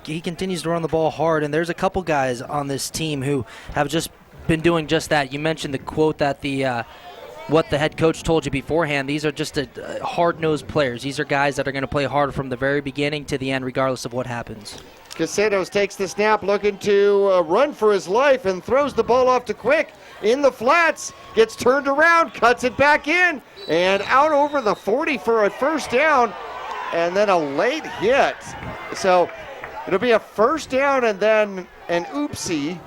he continues to run the ball hard. And there's a couple guys on this team who have just been doing just that. You mentioned the quote that what the head coach told you beforehand. These are just hard-nosed players. These are guys that are going to play hard from the very beginning to the end, regardless of what happens. Casedos takes the snap, looking to run for his life, and throws the ball off to Quick in the flats. Gets turned around, cuts it back in, and out over the 40 for a first down, and then a late hit. So it'll be a first down, and then an oopsie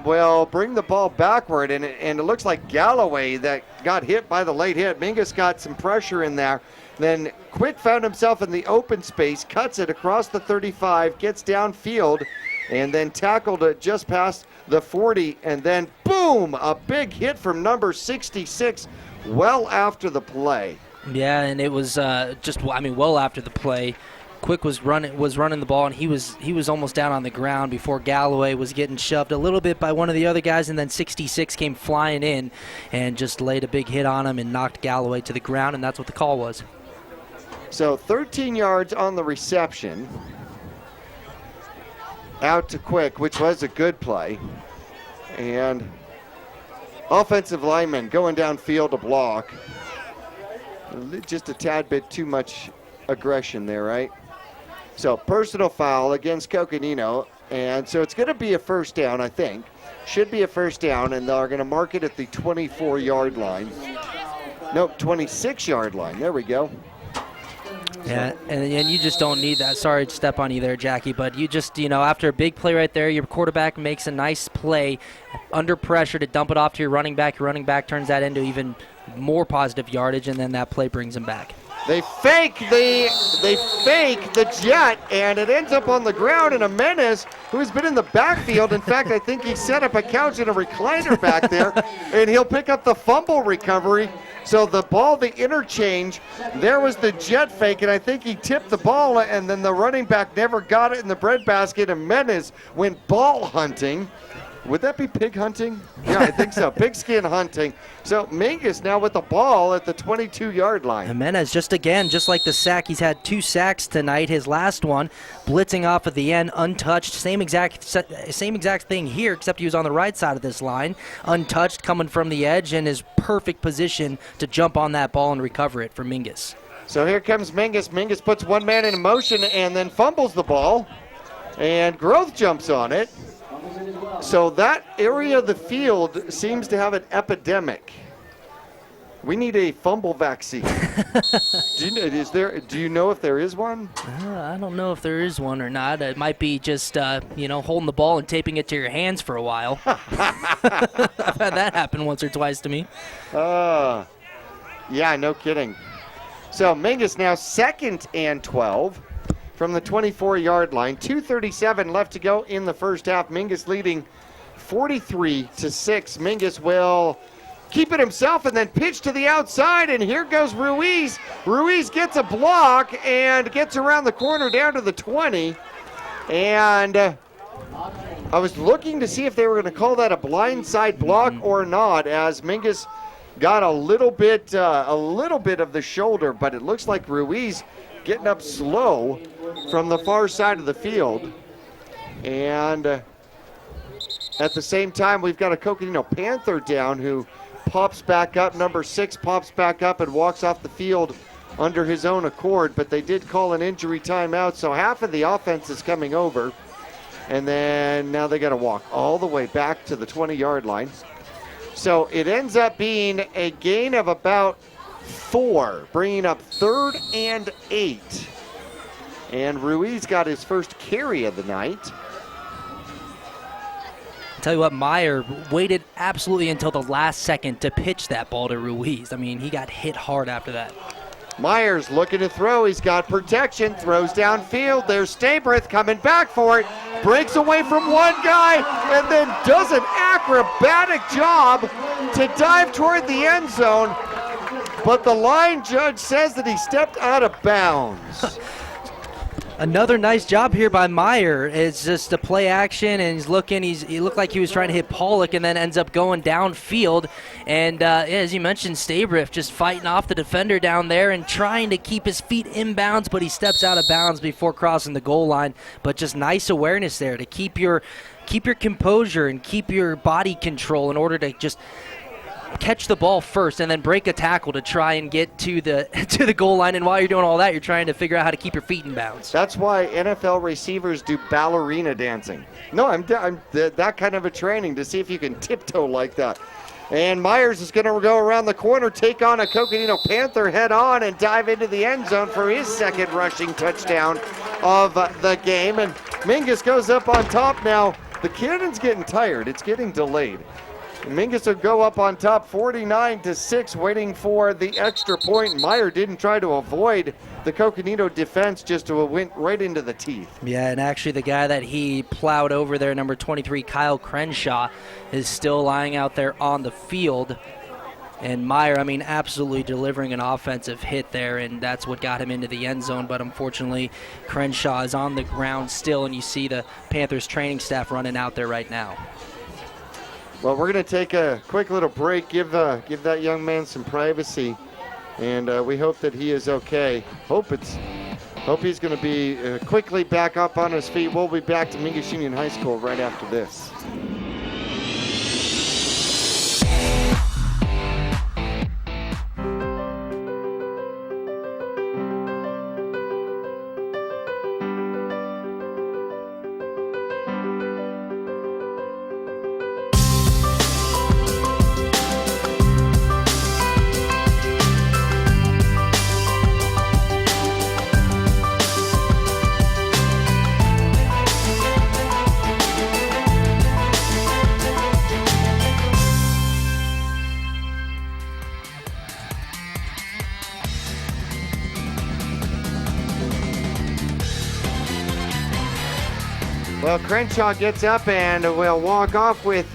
will bring the ball backward, and it looks like Galloway that got hit by the late hit. Mingus got some pressure in there. Then Quick found himself in the open space, cuts it across the 35, gets downfield, and then tackled it just past the 40, and then boom, a big hit from number 66 well after the play. Yeah, and it was well after the play. Quick was running the ball, and he was almost down on the ground before Galloway was getting shoved a little bit by one of the other guys, and then 66 came flying in and just laid a big hit on him and knocked Galloway to the ground, and that's what the call was. So 13 yards on the reception. Out to Quick, which was a good play. And offensive lineman going downfield to block. Just a tad bit too much aggression there, right? So personal foul against Coconino. And so it's going to be a first down, I think. Should be a first down, and they're going to mark it at the 24-yard line. Nope, 26-yard line. There we go. Yeah, and you just don't need that. Sorry to step on you there, Jackie, but you just, after a big play right there, your quarterback makes a nice play under pressure to dump it off to your running back. Your running back turns that into even more positive yardage, and then that play brings him back. They fake the jet, and it ends up on the ground, and a Menace who's been in the backfield. In fact, I think he set up a couch and a recliner back there, and he'll pick up the fumble recovery. So the ball, the interchange, there was the jet fake, and I think he tipped the ball, and then the running back never got it in the breadbasket, and Menace went ball hunting. Would that be pig hunting? Yeah, I think so. Pigskin hunting. So Mingus now with the ball at the 22-yard line. Jimenez just like the sack. He's had 2 sacks tonight. His last one, blitzing off at the end, untouched. Same exact thing here, except he was on the right side of this line. Untouched, coming from the edge, and is perfect position to jump on that ball and recover it for Mingus. So here comes Mingus. Mingus puts one man in motion and then fumbles the ball. And Growth jumps on it. So that area of the field seems to have an epidemic. We need a fumble vaccine. Do you know if there is one? I don't know if there is one or not. It might be just, holding the ball and taping it to your hands for a while. I've had that happen once or twice to me. Yeah, no kidding. So Mingus now 2nd and 12. From the 24-yard line, 2:37 left to go in the first half. Mingus leading 43-6. Mingus will keep it himself and then pitch to the outside, and here goes Ruiz. Ruiz gets a block and gets around the corner down to the 20. And I was looking to see if they were going to call that a blindside block or not, as Mingus got a little bit of the shoulder, but it looks like Ruiz getting up slow from the far side of the field. And at the same time, we've got a Coconino Panther down who pops back up. Number 6 pops back up and walks off the field under his own accord, but they did call an injury timeout, so half of the offense is coming over. And then now they got to walk all the way back to the 20-yard line. So it ends up being a gain of about 4, bringing up 3rd and 8. And Ruiz got his first carry of the night. I'll tell you what, Meyer waited absolutely until the last second to pitch that ball to Ruiz. I mean, he got hit hard after that. Myers looking to throw. He's got protection. Throws downfield. There's Stabrith coming back for it. Breaks away from one guy and then does an acrobatic job to dive toward the end zone. But the line judge says that he stepped out of bounds. Another nice job here by Meyer. It's just a play action, and he's looking. He looked like he was trying to hit Pollock, and then ends up going downfield. And as you mentioned, Stabrith just fighting off the defender down there and trying to keep his feet inbounds, but he steps out of bounds before crossing the goal line. But just nice awareness there to keep your composure and keep your body control in order to just catch the ball first and then break a tackle to try and get to the goal line. And while you're doing all that, you're trying to figure out how to keep your feet in bounds. That's why NFL receivers do ballerina dancing. No, I'm that kind of a training to see if you can tiptoe like that. And Myers is going to go around the corner, take on a Coconino Panther head on, and dive into the end zone for his second rushing touchdown of the game. And Mingus goes up on top now. The cannon's getting tired. It's getting delayed. Mingus will go up on top 49-6, waiting for the extra point. Meyer didn't try to avoid the Coconino defense, just went right into the teeth. Yeah, and actually the guy that he plowed over there, number 23, Kyle Crenshaw, is still lying out there on the field. And Meyer, I mean, absolutely delivering an offensive hit there, and that's what got him into the end zone. But unfortunately, Crenshaw is on the ground still, and you see the Panthers training staff running out there right now. Well, we're going to take a quick little break, give that young man some privacy, and we hope that he is okay. Hope he's going to be quickly back up on his feet. We'll be back to Mingus Union High School right after this. Well, Crenshaw gets up and will walk off with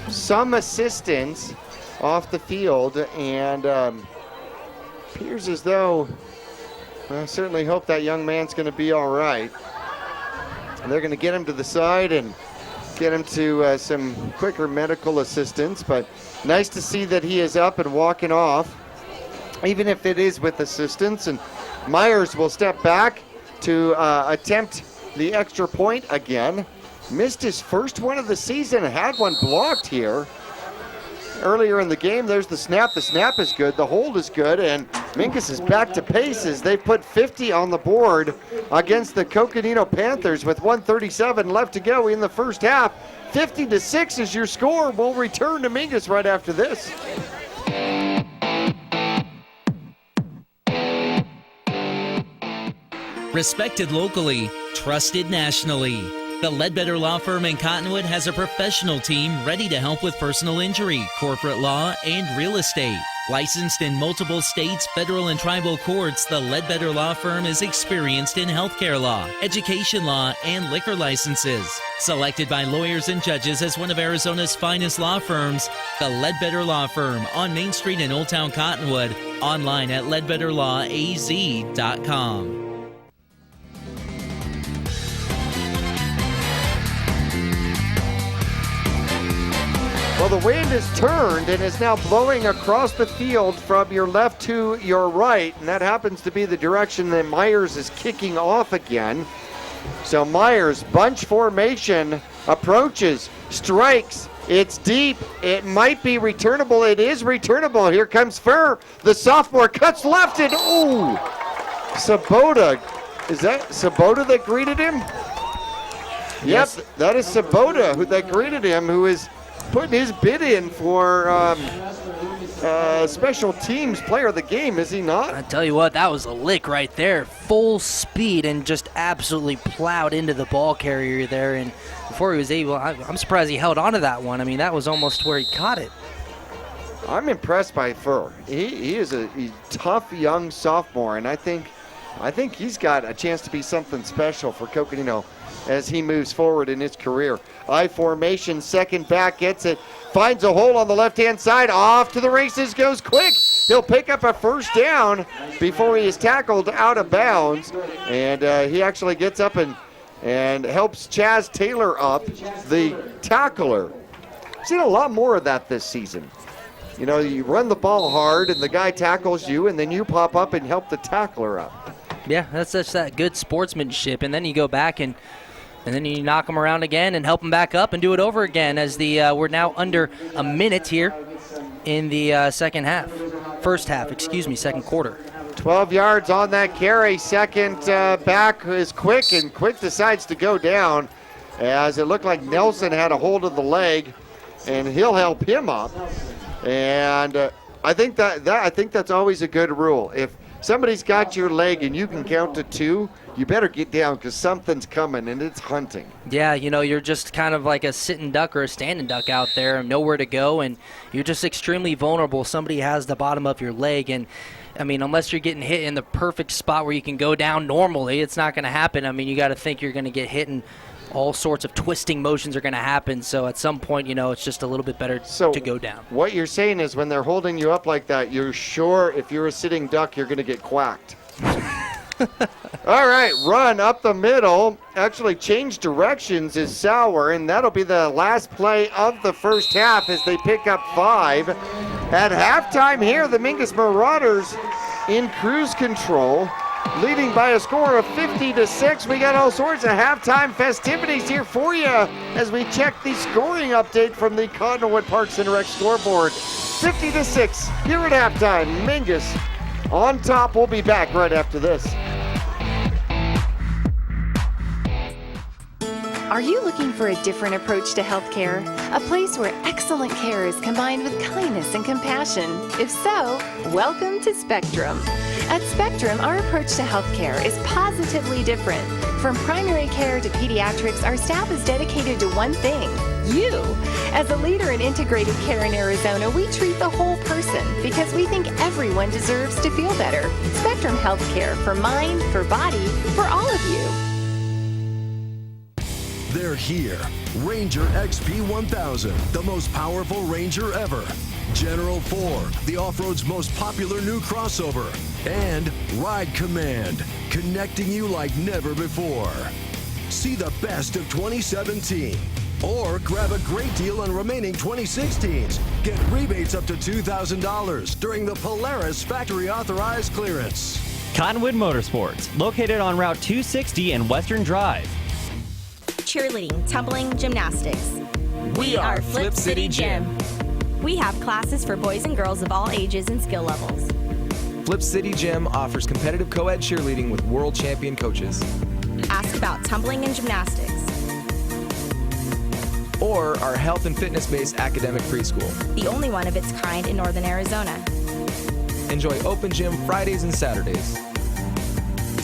some assistance off the field, and appears as though, I certainly hope that young man's going to be all right. And they're going to get him to the side and get him to some quicker medical assistance, but nice to see that he is up and walking off, even if it is with assistance. And Myers will step back to attempt the extra point again. Missed his first one of the season, had one blocked here earlier in the game. There's the snap. The snap is good. The hold is good. And Mingus is back to paces. They put 50 on the board against the Coconino Panthers with 1:37 left to go in the first half. 50-6 is your score. We'll return to Mingus right after this. Respected locally, trusted nationally. The Ledbetter Law Firm in Cottonwood has a professional team ready to help with personal injury, corporate law, and real estate. Licensed in multiple states, federal and tribal courts, the Ledbetter Law Firm is experienced in healthcare law, education law, and liquor licenses. Selected by lawyers and judges as one of Arizona's finest law firms, the Ledbetter Law Firm on Main Street in Old Town Cottonwood, online at ledbetterlawaz.com. Well, the wind has turned and is now blowing across the field from your left to your right, and that happens to be the direction that Myers is kicking off again. So Myers, bunch formation, approaches, strikes. It's deep. It might be returnable. It is returnable. Here comes Furr. The sophomore cuts left, and ooh, Sabota. Is that Sabota that greeted him? Yes. Yep, that is Sabota that greeted him, who is putting his bid in for special teams player of the game, is he not? I tell you what, that was a lick right there. Full speed and just absolutely plowed into the ball carrier there. And before he was able, I'm surprised he held on to that one. I mean, that was almost where he caught it. I'm impressed by Furr. He is a tough young sophomore, and I think he's got a chance to be something special for Coconino as he moves forward in his career. I formation, second back, gets it, finds a hole on the left-hand side, off to the races, goes quick. He'll pick up a first down before he is tackled out of bounds, and he actually gets up and helps Chaz Taylor up, the tackler. Seen a lot more of that this season. You know, you run the ball hard, and the guy tackles you, and then you pop up and help the tackler up. Yeah, that's just that good sportsmanship, and then you go back and then you knock them around again and help them back up and do it over again as we're now under a minute here in the second quarter. 12 yards on that carry. Second back is Quick, and Quick decides to go down as it looked like Nelson had a hold of the leg, and he'll help him up. And I think that's always a good rule. If somebody's got your leg and you can count to 2, you better get down because something's coming and it's hunting. Yeah, you're just kind of like a sitting duck or a standing duck out there, nowhere to go, and you're just extremely vulnerable. Somebody has the bottom of your leg, and I mean, unless you're getting hit in the perfect spot where you can go down normally, it's not going to happen. I mean, you got to think you're going to get hit, and all sorts of twisting motions are going to happen. So at some point, it's just a little bit better to go down. What you're saying is when they're holding you up like that, you're sure if you're a sitting duck, you're going to get quacked. All right, run up the middle. Actually, change directions is Sauer, and that'll be the last play of the first half as they pick up 5. At halftime here, the Mingus Marauders in cruise control, leading by a score of 50-6. We got all sorts of halftime festivities here for you as we check the scoring update from the Cottonwood Parks and Rec scoreboard. 50-6 here at halftime. Mingus on top. We'll be back right after this. Are you looking for a different approach to healthcare? A place where excellent care is combined with kindness and compassion? If so, welcome to Spectrum. At Spectrum, our approach to healthcare is positively different. From primary care to pediatrics, our staff is dedicated to one thing: you. As a leader in integrated care in Arizona, we treat the whole person because we think everyone deserves to feel better. Spectrum Healthcare, for mind, for body, for all of you. They're here. Ranger XP 1000, the most powerful Ranger ever. General 4, the off-road's most popular new crossover. And Ride Command, connecting you like never before. See the best of 2017. Or grab a great deal on remaining 2016s. Get rebates up to $2,000 during the Polaris factory authorized clearance. Cottonwood Motorsports, located on Route 260 and Western Drive. Cheerleading, tumbling, gymnastics. We are Flip City Gym. We have classes for boys and girls of all ages and skill levels. Flip City Gym offers competitive co-ed cheerleading with world champion coaches. Ask about tumbling and gymnastics. Or our health and fitness-based academic preschool. The only one of its kind in Northern Arizona. Enjoy open gym Fridays and Saturdays.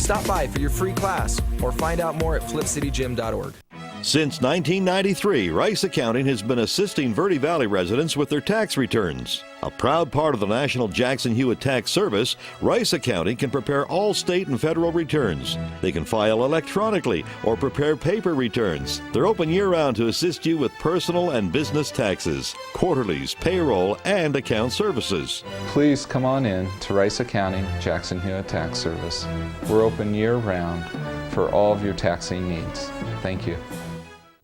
Stop by for your free class or find out more at flipcitygym.org. Since 1993, Rice Accounting has been assisting Verde Valley residents with their tax returns. A proud part of the National Jackson Hewitt Tax Service, Rice Accounting can prepare all state and federal returns. They can file electronically or prepare paper returns. They're open year-round to assist you with personal and business taxes, quarterlies, payroll, and account services. Please come on in to Rice Accounting Jackson Hewitt Tax Service. We're open year-round for all of your taxing needs. Thank you.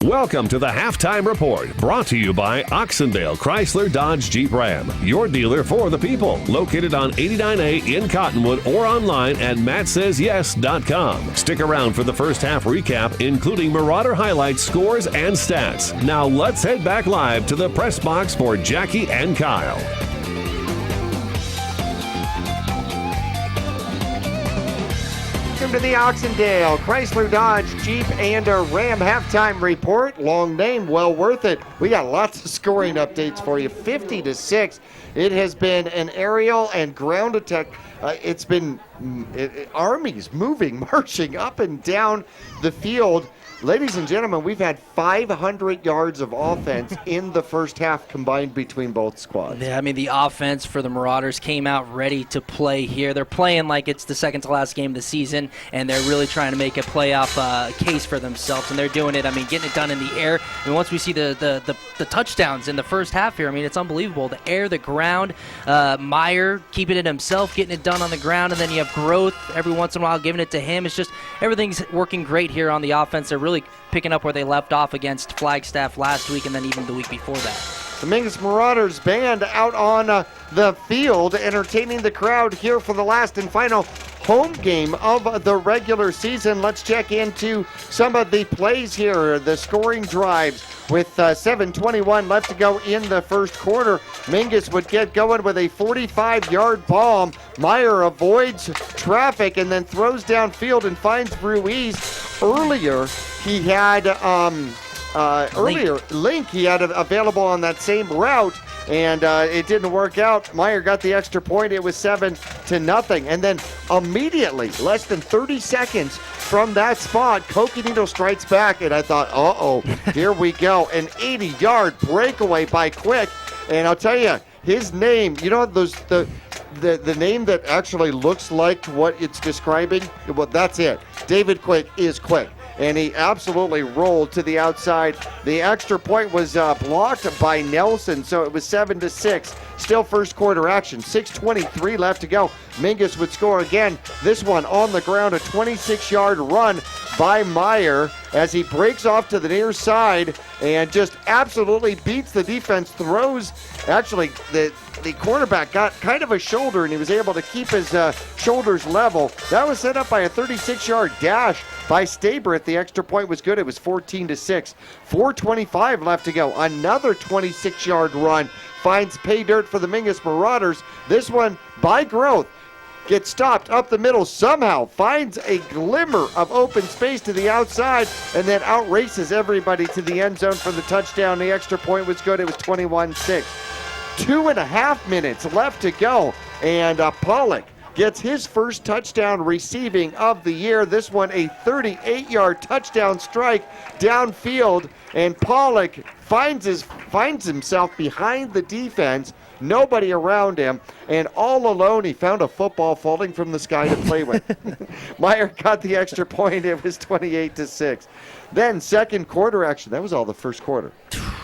Welcome to the Halftime Report, brought to you by Oxendale Chrysler Dodge Jeep Ram, your dealer for the people, located on 89A in Cottonwood or online at mattsays.yes.com. Stick around for the first half recap, including Marauder highlights, scores, and stats. Now let's head back live to the press box for Jackie and Kyle. Welcome to the Oxendale Chrysler Dodge Jeep and a Ram halftime report. Long name, well worth it. We got lots of scoring updates for you. 50-6. It has been an aerial and ground attack. It's been armies moving, marching up and down the field. Ladies and gentlemen, we've had 500 yards of offense in the first half combined between both squads. Yeah, I mean, the offense for the Marauders came out ready to play here. They're playing like it's the second to last game of the season, and they're really trying to make a playoff case for themselves, and they're doing it. I mean, getting it done in the air. I mean, once we see the touchdowns in the first half here, I mean, it's unbelievable. The air, the ground, Meyer keeping it himself, getting it done on the ground, and then you have Growth every once in a while giving it to him. It's just everything's working great here on the offense. They're really picking up where they left off against Flagstaff last week and then even the week before that. The Mingus Marauders band out on the field, entertaining the crowd here for the last and final home game of the regular season. Let's check into some of the plays here, the scoring drives. With 7:21 left to go in the first quarter, Mingus would get going with a 45-yard bomb. Meyer avoids traffic and then throws downfield and finds Ruiz. Earlier, he had Link he had available on that same route, and it didn't work out. Meyer got the extra point. It was 7-0. And then immediately, less than 30 seconds from that spot, Coconino strikes back, and I thought, here we go. An 80-yard breakaway by Quick. And I'll tell you, his name, you know, the name that actually looks like what it's describing, well, that's it. David Quick is Quick. And he absolutely rolled to the outside. The extra point was blocked by Nelson, so it was 7-6. Still first quarter action. 6:23 left to go. Mingus would score again. This one on the ground, a 26-yard run by Meyer as he breaks off to the near side and just absolutely beats the defense. Throws, actually, the quarterback got kind of a shoulder, and he was able to keep his shoulders level. That was set up by a 36-yard dash by Stabrith. The extra point was good. It was 14-6. 4:25 left to go. Another 26-yard run finds pay dirt for the Mingus Marauders. This one by Growth. Gets stopped up the middle somehow, finds a glimmer of open space to the outside, and then outraces everybody to the end zone for the touchdown. The extra point was good. It was 21-6. 2.5 minutes left to go, and Pollock gets his first touchdown receiving of the year. This one a 38-yard touchdown strike downfield, and Pollock finds himself behind the defense. Nobody around him, and all alone he found a football falling from the sky to play with. Meyer got the extra point. It was 28-6. Then second quarter action. That was all the first quarter.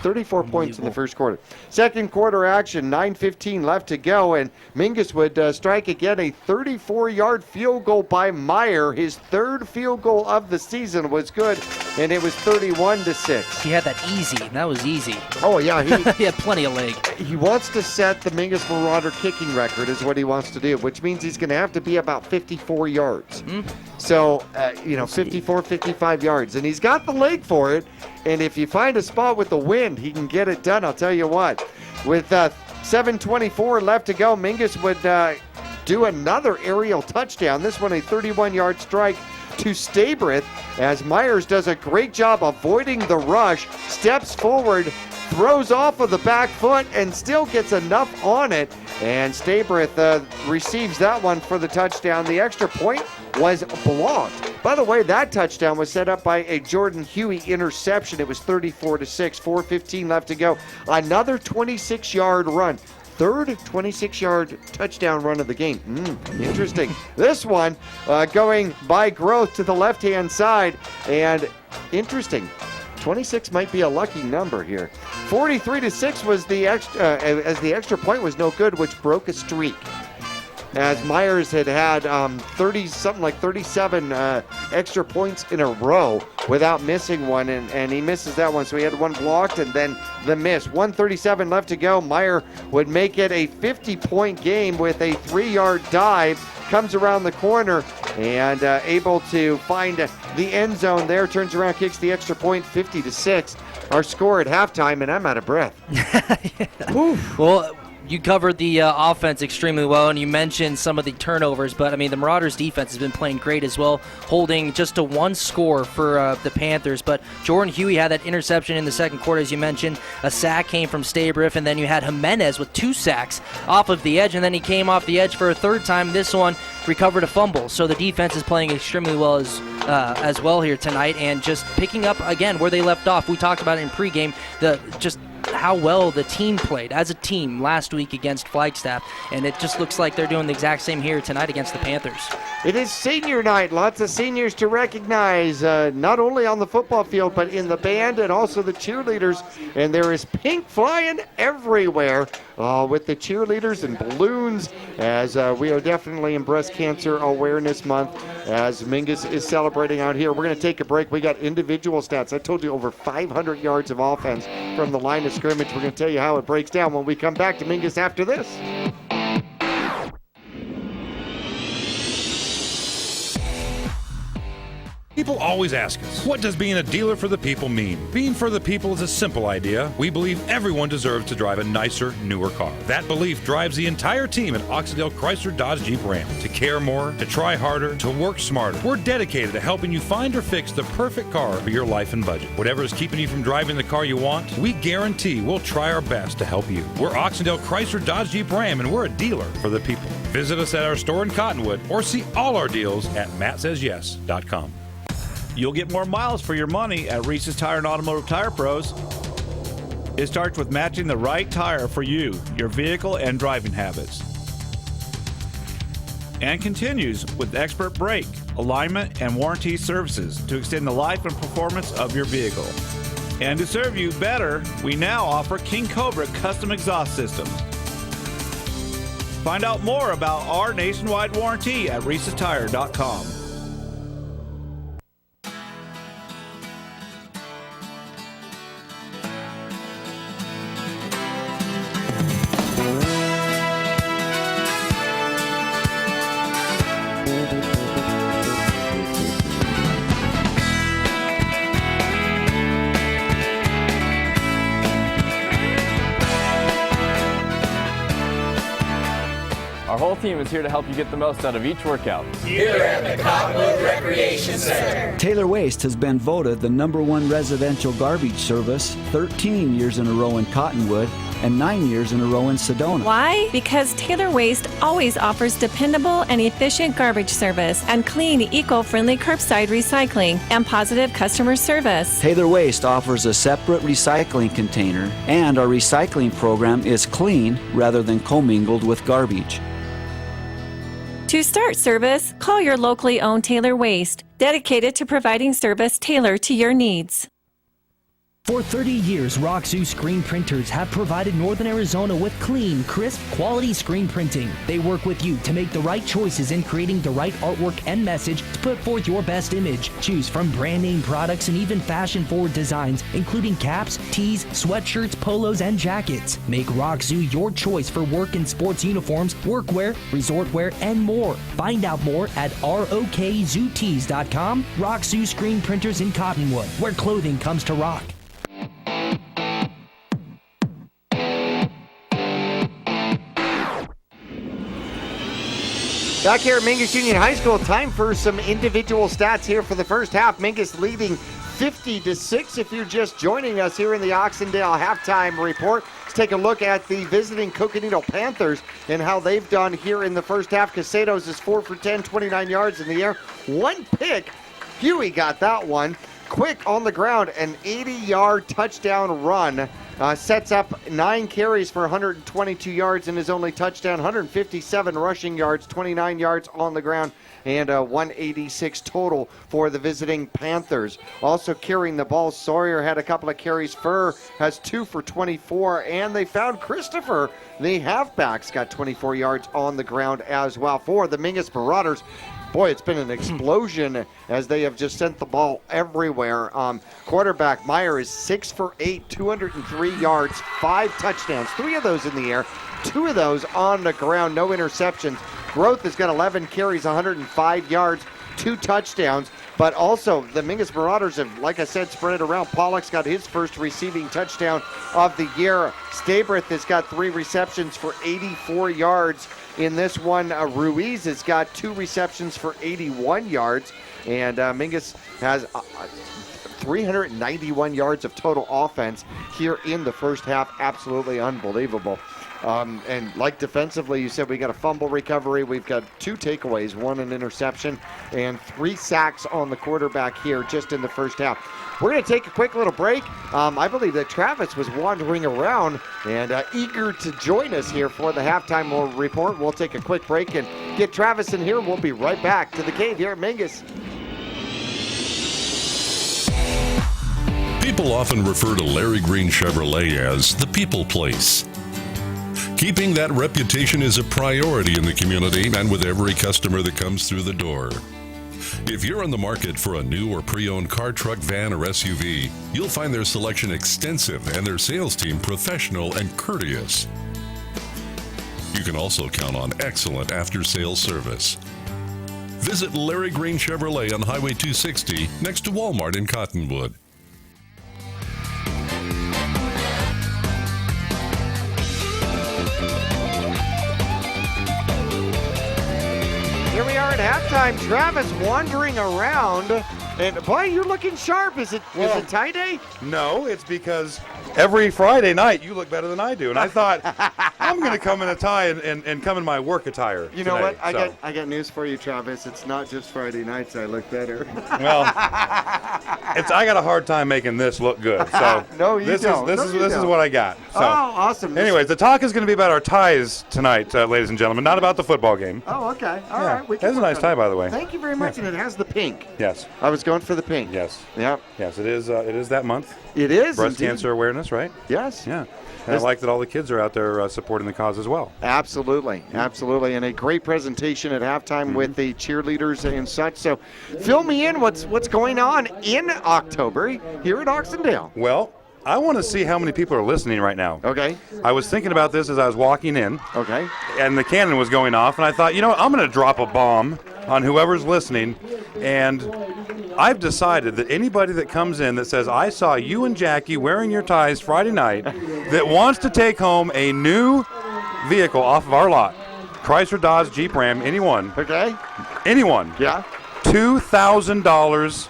34 points in the first quarter. Second quarter action, 9:15 left to go, and Mingus would strike again. A 34-yard field goal by Meyer. His third field goal of the season was good, and it was 31-6. He had that easy. That was easy. Oh, yeah. He had plenty of leg. He wants to set the Mingus Marauder kicking record is what he wants to do, which means he's going to have to be about 54 yards. So, 54, 55 yards. And he's got the leg for it. And if you find a spot with the wind, he can get it done, I'll tell you what. With 7:24 left to go, Mingus would do another aerial touchdown. This one a 31-yard strike to Stabrith as Myers does a great job avoiding the rush, steps forward, throws off of the back foot, and still gets enough on it. And Stabrith receives that one for the touchdown. The extra point was blocked. By the way, that touchdown was set up by a Jordan Huey interception. It was 34-6, 4:15 left to go. Another 26-yard run. Third 26-yard touchdown run of the game. Interesting. This one going by Growth to the left-hand side. And interesting. 26 might be a lucky number here. 43-6 was the extra, as the extra point was no good, which broke a streak. As Myers had 37 extra points in a row without missing one, and he misses that one, so he had one blocked and then the miss. 1:37 left to go. Meyer would make it a 50-point game with a 3-yard dive, comes around the corner and able to find the end zone there, turns around, kicks the extra point, 50-6. Our score at halftime, and I'm out of breath. Well, you covered the offense extremely well, and you mentioned some of the turnovers, but, I mean, the Marauders' defense has been playing great as well, holding just to one score for the Panthers. But Jordan Huey had that interception in the second quarter, as you mentioned. A sack came from Stabrith, and then you had Jimenez with 2 sacks off of the edge, and then he came off the edge for a third time. This one recovered a fumble. So the defense is playing extremely well as well here tonight, and just picking up, again, where they left off. We talked about it in pregame, just how well the team played as a team last week against Flagstaff, and it just looks like they're doing the exact same here tonight against the Panthers. It is senior night. Lots of seniors to recognize, not only on the football field, but in the band and also the cheerleaders. And there is pink flying everywhere with the cheerleaders and balloons, as we are definitely in Breast Cancer Awareness Month, as Mingus is celebrating out here. We're going to take a break. We got individual stats. I told you over 500 yards of offense from the line of scrimmage. We're going to tell you how it breaks down when we come back to Mingus after this. People always ask us, what does being a dealer for the people mean? Being for the people is a simple idea. We believe everyone deserves to drive a nicer, newer car. That belief drives the entire team at Oxendale Chrysler Dodge Jeep Ram to care more, to try harder, to work smarter. We're dedicated to helping you find or fix the perfect car for your life and budget. Whatever is keeping you from driving the car you want, we guarantee we'll try our best to help you. We're Oxendale Chrysler Dodge Jeep Ram, and we're a dealer for the people. Visit us at our store in Cottonwood or see all our deals at mattsays.yes.com. You'll get more miles for your money at Reese's Tire and Automotive Tire Pros. It starts with matching the right tire for you, your vehicle, and driving habits. And continues with expert brake, alignment, and warranty services to extend the life and performance of your vehicle. And to serve you better, we now offer King Cobra custom exhaust systems. Find out more about our nationwide warranty at reesestire.com. Our whole team is here to help you get the most out of each workout. Here at the Cottonwood Recreation Center. Taylor Waste has been voted the #1 residential garbage service 13 years in a row in Cottonwood and 9 years in a row in Sedona. Why? Because Taylor Waste always offers dependable and efficient garbage service and clean, eco-friendly curbside recycling and positive customer service. Taylor Waste offers a separate recycling container, and our recycling program is clean rather than commingled with garbage. To start service, call your locally owned Taylor Waste, dedicated to providing service tailored to your needs. For 30 years, Roxu screen printers have provided Northern Arizona with clean, crisp, quality screen printing. They work with you to make the right choices in creating the right artwork and message to put forth your best image. Choose from brand name products and even fashion-forward designs, including caps, tees, sweatshirts, polos, and jackets. Make Roxu your choice for work and sports uniforms, workwear, resort wear, and more. Find out more at rokzootees.com. Roxu screen printers in Cottonwood, where clothing comes to rock. Back here at Mingus Union High School, time for some individual stats here for the first half. Mingus leading 50-6 if you're just joining us here in the Oxendale halftime report. Let's take a look at the visiting Coconino Panthers and how they've done here in the first half. Casados is 4 for 10, 29 yards in the air. One pick. Huey got that one. Quick on the ground, an 80-yard touchdown run. Sets up 9 carries for 122 yards in his only touchdown, 157 rushing yards, 29 yards on the ground, and 186 total for the visiting Panthers. Also carrying the ball, Sawyer had a couple of carries. Furr has 2 for 24, and they found Christopher, the halfback's got 24 yards on the ground as well. For the Mingus Marauders, boy, it's been an explosion as they have just sent the ball everywhere. Quarterback Meyer is 6 for 8, 203 yards, 5 touchdowns, 3 of those in the air, 2 of those on the ground, no interceptions. Growth has got 11 carries, 105 yards, 2 touchdowns. But also, the Mingus Marauders have, like I said, spread it around. Pollock's got his first receiving touchdown of the year. Stabrith has got 3 receptions for 84 yards. In this one, Ruiz has got 2 receptions for 81 yards. And Mingus has 391 yards of total offense here in the first half. Absolutely unbelievable. And like defensively, you said we got a fumble recovery. We've got 2 takeaways, 1 an interception, and 3 sacks on the quarterback here just in the first half. We're going to take a quick little break. I believe that Travis was wandering around and eager to join us here for the halftime report. We'll take a quick break and get Travis in here. We'll be right back to the cave here at Mingus. People often refer to Larry Green Chevrolet as the people place. Keeping that reputation is a priority in the community and with every customer that comes through the door. If you're on the market for a new or pre-owned car, truck, van, or SUV, you'll find their selection extensive and their sales team professional and courteous. You can also count on excellent after-sales service. Visit Larry Green Chevrolet on Highway 260 next to Walmart in Cottonwood. Here we are at halftime. Travis wandering around. And boy, you're looking sharp. Is it tie day? No, it's because every Friday night you look better than I do. And I thought, I'm going to come in a tie and come in my work attire. You know today, what? I got news for you, Travis. It's not just Friday nights I look better. Well, I got a hard time making this look good. So no, you this don't. This is what I got. So, oh, awesome. Anyways, the talk is going to be about our ties tonight, ladies and gentlemen, not about the football game. Oh, okay. All right. That's a nice tie, by the way. Thank you very much. And it has the pink. Yes. I was going for the pink. Yes. Yep. Yes, it is. It is that month. It is. Breast indeed. cancer awareness, right? Yes. Yeah. And I like that all the kids are out there supporting the cause as well. Absolutely. Absolutely. And a great presentation at halftime with the cheerleaders and such. So fill me in what's going on in October here at Oxendale. Well, I want to see how many people are listening right now. Okay. I was thinking about this as I was walking in. Okay. And the cannon was going off, and I thought, I'm going to drop a bomb on whoever's listening. And I've decided that anybody that comes in that says, I saw you and Jackie wearing your ties Friday night, that wants to take home a new vehicle off of our lot, Chrysler, Dodge, Jeep, Ram, anyone. Okay. Anyone. Yeah. $2,000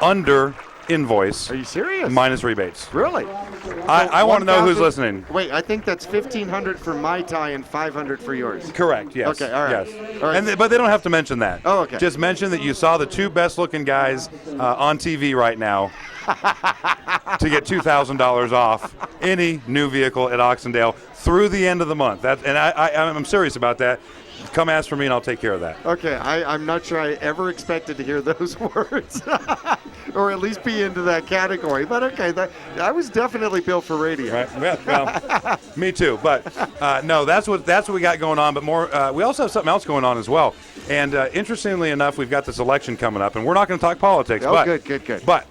under invoice. Are you serious? Minus rebates. Really? I want to know who's listening. Wait, I think that's $1,500 for my tie and $500 for yours. Correct. Yes. Okay. All right. Yes. All right. But they don't have to mention that. Oh, okay. Just mention that you saw the two best-looking guys on TV right now to get $2,000 off any new vehicle at Oxendale through the end of the month. I'm serious about that. Come ask for me and I'll take care of that. Okay, I'm not sure I ever expected to hear those words, or at least be into that category. But okay, I was definitely built for radio. Right. Well, me too. But no, that's what we got going on. But more, we also have something else going on as well. And interestingly enough, we've got this election coming up, and we're not going to talk politics. Oh, but, good. But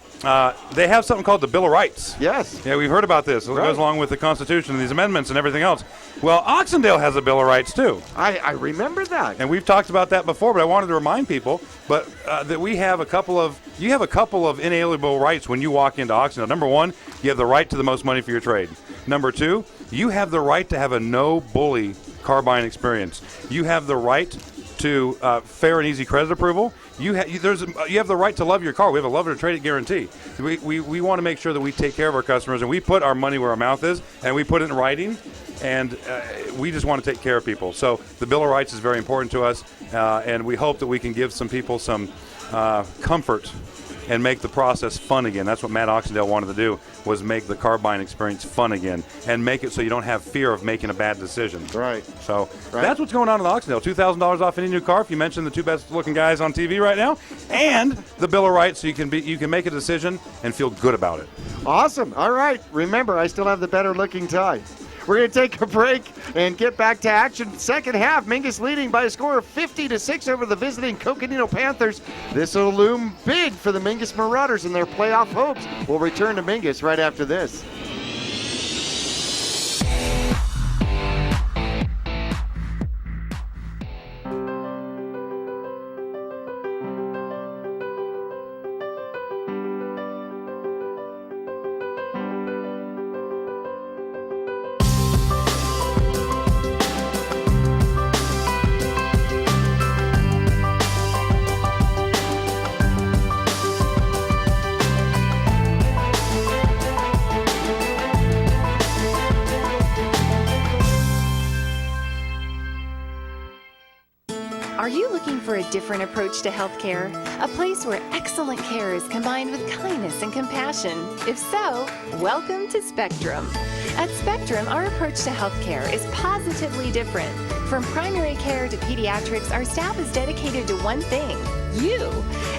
they have something called the Bill of Rights. Yes. Yeah, we've heard about this. It goes along with the Constitution and these amendments and everything else. Well, Oxendale has a Bill of Rights too. I remember that. And we've talked about that before, but I wanted to remind people that we have you have a couple of inalienable rights when you walk into Oxendale. Number one, you have the right to the most money for your trade. Number two, you have the right to have a no-bully car buying experience. You have the right to fair and easy credit approval. You have the right to love your car. We have a love it or trade it guarantee. We want to make sure that we take care of our customers, and we put our money where our mouth is, and we put it in writing, and we just want to take care of people. So the Bill of Rights is very important to us, and we hope that we can give some people some comfort and make the process fun again. That's what Matt Oxendale wanted to do, was make the car buying experience fun again and make it so you don't have fear of making a bad decision. Right. So that's what's going on in Oxendale. $2,000 off any new car if you mention the two best looking guys on TV right now, and the Bill of Rights so you can make a decision and feel good about it. Awesome. All right. Remember, I still have the better looking tie. We're going to take a break and get back to action. Second half, Mingus leading by a score of 50-6 over the visiting Coconino Panthers. This will loom big for the Mingus Marauders and their playoff hopes. We'll return to Mingus right after this. Are you looking for a different approach to healthcare? A place where excellent care is combined with kindness and compassion? If so, welcome to Spectrum. At Spectrum, our approach to healthcare is positively different. From primary care to pediatrics, our staff is dedicated to one thing: you.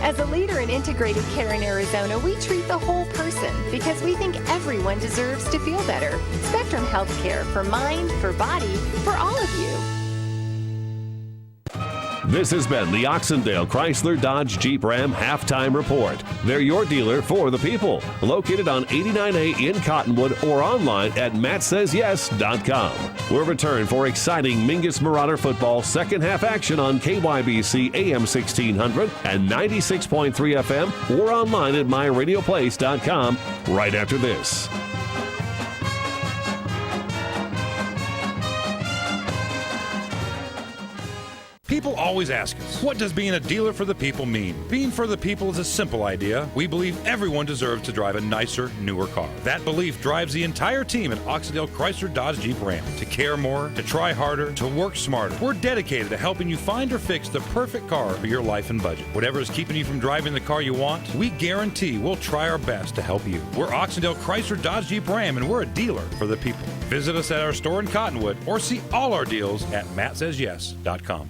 As a leader in integrated care in Arizona, we treat the whole person because we think everyone deserves to feel better. Spectrum Healthcare, for mind, for body, for all of you. This has been the Oxendale Chrysler Dodge Jeep Ram Halftime Report. They're your dealer for the people. Located on 89A in Cottonwood or online at mattsays.yes.com. We'll return for exciting Mingus Marauder football second half action on KYBC AM 1600 and 96.3 FM or online at myradioplace.com right after this. People always ask us, what does being a dealer for the people mean? Being for the people is a simple idea. We believe everyone deserves to drive a nicer, newer car. That belief drives the entire team at Oxendale Chrysler Dodge Jeep Ram to care more, to try harder, to work smarter. We're dedicated to helping you find or fix the perfect car for your life and budget. Whatever is keeping you from driving the car you want, we guarantee we'll try our best to help you. We're Oxendale Chrysler Dodge Jeep Ram, and we're a dealer for the people. Visit us at our store in Cottonwood or see all our deals at mattsays.yes.com.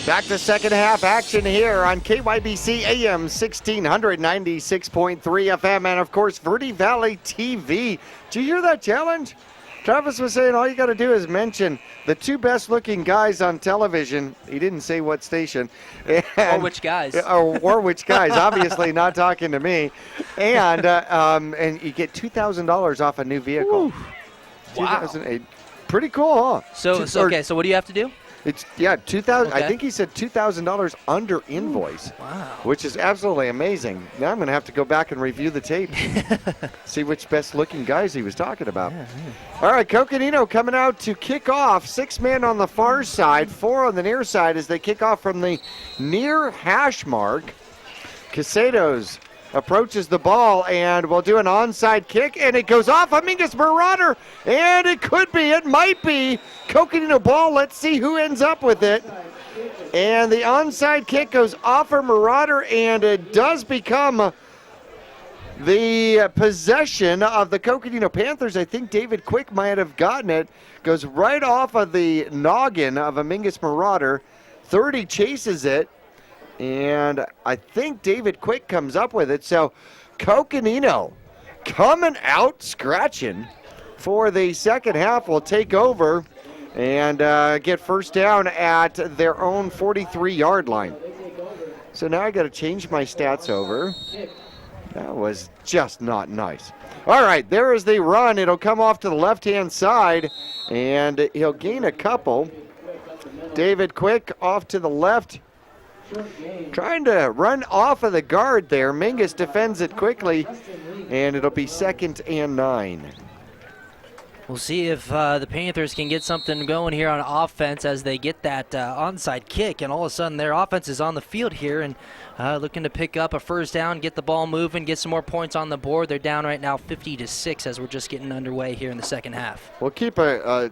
Back to second half action here on KYBC AM 1696.3 FM and, of course, Verde Valley TV. Did you hear that challenge? Travis was saying all you got to do is mention the two best-looking guys on television. He didn't say what station. Or which guys. Or which guys. Obviously not talking to me. And you get $2,000 off a new vehicle. Wow. 2008. Pretty cool, huh? So what do you have to do? It's 2,000. Okay. I think he said $2,000 under invoice. Wow. Which is absolutely amazing. Now I'm going to have to go back and review the tape, see which best-looking guys he was talking about. All right, Coconino coming out to kick off. 6 men on the far side, 4 on the near side as they kick off from the near hash mark. Casados approaches the ball and will do an onside kick, and it goes off a Mingus Marauder, and it might be Coconino ball. Let's see who ends up with it. And the onside kick goes off a Marauder, and it does become the possession of the Coconino Panthers. I think David Quick might have gotten it. Goes right off of the noggin of a Mingus Marauder. 30 chases it. And I think David Quick comes up with it. So Coconino coming out scratching for the second half will take over and get first down at their own 43-yard line. So now I got to change my stats over. That was just not nice. All right, there is the run. It'll come off to the left-hand side, and he'll gain a couple. David Quick off to the left. Trying to run off of the guard there. Mingus defends it quickly, and it'll be 2nd and 9. We'll see if the Panthers can get something going here on offense as they get that onside kick, and all of a sudden their offense is on the field here and looking to pick up a first down, get the ball moving, get some more points on the board. They're down right now 50-6 as we're just getting underway here in the second half. We'll keep a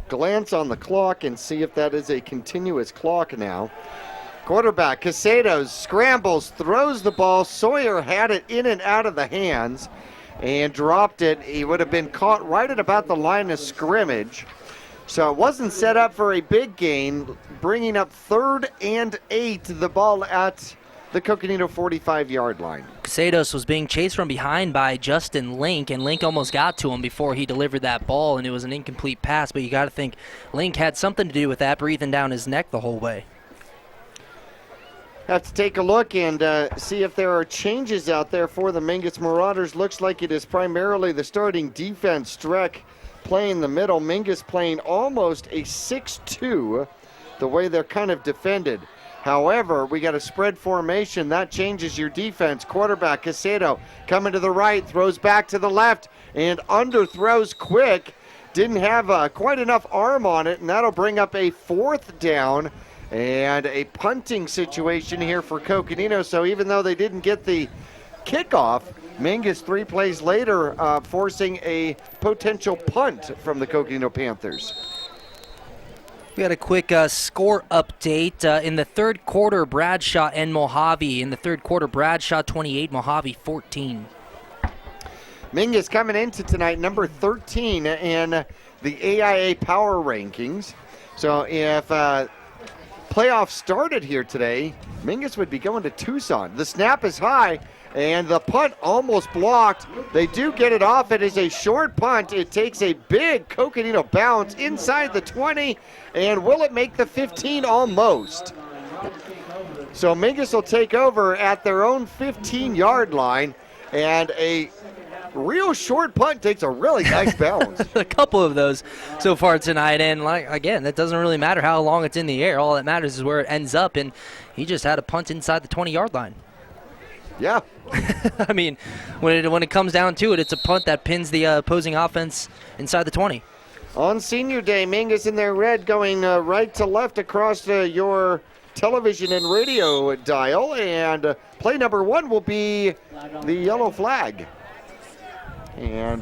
glance on the clock and see if that is a continuous clock now. Quarterback Casados scrambles, throws the ball. Sawyer had it in and out of the hands and dropped it. He would have been caught right at about the line of scrimmage. So it wasn't set up for a big gain, bringing up 3rd and 8, the ball at the Coconino 45-yard line. Casados was being chased from behind by Justin Link, and Link almost got to him before he delivered that ball, and it was an incomplete pass. But you got to think Link had something to do with that, breathing down his neck the whole way. Have to take a look and see if there are changes out there for the Mingus Marauders. Looks like it is primarily the starting defense. Streck playing the middle. Mingus playing almost a 6-2, the way they're kind of defended. However, we got a spread formation. That changes your defense. Quarterback Casado coming to the right, throws back to the left, and underthrows Quick. Didn't have quite enough arm on it, and that'll bring up a 4th down. And a punting situation here for Coconino. So even though they didn't get the kickoff, Mingus 3 plays later forcing a potential punt from the Coconino Panthers. We got a quick score update. In the third quarter, Bradshaw and Mojave. In the third quarter, Bradshaw 28, Mojave 14. Mingus coming into tonight, number 13 in the AIA Power Rankings. So if playoffs started here today, Mingus would be going to Tucson. The snap is high, and the punt almost blocked. They do get it off. It is a short punt. It takes a big Coconino bounce inside the 20, and will it make the 15? Almost. So Mingus will take over at their own 15-yard line, and a real short punt takes a really nice bounce. A couple of those so far tonight, and again, that doesn't really matter how long it's in the air. All that matters is where it ends up, and he just had a punt inside the 20-yard line. Yeah. I mean, when it comes down to it, it's a punt that pins the opposing offense inside the 20. On Senior Day, Mingus in their red going right to left across your television and radio dial, and play number 1 will be the yellow flag. And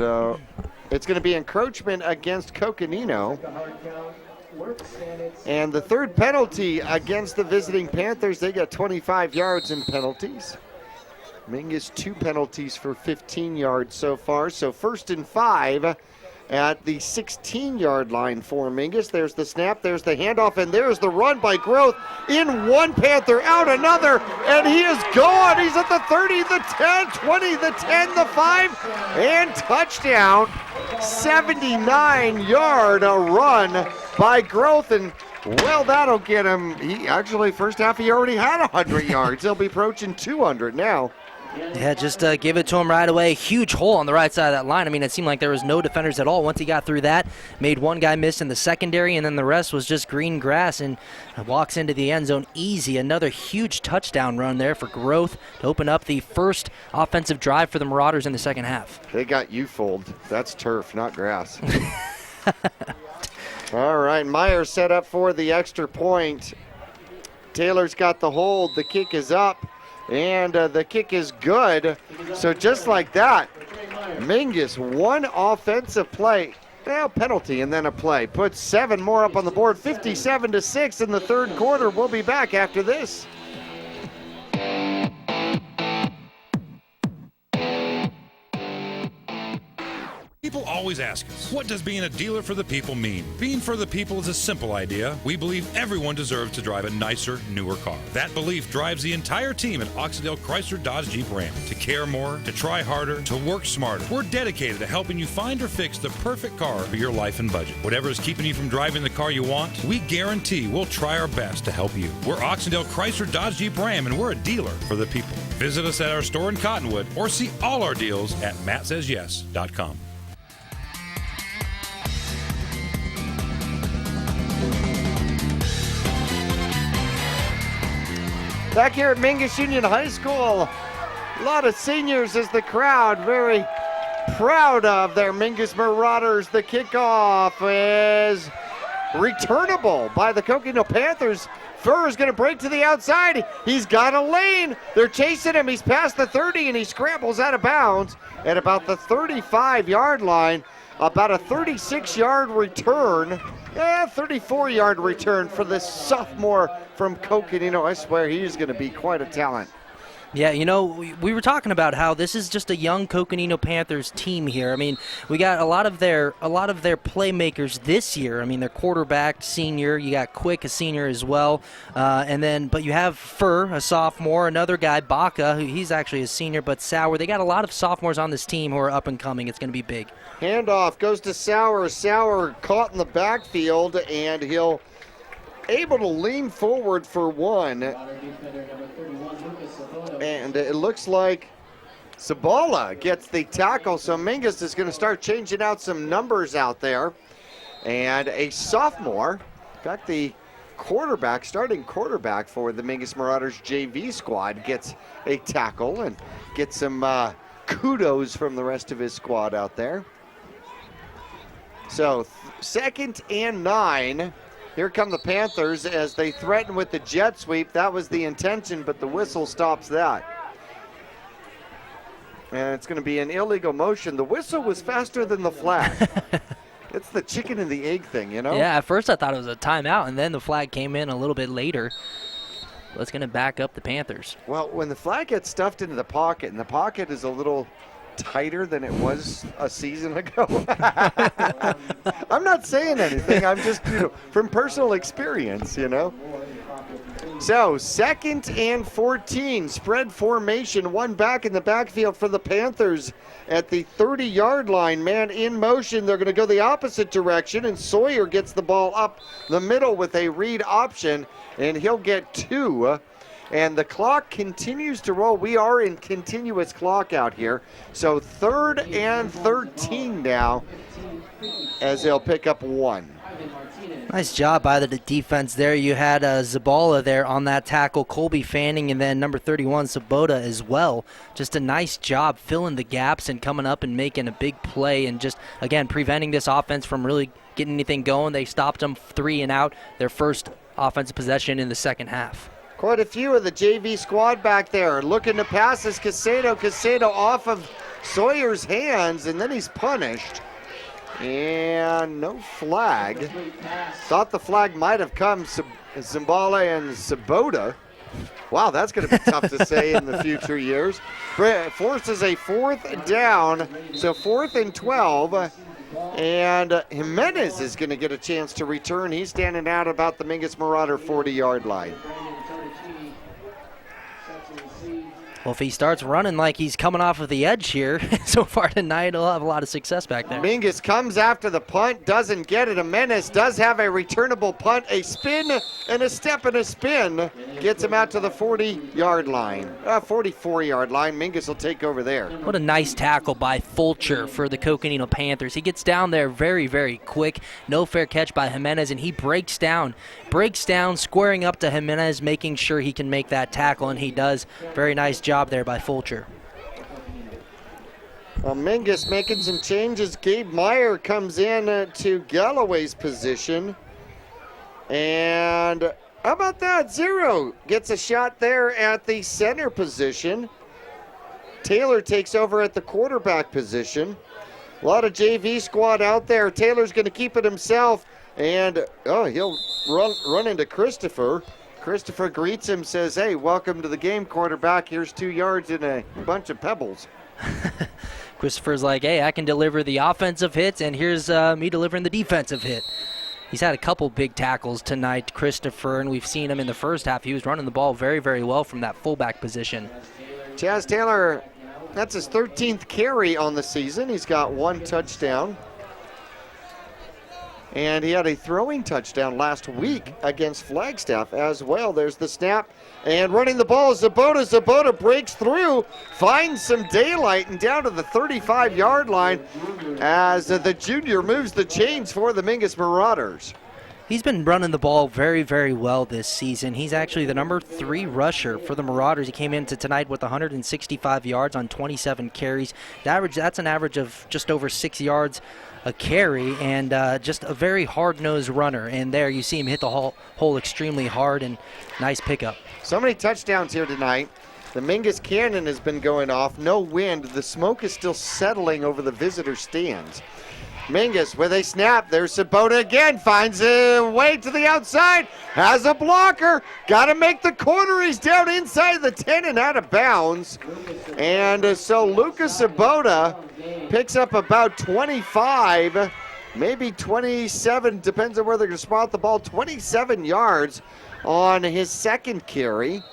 it's going to be encroachment against Coconino. And the third penalty against the visiting Panthers, they got 25 yards in penalties. Mingus 2 penalties for 15 yards so far. So 1st and 5 at the 16-yard line for Mingus. There's the snap, there's the handoff, and there's the run by Growth. In one Panther, out another, and he is gone. He's at the 30, the 10, 20, the 10, the 5, and touchdown. 79-yard run by Growth, and well, that'll get him. He actually, first half, he already had 100 yards. He'll be approaching 200 now. Yeah, just give it to him right away. Huge hole on the right side of that line. I mean, it seemed like there was no defenders at all once he got through that. Made one guy miss in the secondary, and then the rest was just green grass, and walks into the end zone easy. Another huge touchdown run there for Growth to open up the first offensive drive for the Marauders in the second half. They got U-fold. That's turf, not grass. All right, Meyer set up for the extra point. Taylor's got the hold. The kick is up. And the kick is good. So just like that, Mingus, one offensive play, penalty and then a play, puts 7 more up on the board, 57-6 in the third quarter. We'll be back after this. People always ask us, what does being a dealer for the people mean? Being for the people is a simple idea. We believe everyone deserves to drive a nicer, newer car. That belief drives the entire team at Oxendale Chrysler Dodge Jeep Ram to care more, to try harder, to work smarter. We're dedicated to helping you find or fix the perfect car for your life and budget. Whatever is keeping you from driving the car you want, we guarantee we'll try our best to help you. We're Oxendale Chrysler Dodge Jeep Ram, and we're a dealer for the people. Visit us at our store in Cottonwood or see all our deals at mattsays.yes.com. Back here at Mingus Union High School, a lot of seniors as the crowd very proud of their Mingus Marauders. The kickoff is returnable by the Coconino Panthers. Furr is going to break to the outside. He's got a lane. They're chasing him. He's past the 30, and he scrambles out of bounds at about the 35-yard line. About a 36-yard return. 34-yard return for this sophomore from Coconino. I swear he's going to be quite a talent. Yeah, you know, we were talking about how this is just a young Coconino Panthers team here. I mean, we got a lot of their playmakers this year. I mean, their quarterback, senior. You got Quick, a senior as well, but you have Furr, a sophomore. Another guy, Baca, he's actually a senior, but Sauer. They got a lot of sophomores on this team who are up and coming. It's going to be big. Handoff goes to Sauer. Sauer caught in the backfield, and he'll able to lean forward for one. And it looks like Sabala gets the tackle, so Mingus is going to start changing out some numbers out there. And a sophomore, in fact, the starting quarterback for the Mingus Marauders JV squad gets a tackle and gets some kudos from the rest of his squad out there. So 2nd and 9. Here come the Panthers as they threaten with the jet sweep. That was the intention, but the whistle stops that. And it's going to be an illegal motion. The whistle was faster than the flag. It's the chicken and the egg thing, you know? Yeah, at first I thought it was a timeout, and then the flag came in a little bit later. That's going to back up the Panthers. Well, when the flag gets stuffed into the pocket, and the pocket is a little tighter than it was a season ago. I'm not saying anything. I'm just, from personal experience, So 2nd and 14, spread formation, one back in the backfield for the Panthers at the 30-yard line. Man in motion, they're going to go the opposite direction, and Sawyer gets the ball up the middle with a read option, and he'll get 2. And the clock continues to roll. We are in continuous clock out here. So 3rd and 13 now as they'll pick up 1. Nice job by the defense there. You had Zabala there on that tackle, Colby Fanning, and then number 31, Sabota as well. Just a nice job filling the gaps and coming up and making a big play and just, again, preventing this offense from really getting anything going. They stopped them 3 and out, their first offensive possession in the second half. Quite a few of the JV squad back there looking to pass as Casado. Casado off of Sawyer's hands, and then he's punished. And no flag. Thought the flag might have come Zimbala and Sabota. Wow, that's going to be tough to say in the future years. Forces a 4th down, so 4th and 12. And Jimenez is going to get a chance to return. He's standing out about the Mingus Marauder 40-yard line. Well, if he starts running like he's coming off of the edge here so far tonight, he'll have a lot of success back there. Mingus comes after the punt, doesn't get it. Jimenez does have a returnable punt, a spin and a step and a spin. Gets him out to the 40-yard line, 44-yard line. Mingus will take over there. What a nice tackle by Fulcher for the Coconino Panthers. He gets down there very, very quick. No fair catch by Jimenez, and he breaks down, squaring up to Jimenez, making sure he can make that tackle, and he does. Very nice job there by Fulcher. Well, Mingus making some changes. Gabe Meyer comes in to Galloway's position. And how about that? Zero gets a shot there at the center position. Taylor takes over at the quarterback position. A lot of JV squad out there. Taylor's going to keep it himself. And, he'll run into Christopher. Christopher greets him, says, hey, welcome to the game, quarterback. Here's 2 yards and a bunch of pebbles. Christopher's like, hey, I can deliver the offensive hits, and here's me delivering the defensive hit. He's had a couple big tackles tonight, Christopher, and we've seen him in the first half. He was running the ball very, very well from that fullback position. Chaz Taylor, that's his 13th carry on the season. He's got 1 touchdown. And he had a throwing touchdown last week against Flagstaff as well. There's the snap. And running the ball is Zabota. Zabota breaks through, finds some daylight, and down to the 35-yard line as the junior moves the chains for the Mingus Marauders. He's been running the ball very, very well this season. He's actually the number 3 rusher for the Marauders. He came into tonight with 165 yards on 27 carries. That's an average of just over 6 yards a carry, and just a very hard-nosed runner. And there you see him hit the hole extremely hard, and nice pickup. So many touchdowns here tonight. The Mingus Cannon has been going off. No wind. The smoke is still settling over the visitor stands. Mingus with a snap. There's Sabota again. Finds a way to the outside. Has a blocker. Got to make the corner. He's down inside the 10 and out of bounds. And so Lucas Sabota picks up about 25, maybe 27, depends on where they're going to spot the ball, 27 yards on his second carry.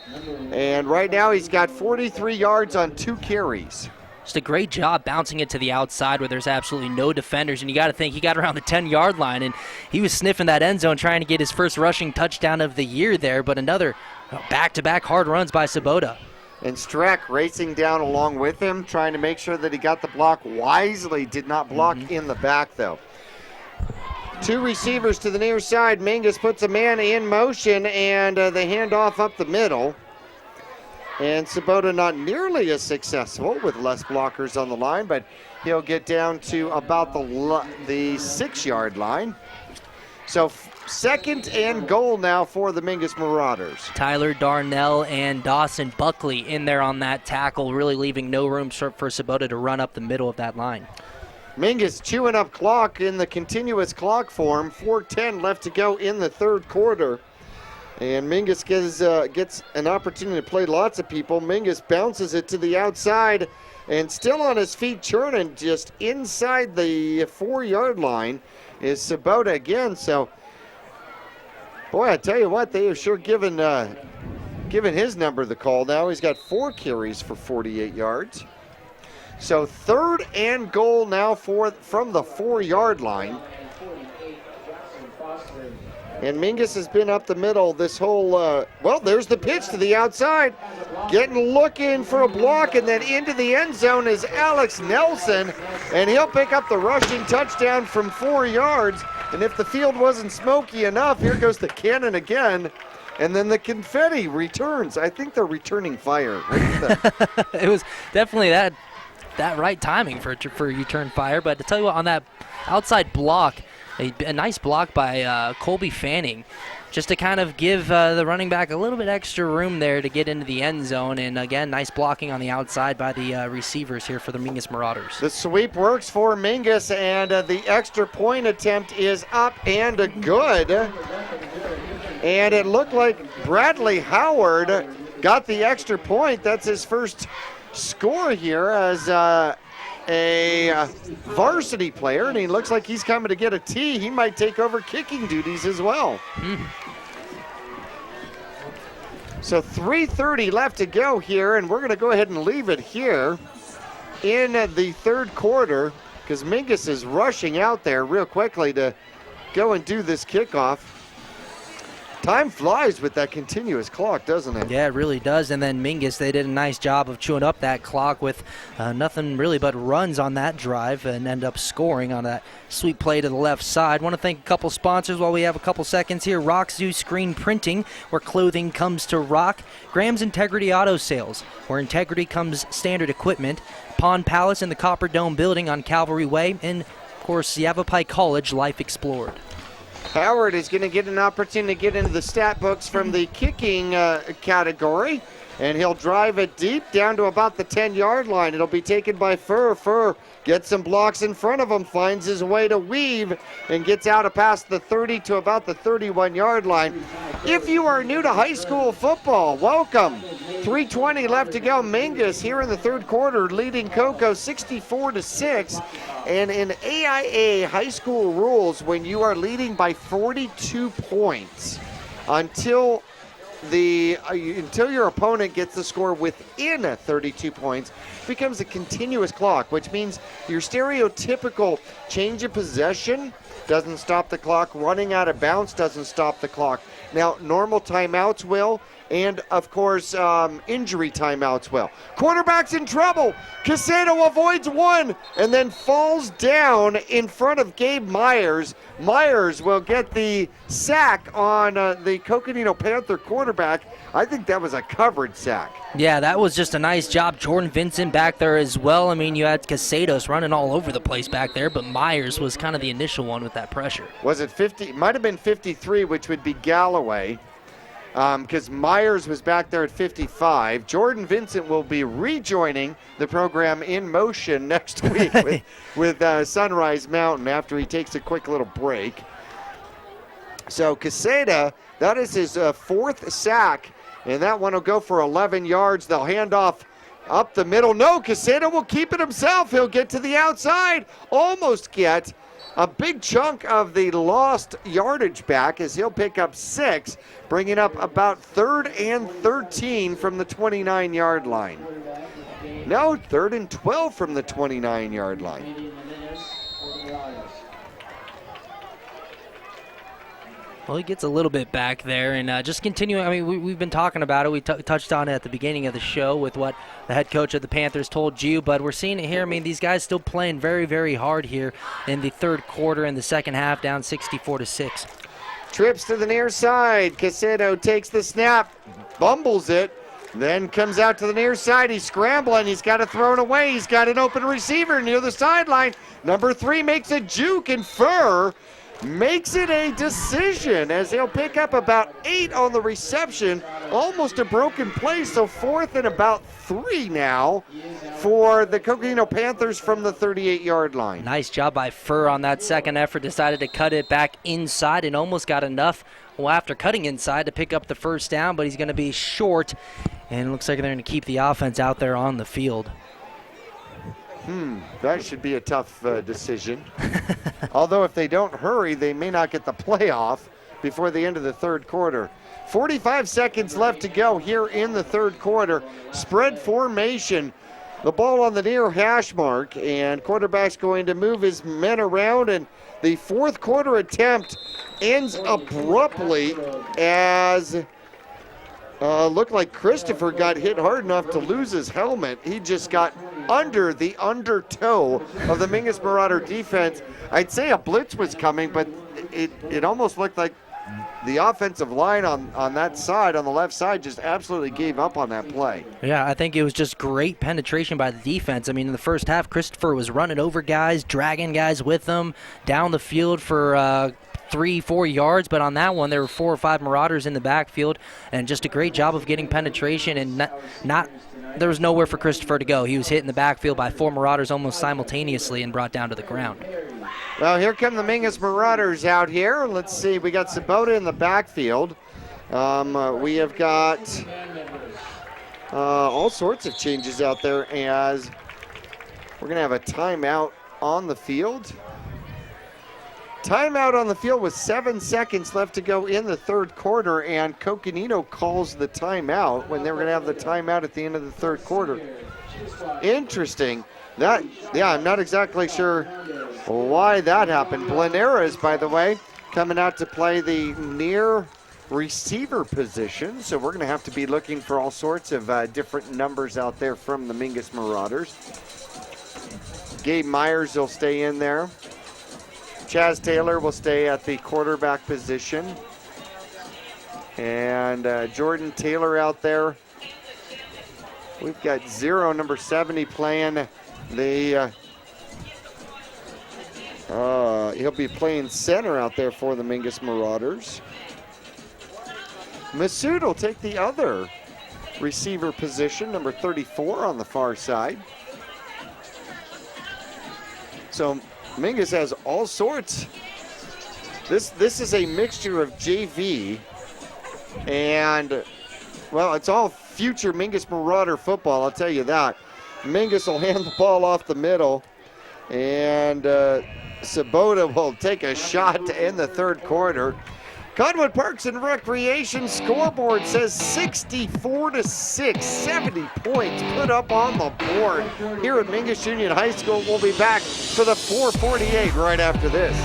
And right now he's got 43 yards on 2 carries. Just a great job bouncing it to the outside where there's absolutely no defenders. And you got to think he got around the 10-yard line, and he was sniffing that end zone trying to get his first rushing touchdown of the year there. But another back-to-back hard runs by Sabota. And Strack racing down along with him, trying to make sure that he got the block wisely. Did not block in the back, though. 2 receivers to the near side. Mingus puts a man in motion, and they hand off up the middle. And Sabota not nearly as successful with less blockers on the line, but he'll get down to about the 6-yard line. So 2nd and goal now for the Mingus Marauders. Tyler Darnell and Dawson Buckley in there on that tackle, really leaving no room for Sabota to run up the middle of that line. Mingus chewing up clock in the continuous clock form. 4:10 left to go in the 3rd quarter. And Mingus gets an opportunity to play lots of people. Mingus bounces it to the outside and still on his feet churning just inside the 4-yard line is Sabota again. So, boy, I tell you what, they are sure giving giving his number the call now. He's got 4 carries for 48 yards. So 3rd and goal now from the 4-yard line. And Mingus has been up the middle this whole, well, there's the pitch to the outside. Looking for a block, and then into the end zone is Alex Nelson. And he'll pick up the rushing touchdown from 4 yards. And if the field wasn't smoky enough, here goes the cannon again. And then the confetti returns. I think they're returning fire. It was definitely that right timing for return fire. But to tell you what, on that outside block, a nice block by Colby Fanning, just to kind of give the running back a little bit extra room there to get into the end zone. And again, nice blocking on the outside by the receivers here for the Mingus Marauders. The sweep works for Mingus, and the extra point attempt is up and good. And it looked like Bradley Howard got the extra point. That's his first score here as a varsity player, and he looks like he's coming to get a tee. He might take over kicking duties as well. So 3:30 left to go here, and we're going to go ahead and leave it here in the 3rd quarter because Mingus is rushing out there real quickly to go and do this kickoff. Time flies with that continuous clock, doesn't it? Yeah, it really does. And then Mingus, they did a nice job of chewing up that clock with nothing really but runs on that drive and end up scoring on that sweet play to the left side. Want to thank a couple sponsors while we have a couple seconds here. Rock Zoo Screen Printing, where clothing comes to rock. Graham's Integrity Auto Sales, where integrity comes standard equipment. Pond Palace in the Copper Dome building on Calvary Way. And, of course, Yavapai College Life Explored. Howard is going to get an opportunity to get into the stat books from the kicking category, and he'll drive it deep down to about the 10-yard line. It'll be taken by Furr. Furr gets some blocks in front of him, finds his way to Weave, and gets out past the 30 to about the 31-yard line. If you are new to high school football, welcome. 3:20 left to go. Mingus here in the 3rd quarter leading Cocoa 64-6. And in AIA high school rules, when you are leading by 42 points until your opponent gets the score within 32 points, becomes a continuous clock, which means your stereotypical change of possession doesn't stop the clock, running out of bounds doesn't stop the clock. Now, normal timeouts will, and of course, injury timeouts will. Quarterback's in trouble. Casado avoids one and then falls down in front of Gabe Myers. Myers will get the sack on the Coconino Panther quarterback. I think that was a covered sack. Yeah, that was just a nice job. Jordan Vincent back there as well. I mean, you had Casados running all over the place back there, but Myers was kind of the initial one with that pressure. Was it 50? Might have been 53, which would be Galloway, because Myers was back there at 55. Jordan Vincent will be rejoining the program in motion next week with Sunrise Mountain after he takes a quick little break. So Casada, that is his 4th sack, and that one will go for 11 yards. They'll hand off up the middle. No, Casada will keep it himself. He'll get to the outside, almost get a big chunk of the lost yardage back as he'll pick up 6, bringing up about 3rd and 13 from the 29-yard line. No, 3rd and 12 from the 29-yard line. Well, he gets a little bit back there, and just continuing. I mean, we've been talking about it. We touched on it at the beginning of the show with what the head coach of the Panthers told you, but we're seeing it here. I mean, these guys still playing very, very hard here in the 3rd quarter and the 2nd half, down 64-6. Trips to the near side. Casado takes the snap, bumbles it, then comes out to the near side. He's scrambling. He's got it thrown away. He's got an open receiver near the sideline. Number 3 makes a juke, and Furr makes it a decision as he'll pick up about 8 on the reception. Almost a broken play, so 4th and about 3 now for the Coconino Panthers from the 38-yard line. Nice job by Furr on that second effort. Decided to cut it back inside and almost got enough, well, after cutting inside, to pick up the first down, but he's going to be short, and it looks like they're going to keep the offense out there on the field. That should be a tough decision. Although if they don't hurry, they may not get the playoff. before the end of the third quarter. 45 seconds left to go here in the third quarter. Spread formation. The ball on the near hash mark, and quarterback's going to move his men around, and the fourth quarter attempt ends abruptly as looked like Christopher got hit hard enough to lose his helmet. He just got under the undertow of the Mingus Marauder defense. I'd say a blitz was coming, but it almost looked like the offensive line on that side, on the left side, just absolutely gave up on that play. Yeah, I think it was just great penetration by the defense. I mean, in the first half, Christopher was running over guys, dragging guys with him down the field for 3-4 yards, but on that one there were 4 or 5 Marauders in the backfield, and just a great job of getting penetration, and not there was nowhere for Christopher to go. He was hit in the backfield by 4 Marauders almost simultaneously and brought down to the ground. Well, here come the Mingus Marauders out here. Let's see, we got Sabota in the backfield. We have got all sorts of changes out there as we're going to have a timeout on the field. Timeout on the field with 7 seconds left to go in the third quarter, and Coconino calls the timeout when they were going to have the timeout at the end of the third quarter. Interesting. I'm not exactly sure why that happened. Blaneras, by the way, coming out to play the near receiver position, so we're going to have to be looking for all sorts of different numbers out there from the Mingus Marauders. Gabe Myers will stay in there. Chaz Taylor will stay at the quarterback position. And Jordan Taylor out there. We've got number 70 playing the, he'll be playing center out there for the Mingus Marauders. Masood will take the other receiver position, number 34 on the far side. So Mingus has all sorts. This is a mixture of JV and, well, it's all future Mingus Marauder football, I'll tell you that. Mingus will hand the ball off the middle, and Sabota will take a shot to end the third quarter. Cottonwood Parks and Recreation scoreboard says 64-6, 70 points put up on the board here at Mingus Union High School. We'll be back for the 448 right after this.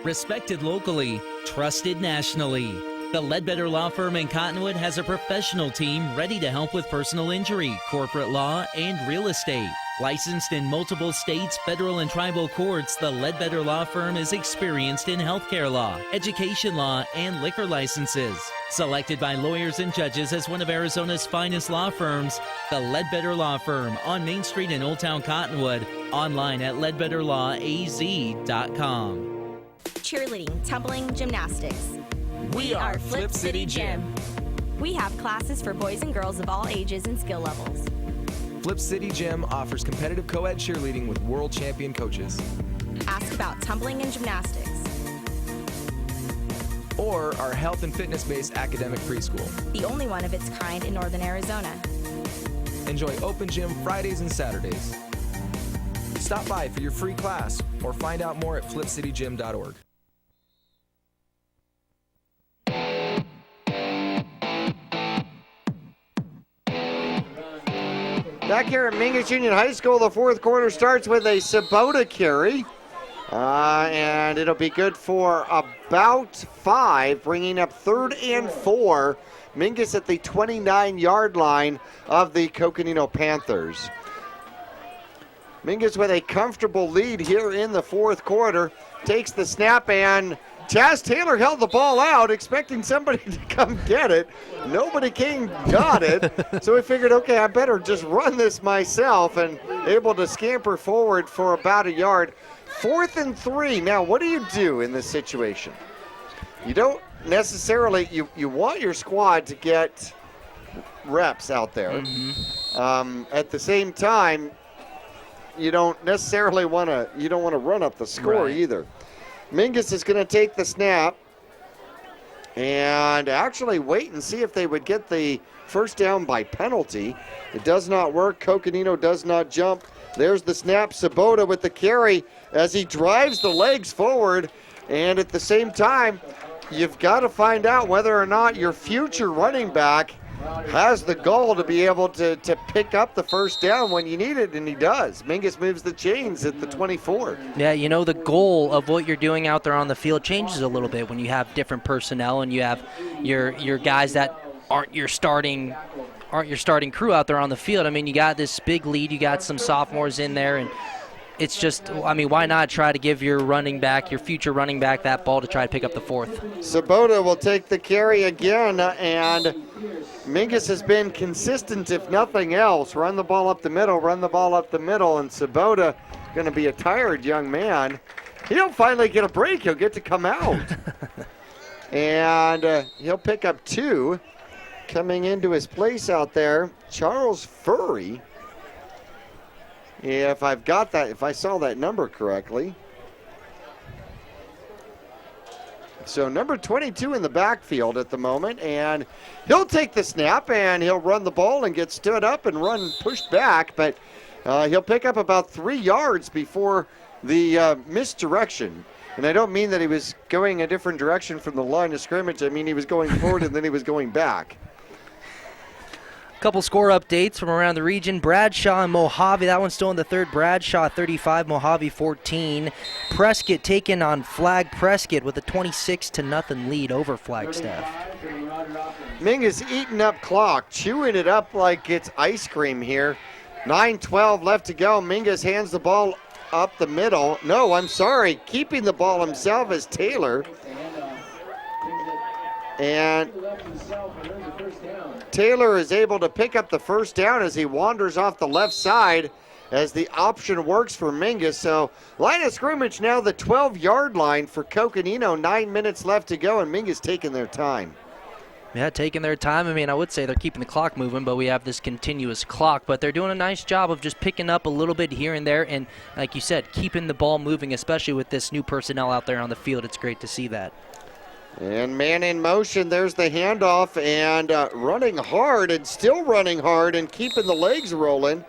Respected locally, trusted nationally. The Ledbetter Law Firm in Cottonwood has a professional team ready to help with personal injury, corporate law, and real estate. Licensed in multiple states, federal and tribal courts, the Ledbetter Law Firm is experienced in healthcare law, education law, and liquor licenses. Selected by lawyers and judges as one of Arizona's finest law firms, the Ledbetter Law Firm on Main Street in Old Town Cottonwood, online at ledbetterlawaz.com. Cheerleading, tumbling, gymnastics. We are Flip City Gym. We have classes for boys and girls of all ages and skill levels. Flip City Gym offers competitive co-ed cheerleading with world champion coaches. Ask about tumbling and gymnastics. Or our health and fitness-based academic preschool. The only one of its kind in Northern Arizona. Enjoy open gym Fridays and Saturdays. Stop by for your free class or find out more at flipcitygym.org. Back here at Mingus Union High School, the fourth quarter starts with a Sabota carry. And it'll be good for about 5, bringing up 3rd and 4. Mingus at the 29-yard line of the Coconino Panthers. Mingus with a comfortable lead here in the fourth quarter. Takes the snap, and Chaz Taylor held the ball out, expecting somebody to come get it. Nobody came, got it. So we figured, okay, I better just run this myself, and able to scamper forward for about a yard. 4th and 3. Now, what do you do in this situation? You don't necessarily, you want your squad to get reps out there. At the same time, you don't necessarily want to, run up the score either. Mingus is going to take the snap and actually wait and see if they would get the first down by penalty. It does not work. Coconino does not jump. There's the snap. Sabota with the carry as he drives the legs forward. And at the same time, you've got to find out whether or not your future running back has the goal to be able to pick up the first down when you need it, and he does. Mingus moves the chains at the 24. Yeah, the goal of what you're doing out there on the field changes a little bit when you have different personnel and you have your guys that aren't your starting crew out there on the field. I mean, you got this big lead, you got some sophomores in there, and it's just, why not try to give your future running back that ball to try to pick up the fourth? Sabota will take the carry again, and Mingus has been consistent, if nothing else. Run the ball up the middle, and Sabota, going to be a tired young man. He'll finally get a break. He'll get to come out. And he'll pick up 2. Coming into his place out there, Charles Furry. If I saw that number correctly. So number 22 in the backfield at the moment, and he'll take the snap and he'll run the ball and get stood up and pushed back, but he'll pick up about 3 yards before the misdirection. And I don't mean that he was going a different direction from the line of scrimmage. I mean he was going forward and then he was going back. Couple score updates from around the region. Bradshaw and Mojave, that one's still in the third. Bradshaw 35, Mojave 14. Prescott taking on Flag Prescott with a 26-0 lead over Flagstaff. Mingus eating up clock, chewing it up like it's ice cream here. 9:12 left to go. Mingus hands the ball up the middle. No, I'm sorry. Keeping the ball himself is Taylor. And Taylor is able to pick up the first down as he wanders off the left side as the option works for Mingus. So line of scrimmage now the 12-yard line for Coconino. 9 minutes left to go, and Mingus taking their time. Yeah, taking their time. I mean, I would say they're keeping the clock moving, but we have this continuous clock. But they're doing a nice job of just picking up a little bit here and there, and like you said, keeping the ball moving, especially with this new personnel out there on the field. It's great to see that. And man in motion, there's the handoff, and running hard and still running hard and keeping the legs rolling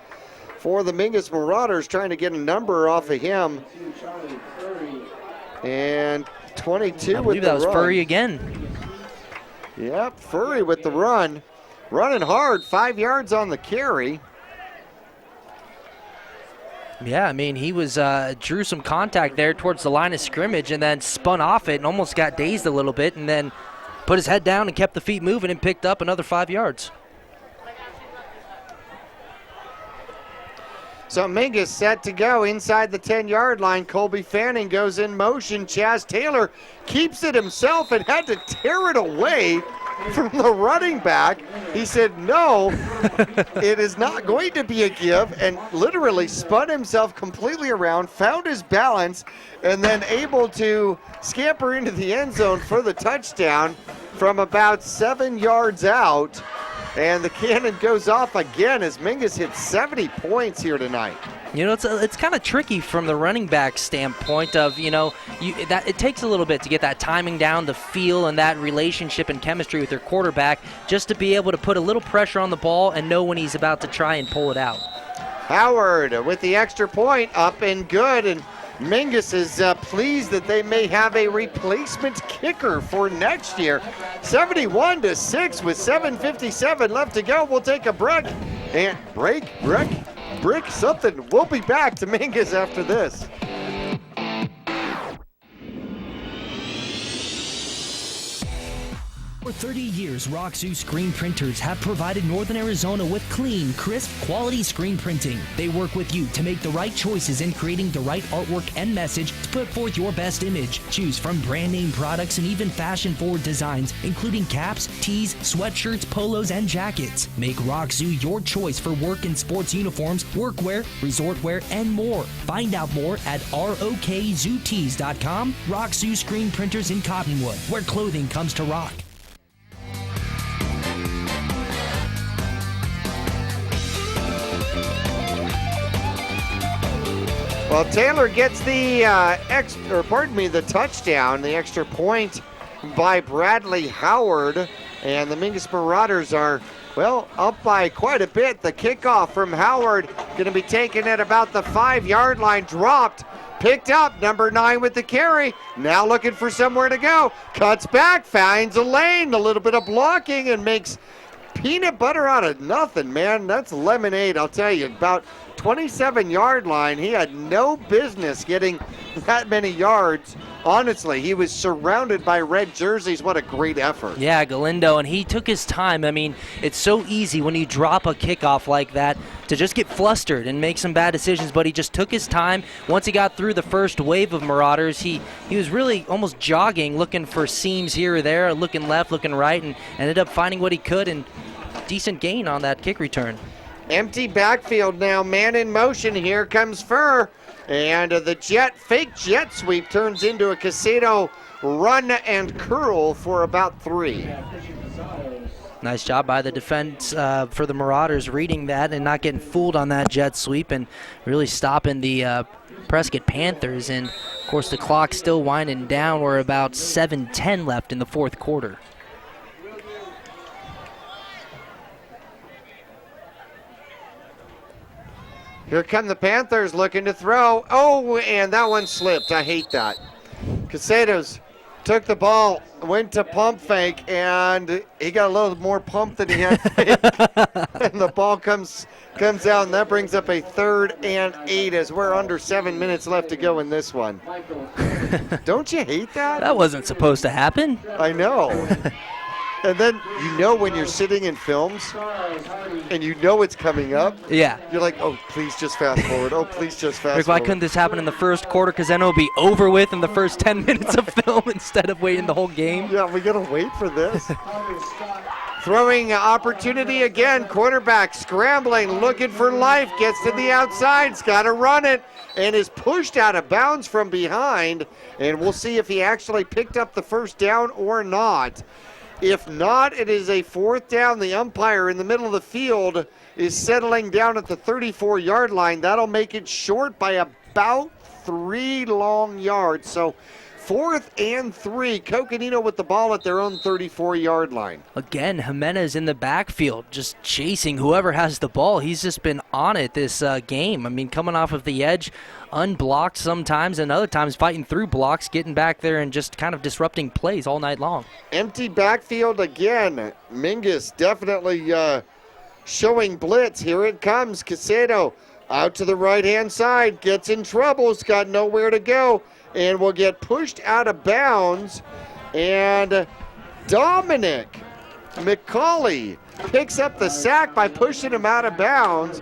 for the Mingus Marauders, trying to get a number off of him. And 22 I with believe the that was run. Furry again. Yep, Furry with the run. Running hard, 5 yards on the carry. Yeah, I mean, he was drew some contact there towards the line of scrimmage and then spun off it and almost got dazed a little bit and then put his head down and kept the feet moving and picked up another 5 yards. So Mingus set to go inside the 10-yard line. Colby Fanning goes in motion. Chaz Taylor keeps it himself and had to tear it away from the running back. He said, no, it is not going to be a give, and literally spun himself completely around, found his balance, and then able to scamper into the end zone for the touchdown from about 7 yards out. And the cannon goes off again as Mingus hits 70 points here tonight. You know, it's kind of tricky from the running back standpoint of, that it takes a little bit to get that timing down, the feel and that relationship and chemistry with your quarterback just to be able to put a little pressure on the ball and know when he's about to try and pull it out. Howard with the extra point, up and good, and Mingus is pleased that they may have a replacement kicker for next year. 71-6 with 7:57 left to go. We'll take a break. And break something. We'll be back to Mingus after this. For 30 years, Roxu screen printers have provided Northern Arizona with clean, crisp, quality screen printing. They work with you to make the right choices in creating the right artwork and message to put forth your best image. Choose from brand name products and even fashion-forward designs, including caps, tees, sweatshirts, polos, and jackets. Make Roxu your choice for work and sports uniforms, workwear, resort wear, and more. Find out more at rokzootees.com. Roxu screen printers in Cottonwood, where clothing comes to rock. Well, Taylor gets the the touchdown, the extra point by Bradley Howard, and the Mingus Marauders are Well, up by quite a bit. The kickoff from Howard going to be taken at about the 5-yard line, dropped. Picked up, number 9 with the carry. Now looking for somewhere to go. Cuts back, finds a lane, a little bit of blocking, and makes peanut butter out of nothing, man. That's lemonade, I'll tell you. About 27-yard line. He had no business getting that many yards. Honestly, he was surrounded by red jerseys. What a great effort. Yeah, Galindo, and he took his time. I mean, it's so easy when you drop a kickoff like that to just get flustered and make some bad decisions, but he just took his time. Once he got through the first wave of Marauders, he was really almost jogging, looking for seams here or there, looking left, looking right, and ended up finding what he could, and decent gain on that kick return. Empty backfield now, man in motion. Here comes Furr. And the fake jet sweep turns into a Casado run and curl for about 3. Nice job by the defense for the Marauders reading that and not getting fooled on that jet sweep and really stopping the Prescott Panthers. And, of course, the clock's still winding down. We're about 7:10 left in the fourth quarter. Here come the Panthers looking to throw. Oh, and that one slipped. I hate that. Casados took the ball, went to pump fake, and he got a little more pump than he had fake. And the ball comes out, and that brings up a 3rd and 8 as we're under 7 minutes left to go in this one. Don't you hate that? That wasn't supposed to happen. I know. And then you know when you're sitting in films and you know it's coming up. Yeah. You're like, oh, please just fast forward. Oh, please just fast Rick, forward. why couldn't this happen in the first quarter? Because then it'll be over with in the first 10 minutes of film instead of waiting the whole game. Yeah, we got to wait for this. Throwing opportunity again. Quarterback scrambling, looking for life. Gets to the outside. He's got to run it. And is pushed out of bounds from behind. And we'll see if he actually picked up the first down or not. If not, it is a 4th down. The umpire in the middle of the field is settling down at the 34-yard line. That'll make it short by about 3 long yards. So 4th and 3. Coconino with the ball at their own 34-yard line. Again, Jimenez in the backfield, just chasing whoever has the ball. He's just been on it this game. I mean, coming off of the edge, unblocked sometimes, and other times fighting through blocks, getting back there and just kind of disrupting plays all night long. Empty backfield again. Mingus definitely showing blitz. Here it comes. Casado out to the right-hand side. Gets in trouble. He's got nowhere to go and will get pushed out of bounds. And Dominic McCauley picks up the sack by pushing him out of bounds.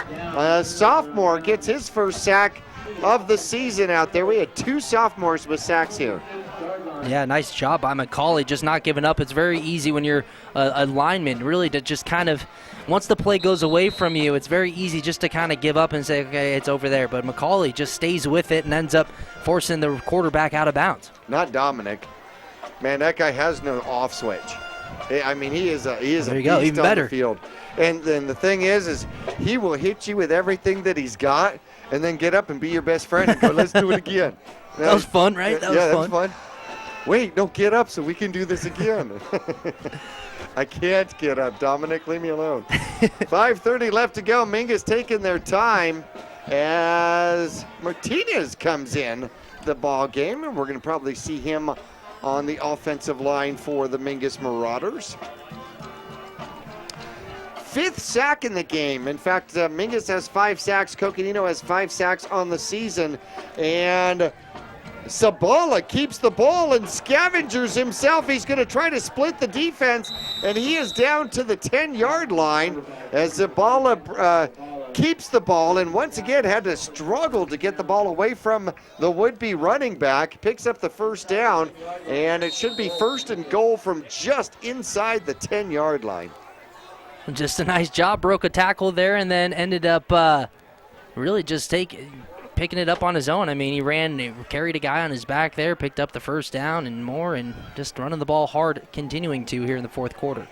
Sophomore gets his first sack of the season out there. We had 2 sophomores with sacks here. Yeah, nice job by McCauley, just not giving up. It's very easy when you're a lineman, really, to just kind of, once the play goes away from you, it's very easy just to kind of give up and say, okay, it's over there. But McCauley just stays with it and ends up forcing the quarterback out of bounds. Not Dominic. Man, that guy has no off switch. I mean, he is a beast Even on better. the field. And then the thing is he will hit you with everything that he's got and then get up and be your best friend and go, let's do it again. That was fun, right? That was fun. Wait, no, get up so we can do this again. I can't get up. Dominic, leave me alone. 5:30 left to go. Mingus taking their time as Martinez comes in the ball game, and we're going to probably see him on the offensive line for the Mingus Marauders. 5th sack in the game. In fact, Mingus has 5 sacks. Coconino has 5 sacks on the season. And Sabala keeps the ball and scavengers himself. He's going to try to split the defense, and he is down to the 10-yard line as Zabala keeps the ball and once again had to struggle to get the ball away from the would-be running back. Picks up the first down, and it should be 1st and goal from just inside the 10-yard line. Just a nice job. Broke a tackle there and then ended up really just picking it up on his own. I mean, he carried a guy on his back there, picked up the first down and more, and just running the ball hard, continuing to here in the fourth quarter.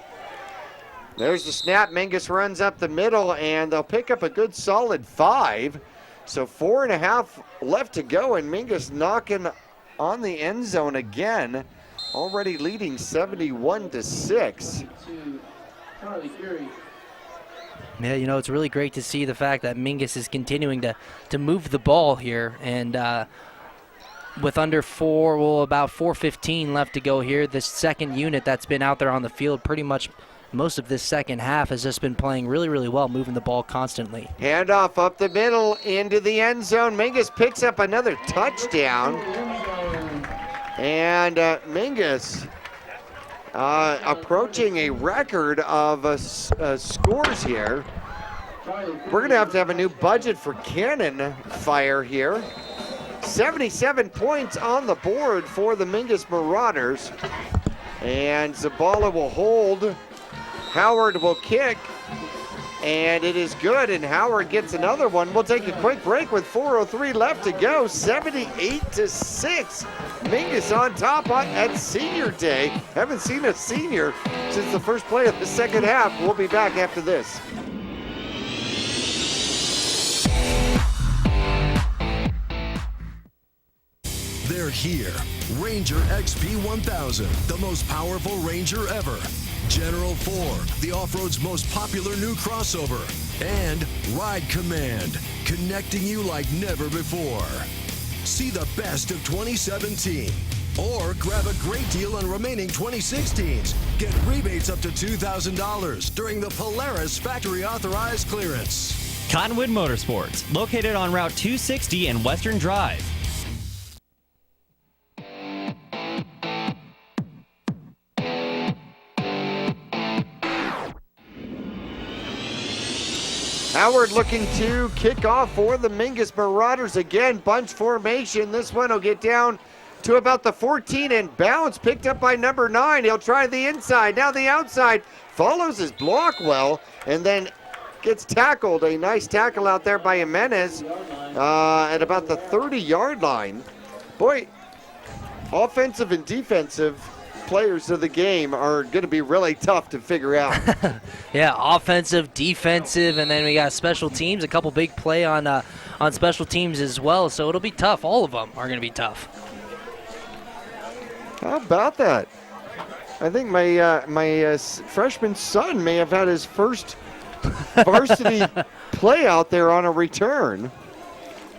There's the snap. Mingus runs up the middle, and they'll pick up a good solid 5. So 4.5 left to go, and Mingus knocking on the end zone again, already leading 71-6. Yeah, it's really great to see the fact that Mingus is continuing to move the ball here. And with about 4:15 left to go here, the second unit that's been out there on the field pretty much most of this second half has just been playing really, really well, moving the ball constantly. Handoff up the middle into the end zone. Mingus picks up another touchdown. And Mingus approaching a record of scores here. We're going to have a new budget for cannon fire here. 77 points on the board for the Mingus Marauders. And Zabala will hold. Howard will kick. And it is good, and Howard gets another one. We'll take a quick break with 4:03 left to go. 78-6. Mingus on top at Senior Day. Haven't seen a senior since the first play of the second half. We'll be back after this. They're here. Ranger XP 1000, the most powerful Ranger ever. General 4, the off-road's most popular new crossover. And Ride Command, connecting you like never before. See the best of 2017. Or grab a great deal on remaining 2016s. Get rebates up to $2,000 during the Polaris factory authorized clearance. Cottonwood Motorsports, located on Route 260 and Western Drive. Howard looking to kick off for the Mingus Marauders again. Bunch formation. This one will get down to about the 14 and bounce. Picked up by number 9. He'll try the inside. Now the outside. Follows his block well and then gets tackled. A nice tackle out there by Jimenez at about the 30-yard line. Boy, offensive and defensive players of the game are going to be really tough to figure out. Yeah, offensive, defensive, and then we got special teams, a couple big play on special teams as well, so it'll be tough. All of them are going to be tough. How about that? I think my freshman son may have had his first varsity play out there on a return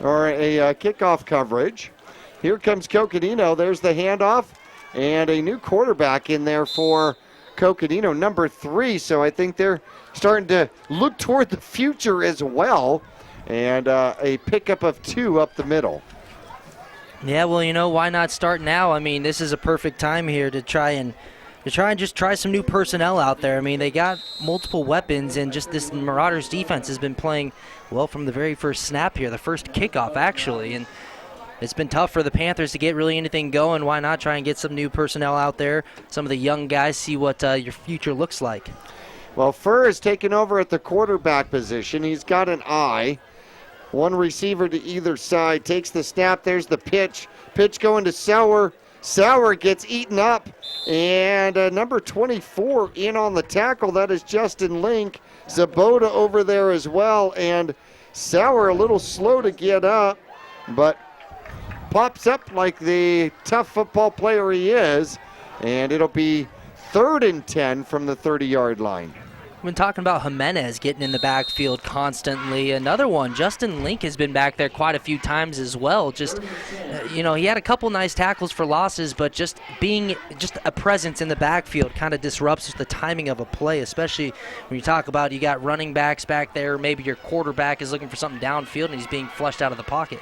or a kickoff coverage. Here comes Coconino. There's the handoff. And a new quarterback in there for Coconino, number 3. So I think they're starting to look toward the future as well. And a pickup of 2 up the middle. Yeah, well, why not start now? I mean, this is a perfect time here to try and just try some new personnel out there. I mean, they got multiple weapons, and just this Marauders defense has been playing well from the very first snap here, the first kickoff actually. And it's been tough for the Panthers to get really anything going. Why not try and get some new personnel out there, some of the young guys, see what your future looks like. Well, Furr is taking over at the quarterback position. He's got an eye. One receiver to either side. Takes the snap. There's the pitch. Pitch going to Sauer. Sauer gets eaten up. And number 24 in on the tackle. That is Justin Link. Zaboda over there as well. And Sauer a little slow to get up, but pops up like the tough football player he is, and it'll be 3rd and 10 from the 30-yard line. We've been talking about Jimenez getting in the backfield constantly. Another one, Justin Link has been back there quite a few times as well. Just, he had a couple nice tackles for losses, but just being just a presence in the backfield kind of disrupts the timing of a play, especially when you talk about you got running backs back there, maybe your quarterback is looking for something downfield and he's being flushed out of the pocket.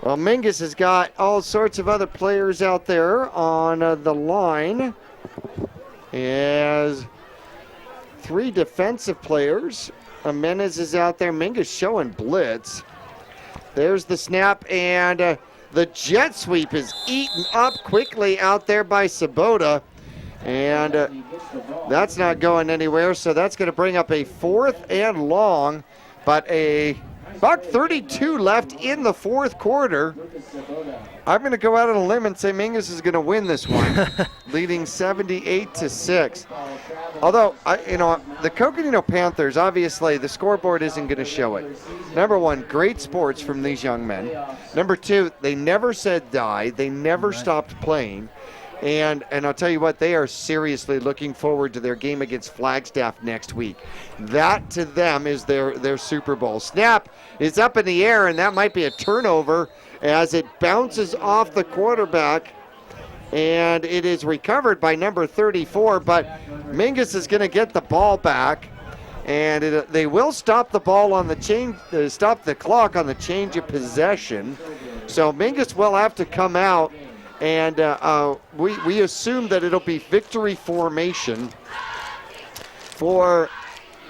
Well, Mingus has got all sorts of other players out there on the line. He has 3 defensive players. Jimenez is out there. Mingus showing blitz. There's the snap, and the jet sweep is eaten up quickly out there by Sabota. And that's not going anywhere, so that's going to bring up a 4th and long, but about 32 left in the 4th quarter. I'm going to go out on a limb and say Mingus is going to win this one, leading 78-6. Although, the Coconino Panthers, obviously, the scoreboard isn't going to show it. Number 1, great sports from these young men. Number 2, they never said die. They never stopped playing. And I'll tell you what, they are seriously looking forward to their game against Flagstaff next week. That to them is their Super Bowl. Snap is up in the air, and that might be a turnover as it bounces off the quarterback. And it is recovered by number 34, but Mingus is going to get the ball back. And they will stop the ball on the change, stop the clock on the change of possession. So Mingus will have to come out, and we assume that it'll be victory formation for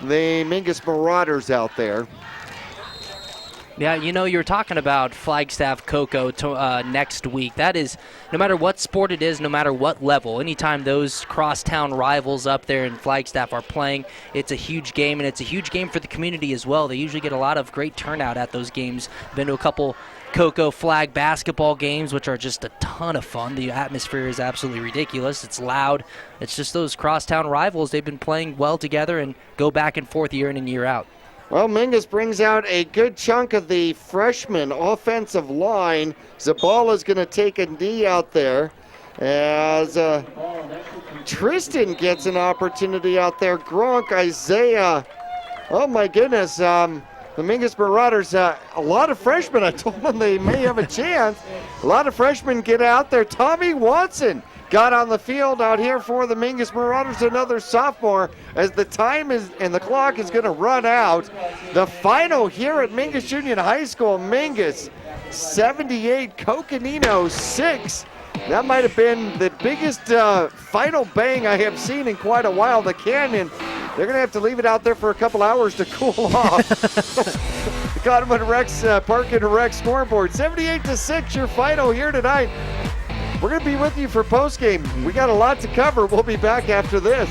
the Mingus Marauders out there. Yeah, you know, you're talking about Flagstaff Cocoa next week. That is, no matter what sport it is, no matter what level, anytime those crosstown rivals up there in Flagstaff are playing, it's a huge game, and it's a huge game for the community as well. They usually get a lot of great turnout at those games. Been to a couple Cocoa flag basketball games, which are just a ton of fun. The atmosphere is absolutely ridiculous. It's loud. It's just those crosstown rivals. They've been playing well together and go back and forth year in and year out. Well, Mingus brings out a good chunk of the freshman offensive line. Zabala's going to take a knee out there as Tristan gets an opportunity out there. Gronk, Isaiah. Oh, my goodness. The Mingus Marauders, a lot of freshmen. I told them they may have a chance. A lot of freshmen get out there. Tommy Watson got on the field out here for the Mingus Marauders, another sophomore, as the time is and the clock is going to run out. The final here at Mingus Union High School, Mingus 78, Coconino 6. That might have been the biggest final bang I have seen in quite a while. The Canyon, they're going to have to leave it out there for a couple hours to cool off. The Cottonwood Rex Park and Rec scoreboard, 78-6, your final here tonight. We're going to be with you for postgame. We got a lot to cover. We'll be back after this.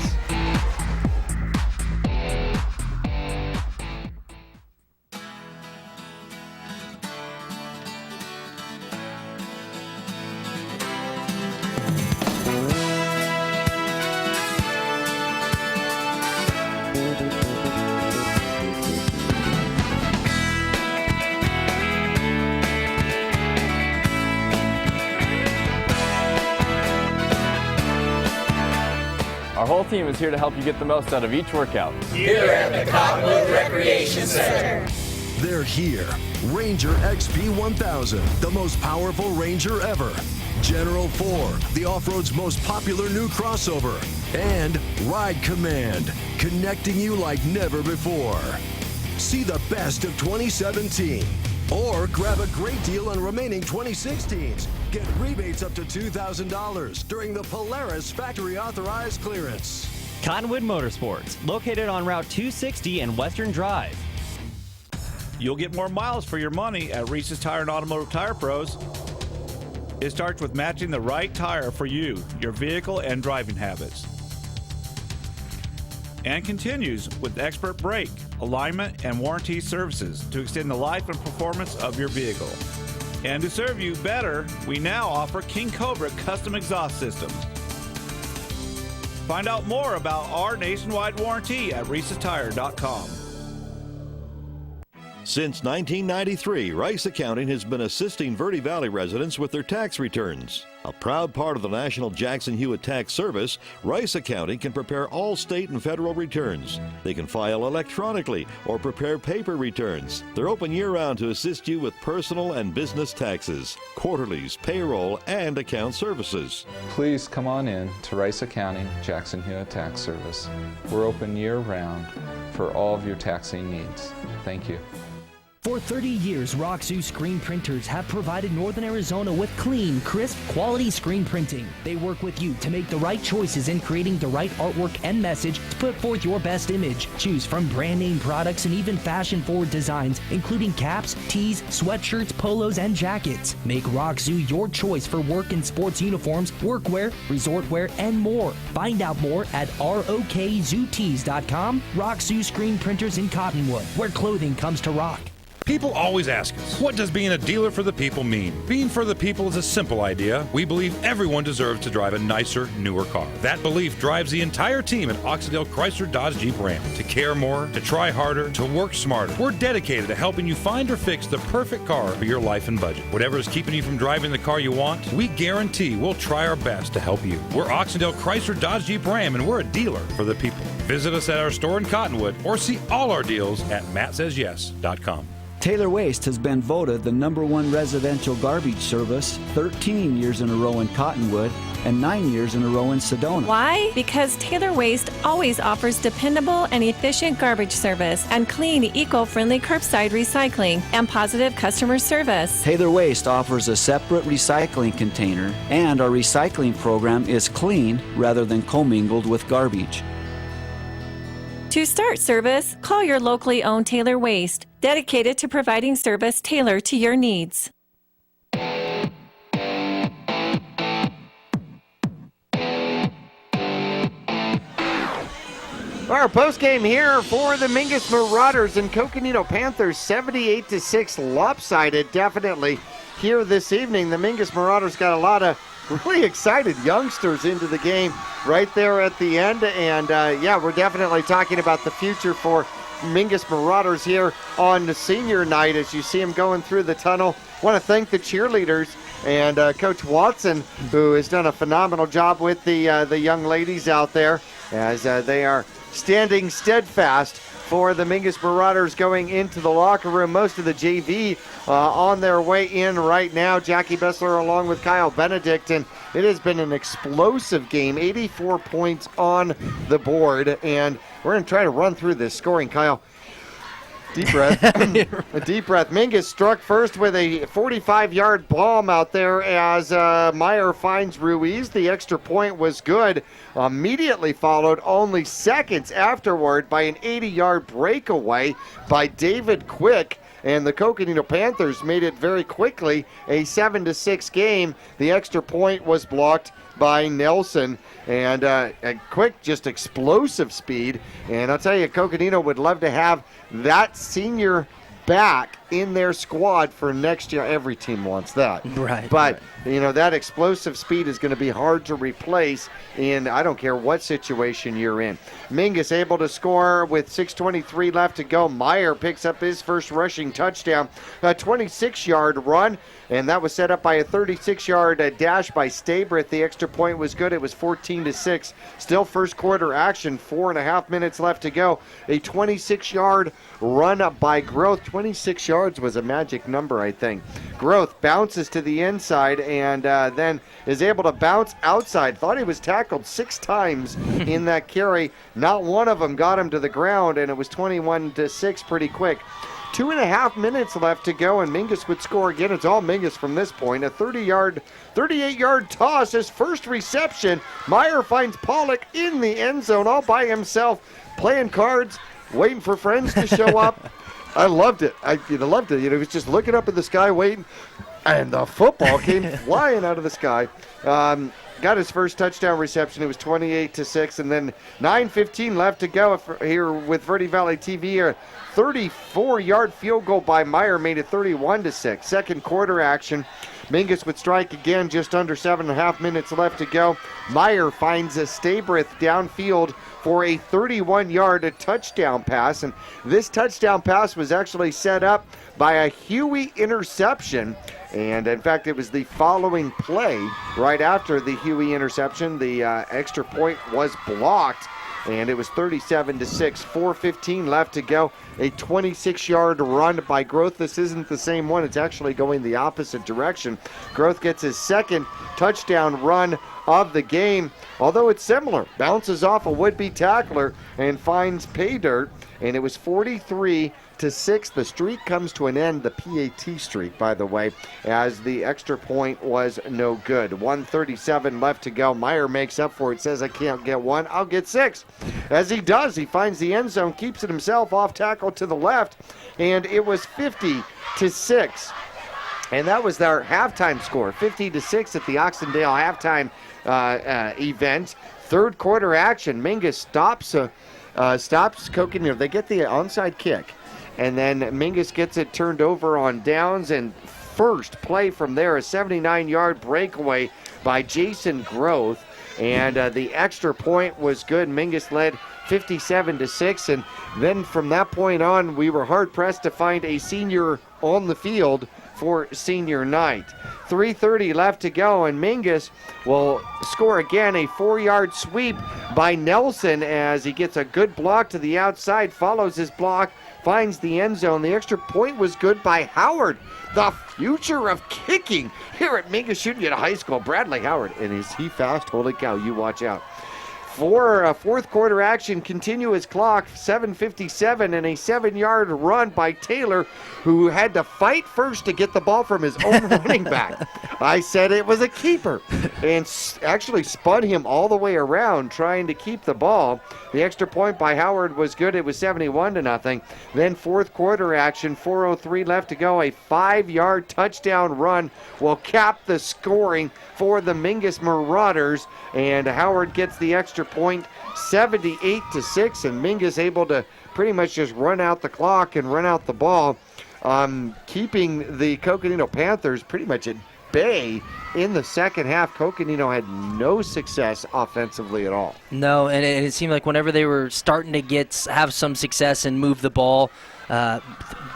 Our whole team is here to help you get the most out of each workout. Here at the Cottonwood Recreation Center. They're here. Ranger XP 1000, the most powerful Ranger ever. General 4, the off-road's most popular new crossover. And Ride Command, connecting you like never before. See the best of 2017. Or grab a great deal on remaining 2016s. Get rebates up to $2,000 during the Polaris factory authorized clearance. Cottonwood Motorsports, located on Route 260 and Western Drive. You'll get more miles for your money at Reese's Tire and Automotive Tire Pros. It starts with matching the right tire for you, your vehicle, and driving habits. And continues with expert brake, alignment, and warranty services to extend the life and performance of your vehicle. And to serve you better, we now offer King Cobra custom exhaust systems. Find out more about our nationwide warranty at reesestire.com. Since 1993, Rice Accounting has been assisting Verde Valley residents with their tax returns. A proud part of the National Jackson Hewitt Tax Service, Rice Accounting can prepare all state and federal returns. They can file electronically or prepare paper returns. They're open year-round to assist you with personal and business taxes, quarterlies, payroll, and account services. Please come on in to Rice Accounting Jackson Hewitt Tax Service. We're open year-round for all of your taxing needs. Thank you. For 30 years, Roxu screen printers have provided Northern Arizona with clean, crisp, quality screen printing. They work with you to make the right choices in creating the right artwork and message to put forth your best image. Choose from brand name products and even fashion-forward designs, including caps, tees, sweatshirts, polos, and jackets. Make Roxu your choice for work and sports uniforms, workwear, resort wear, and more. Find out more at rokzootees.com. Roxu screen printers in Cottonwood, where clothing comes to rock. People always ask us, what does being a dealer for the people mean? Being for the people is a simple idea. We believe everyone deserves to drive a nicer, newer car. That belief drives the entire team at Oxendale Chrysler Dodge Jeep Ram to care more, to try harder, to work smarter. We're dedicated to helping you find or fix the perfect car for your life and budget. Whatever is keeping you from driving the car you want, we guarantee we'll try our best to help you. We're Oxendale Chrysler Dodge Jeep Ram, and we're a dealer for the people. Visit us at our store in Cottonwood or see all our deals at mattsays.yes.com. Taylor Waste has been voted the #1 residential garbage service 13 years in a row in Cottonwood and 9 years in a row in Sedona. Why? Because Taylor Waste always offers dependable and efficient garbage service and clean, eco-friendly curbside recycling and positive customer service. Taylor Waste offers a separate recycling container, and our recycling program is clean rather than commingled with garbage. To start service, call your locally owned Taylor Waste, dedicated to providing service tailored to your needs. Our postgame here for the Mingus Marauders and Coconino Panthers, 78-6 lopsided, definitely here this evening. The Mingus Marauders got a lot of really excited youngsters into the game right there at the end, and yeah, we're definitely talking about the future for Mingus Marauders here on the senior night as you see them going through the tunnel. Want to thank the cheerleaders and Coach Watson, who has done a phenomenal job with the young ladies out there as they are standing steadfast for the Mingus Marauders going into the locker room. Most of the JV on their way in right now. Jackie Bessler along with Kyle Benedict, and it has been an explosive game. 84 points on the board, and we're going to try to run through this scoring. Kyle, deep breath. A deep breath. Mingus struck first with a 45-yard bomb out there as Meyer finds Ruiz. The extra point was good. Immediately followed only seconds afterward by an 80-yard breakaway by David Quick. And the Coconino Panthers made it very quickly a 7-6 game. The extra point was blocked by Nelson. And a quick, just explosive speed. And I'll tell you, Coconino would love to have that senior back in their squad for next year. Every team wants that. Right. But, you know, that explosive speed is going to be hard to replace in, I don't care what situation you're in. Mingus able to score with 6:23 left to go. Meyer picks up his first rushing touchdown. A 26-yard run, and that was set up by a 36-yard dash by Stabrith. The extra point was good. It was 14-6. Still first quarter action. 4.5 minutes left to go. A 26-yard run up by Growth. 26 yards was a magic number, I think. Growth bounces to the inside and then is able to bounce outside. Thought he was tackled 6 times in that carry. Not one of them got him to the ground, and it was 21-6 pretty quick. 2.5 minutes left to go, and Mingus would score again. It's all Mingus from this point. A 38-yard toss, his first reception. Meyer finds Pollock in the end zone all by himself, playing cards, waiting for friends to show up. I loved it. I loved it. You know, he was just looking up at the sky, waiting, and the football came flying out of the sky. Got his first touchdown reception. It was 28-6, and then 9:15 left to go here with Verde Valley TV. A 34-yard field goal by Meyer made it 31-6. Second quarter action. Mingus would strike again, just under 7.5 minutes left to go. Meyer finds a Stabrith downfield for a 31-yard touchdown pass, and this touchdown pass was actually set up by a Huey interception. And in fact, it was the following play right after the Huey interception. The extra point was blocked, and it was 37-6. 4:15 left to go. A 26-yard run by Growth. This isn't the same one. It's actually going the opposite direction. Growth gets his second touchdown run of the game, although it's similar. Bounces off a would-be tackler and finds pay dirt, and it was 43-6. The streak comes to an end, the PAT streak, by the way, as the extra point was no good. 1:37 left to go. Meyer makes up for it, says, I can't get one, I'll get 6. As he does, he finds the end zone, keeps it himself, off tackle to the left, and it was 50-6. And that was their halftime score, 50-6 at the Oxendale halftime event. Third quarter action. Mingus stops Coconino. They get the onside kick. and then Mingus gets it turned over on downs, and first play from there, a 79-yard breakaway by Jason Groth, and the extra point was good. Mingus led 57-6, and then from that point on, we were hard-pressed to find a senior on the field for senior night. 3:30 left to go, and Mingus will score again, a 4-yard sweep by Nelson as he gets a good block to the outside, follows his block, finds the end zone. The extra point was good by Howard, the future of kicking here at Mingus Union High School. Bradley Howard, and is he fast? Holy cow, you watch out. For fourth quarter action, continuous clock, 7:57, and a 7-yard run by Taylor, who had to fight first to get the ball from his own running back. I said it was a keeper, and actually spun him all the way around trying to keep the ball. The extra point by Howard was good. It was 71-0. Then fourth quarter action, 4:03 left to go. A 5-yard touchdown run will cap the scoring for the Mingus Marauders, and Howard gets the extra point, 78-6, and Mingus able to pretty much just run out the clock and run out the ball, keeping the Coconino Panthers pretty much at bay in the second half. Coconino had no success offensively at all. No, and it seemed like whenever they were starting to have some success and move the ball,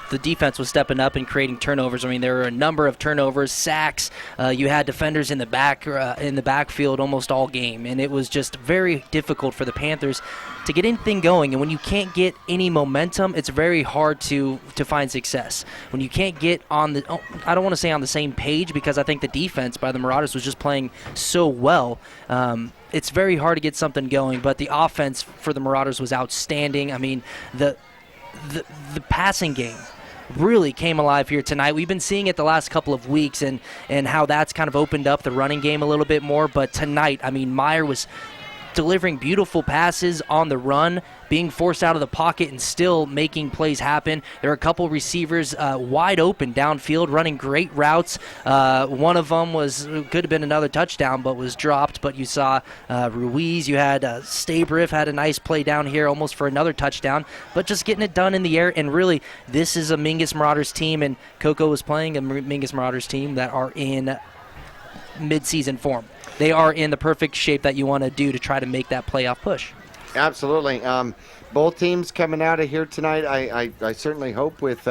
the defense was stepping up and creating turnovers. I mean, there were a number of turnovers, sacks. You had defenders in the backfield almost all game, and it was just very difficult for the Panthers to get anything going. And when you can't get any momentum, it's very hard to find success. When you can't get on the, I don't want to say on the same page, because I think the defense by the Marauders was just playing so well. It's very hard to get something going, but the offense for the Marauders was outstanding. I mean, the passing game really came alive here tonight. We've been seeing it the last couple of weeks, and how that's kind of opened up the running game a little bit more. But tonight, I mean, Meyer was delivering beautiful passes on the run, being forced out of the pocket and still making plays happen. There are a couple receivers wide open downfield, running great routes. One of them could have been another touchdown, but was dropped. But you saw Ruiz, you had Stabriff had a nice play down here almost for another touchdown, but just getting it done in the air. And really, this is a Mingus Marauders team, and Coco was playing a Mingus Marauders team that are in mid-season form. They are in the perfect shape that you want to do to try to make that playoff push. Absolutely. Both teams coming out of here tonight, I certainly hope with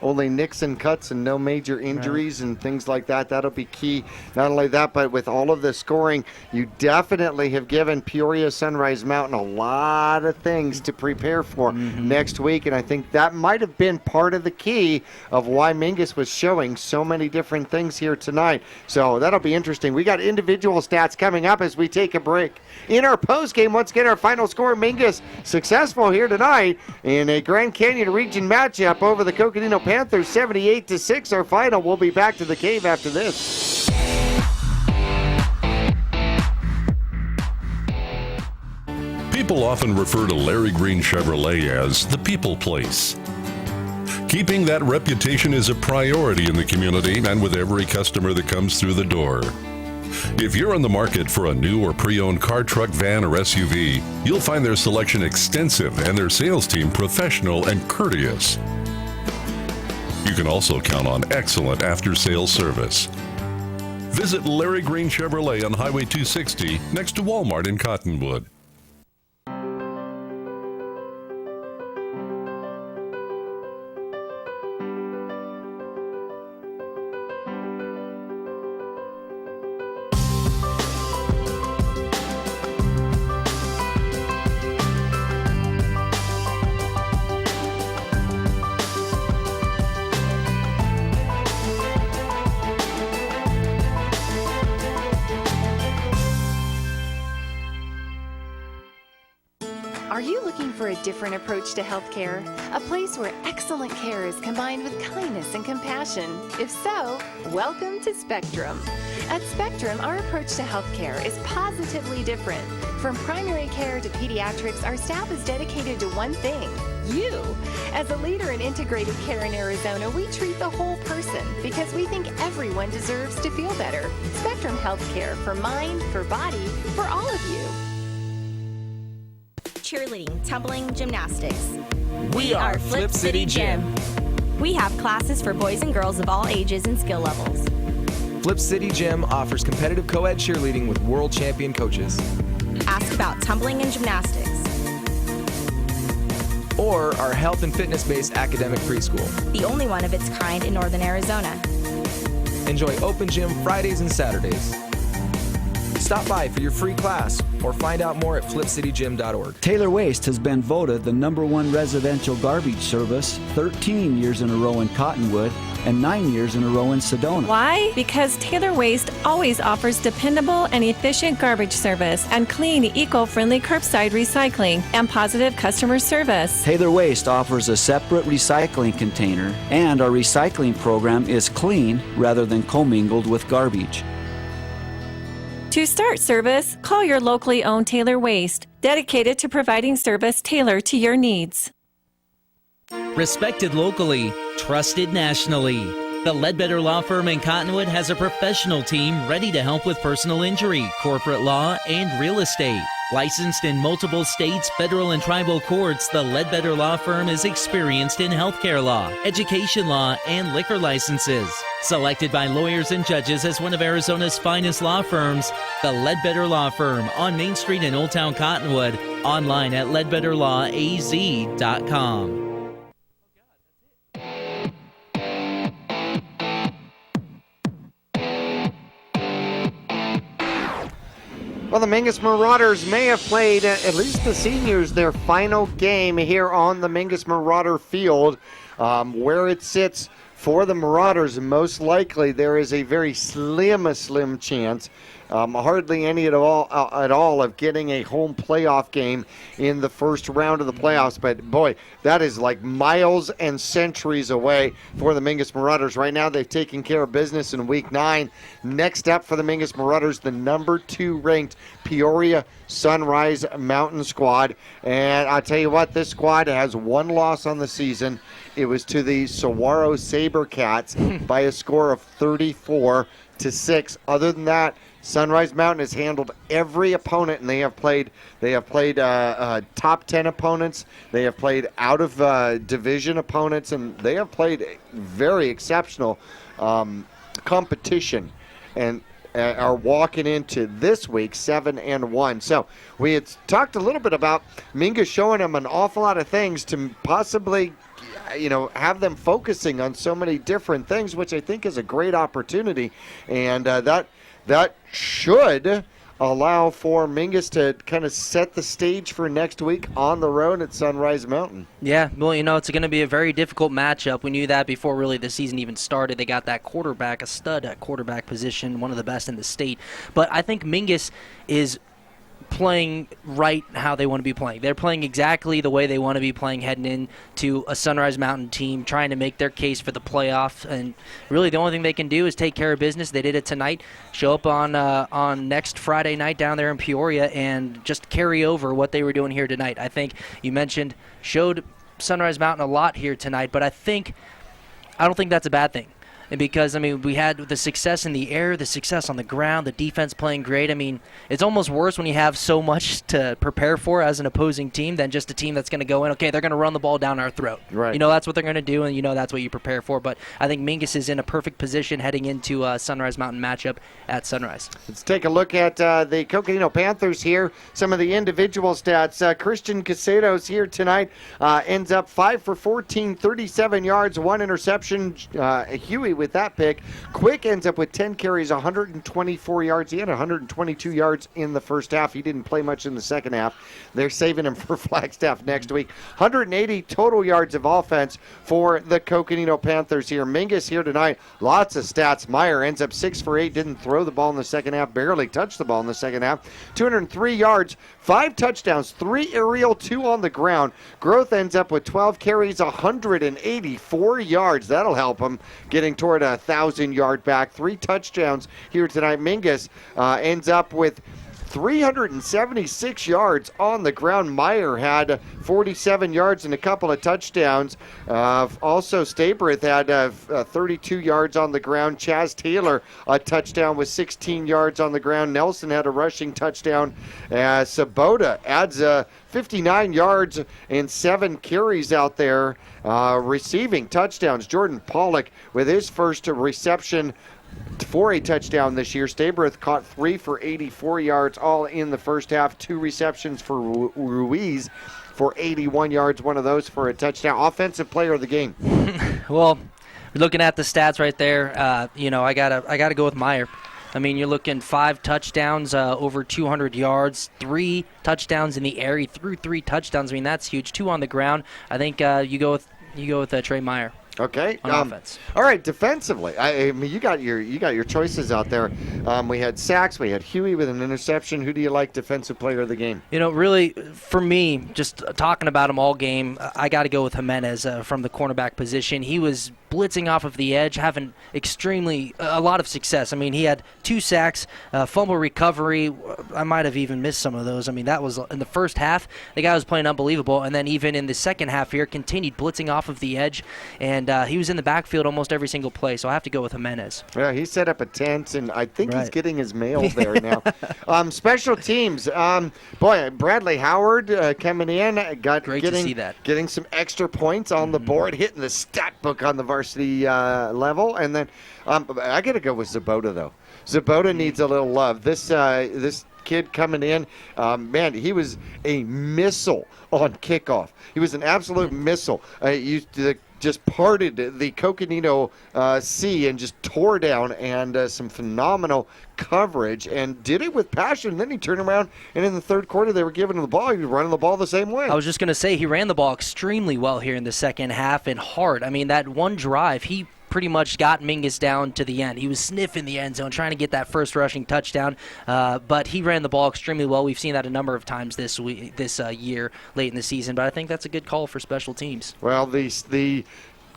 only nicks and cuts and no major injuries and things like that. That'll be key. Not only that, but with all of the scoring, you definitely have given Peoria Sunrise Mountain a lot of things to prepare for next week, and I think that might have been part of the key of why Mingus was showing so many different things here tonight. So that'll be interesting. We got individual stats coming up as we take a break. In our postgame, once again, our final score, Mingus successful here tonight in a Grand Canyon region matchup over the Coconino Panthers, 78-6. Our final. We'll be back to the cave after this. People often refer to Larry Green Chevrolet as the people place. Keeping that reputation is a priority in the community and with every customer that comes through the door. If you're on the market for a new or pre-owned car, truck, van, or SUV, you'll find their selection extensive and their sales team professional and courteous. You can also count on excellent after-sales service. Visit Larry Green Chevrolet on Highway 260 next to Walmart in Cottonwood. Are you looking for a different approach to healthcare? A place where excellent care is combined with kindness and compassion? If so, welcome to Spectrum. At Spectrum, our approach to healthcare is positively different. From primary care to pediatrics, our staff is dedicated to one thing: you. As a leader in integrated care in Arizona, we treat the whole person because we think everyone deserves to feel better. Spectrum Healthcare, for mind, for body, for all of you. Cheerleading, tumbling, gymnastics. We are Flip City Gym. We have classes for boys and girls of all ages and skill levels. Flip City Gym offers competitive co-ed cheerleading with world champion coaches. Ask about tumbling and gymnastics. Or our health and fitness-based academic preschool. The only one of its kind in northern Arizona. Enjoy open gym Fridays and Saturdays. Stop by for your free class or find out more at flipcitygym.org. Taylor Waste has been voted the #1 residential garbage service 13 years in a row in Cottonwood and 9 years in a row in Sedona. Why? Because Taylor Waste always offers dependable and efficient garbage service and clean, eco-friendly curbside recycling and positive customer service. Taylor Waste offers a separate recycling container, and our recycling program is clean rather than commingled with garbage. To start service, call your locally owned Taylor Waste, dedicated to providing service tailored to your needs. Respected locally, trusted nationally. The Ledbetter Law Firm in Cottonwood has a professional team ready to help with personal injury, corporate law, and real estate. Licensed in multiple states, federal and tribal courts, the Ledbetter Law Firm is experienced in healthcare law, education law, and liquor licenses. Selected by lawyers and judges as one of Arizona's finest law firms, the Ledbetter Law Firm on Main Street in Old Town Cottonwood, online at ledbetterlawaz.com. Well, the Mingus Marauders may have played, at least the seniors, their final game here on the Mingus Marauder field. Where it sits for the Marauders, most likely there is a very slim chance, hardly any at all of getting a home playoff game in the first round of the playoffs. But boy, that is like miles and centuries away for the Mingus Marauders. Right now, they've taken care of business in Week 9. Next up for the Mingus Marauders, the number 2 ranked Peoria Sunrise Mountain squad. And I'll tell you what, this squad has one loss on the season. It was to the Saguaro SaberCats by a score of 34-6. Other than that, Sunrise Mountain has handled every opponent, and they have played top 10 opponents. They have played out of division opponents, and they have played very exceptional competition, and are walking into this week 7-1. So we had talked a little bit about Mingus showing them an awful lot of things to possibly, have them focusing on so many different things, which I think is a great opportunity, and that should allow for Mingus to kind of set the stage for next week on the road at Sunrise Mountain. Yeah, well, it's going to be a very difficult matchup. We knew that before really the season even started. They got that quarterback, a stud at quarterback position, one of the best in the state. But I think Mingus is playing right how they want to be playing. They're playing exactly the way they want to be playing heading into a Sunrise Mountain team, trying to make their case for the playoffs. And really the only thing they can do is take care of business. They did it tonight. Show up on next Friday night down there in Peoria and just carry over what they were doing here tonight. I think you mentioned showed Sunrise Mountain a lot here tonight, but I don't think that's a bad thing. And because, we had the success in the air, the success on the ground, the defense playing great. It's almost worse when you have so much to prepare for as an opposing team than just a team that's going to go in, okay, they're going to run the ball down our throat. Right. That's what they're going to do, and that's what you prepare for. But I think Mingus is in a perfect position heading into a Sunrise Mountain matchup at Sunrise. Let's take a look at the Coconino Panthers here. Some of the individual stats. Christian Casados here tonight ends up 5 for 14, 37 yards, 1 interception. Huey with that pick. Quick ends up with 10 carries, 124 yards. He had 122 yards in the first half. He didn't play much in the second half. They're saving him for Flagstaff next week. 180 total yards of offense for the Coconino Panthers here. Mingus here tonight. Lots of stats. Meyer ends up 6 for 8. Didn't throw the ball in the second half. Barely touched the ball in the second half. 203 yards, 5 touchdowns, 3 aerial, 2 on the ground. Groth ends up with 12 carries, 184 yards. That'll help him getting toward a 1,000-yard back. 3 touchdowns here tonight. Mingus ends up with 376 yards on the ground. Meyer had 47 yards and a couple of touchdowns. Also, Stabrith had 32 yards on the ground. Chaz Taylor, a touchdown with 16 yards on the ground. Nelson had a rushing touchdown. Sabota adds 59 yards and 7 carries out there, receiving touchdowns. Jordan Pollock with his first reception for a touchdown this year. Stabrith caught 3 for 84 yards, all in the first half. 2 receptions for Ruiz for 81 yards, one of those for a touchdown. Offensive player of the game. Well, looking at the stats right there, I gotta go with Meyer. I mean, you're looking 5 touchdowns, over 200 yards, 3 touchdowns in the air. He threw 3 touchdowns. I mean, that's huge. 2 on the ground. I think you go with Trey Meyer. Okay. On offense. All right, defensively, I mean, you got your choices out there. We had sacks. We had Huey with an interception. Who do you like defensive player of the game? Really, for me, just talking about him all game, I got to go with Jimenez from the cornerback position. He was blitzing off of the edge, having a lot of success. I mean, he had 2 sacks, fumble recovery. I might have even missed some of those. I mean, that was in the first half. The guy was playing unbelievable, and then even in the second half here, continued blitzing off of the edge, and he was in the backfield almost every single play, so I have to go with Jimenez. Yeah, he set up a tent, and I think he's getting his mail there now. Special teams. Bradley Howard coming in, Great to see that. Getting some extra points on the board, hitting the stat book on the varsity level. And then I got to go with Zabota, though. Zabota needs a little love. This kid coming in, man, he was a missile on kickoff. He was an absolute missile. Just parted the Coconino Sea and just tore down, and some phenomenal coverage, and did it with passion. Then he turned around, and in the third quarter, they were giving him the ball. He was running the ball the same way. I was just going to say, he ran the ball extremely well here in the second half and hard. I mean, that one drive, he pretty much got Mingus down to the end. He was sniffing the end zone, trying to get that first rushing touchdown, but he ran the ball extremely well. We've seen that a number of times this year, late in the season, but I think that's a good call for special teams. Well, the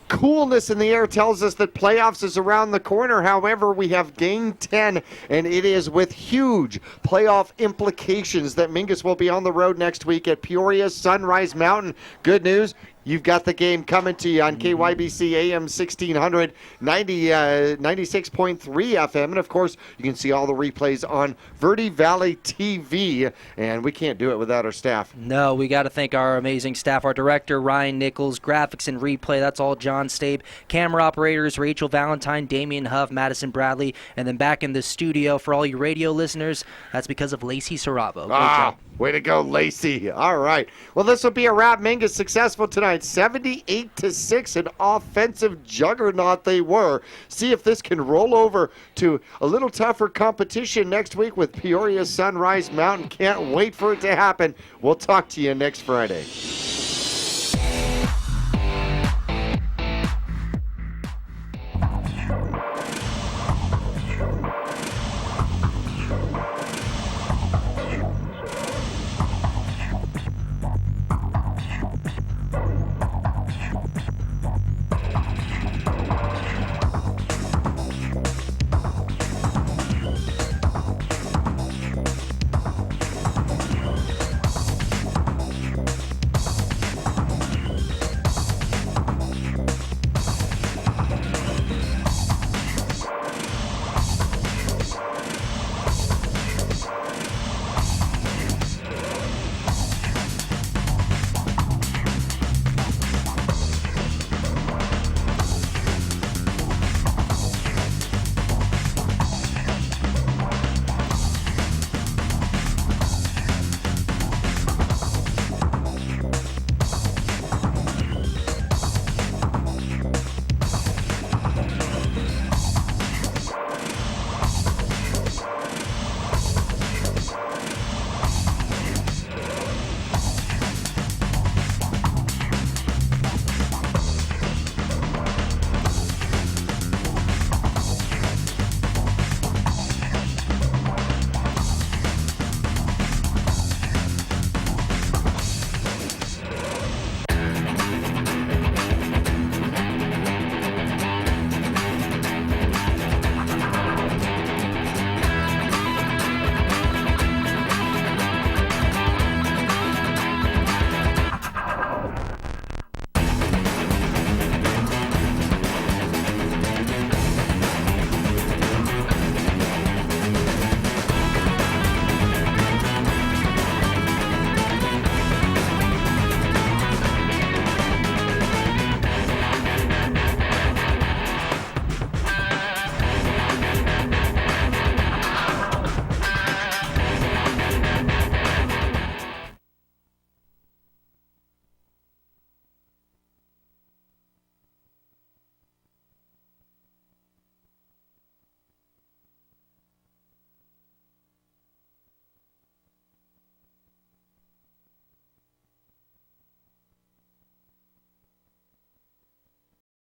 coolness in the air tells us that playoffs is around the corner. However, we have game 10, and it is with huge playoff implications that Mingus will be on the road next week at Peoria Sunrise Mountain. Good news, you've got the game coming to you on KYBC AM 1600, 96.3 FM. And, of course, you can see all the replays on Verde Valley TV. And we can't do it without our staff. No, we got to thank our amazing staff. Our director, Ryan Nichols, graphics and replay, that's all John Stabe. Camera operators, Rachel Valentine, Damian Huff, Madison Bradley. And then back in the studio for all you radio listeners, that's because of Lacey Sarabo. Great job. Way to go, Lacey. All right. Well, this will be a wrap. Mingus successful tonight. 78-6, an offensive juggernaut they were. See if this can roll over to a little tougher competition next week with Peoria Sunrise Mountain. Can't wait for it to happen. We'll talk to you next Friday.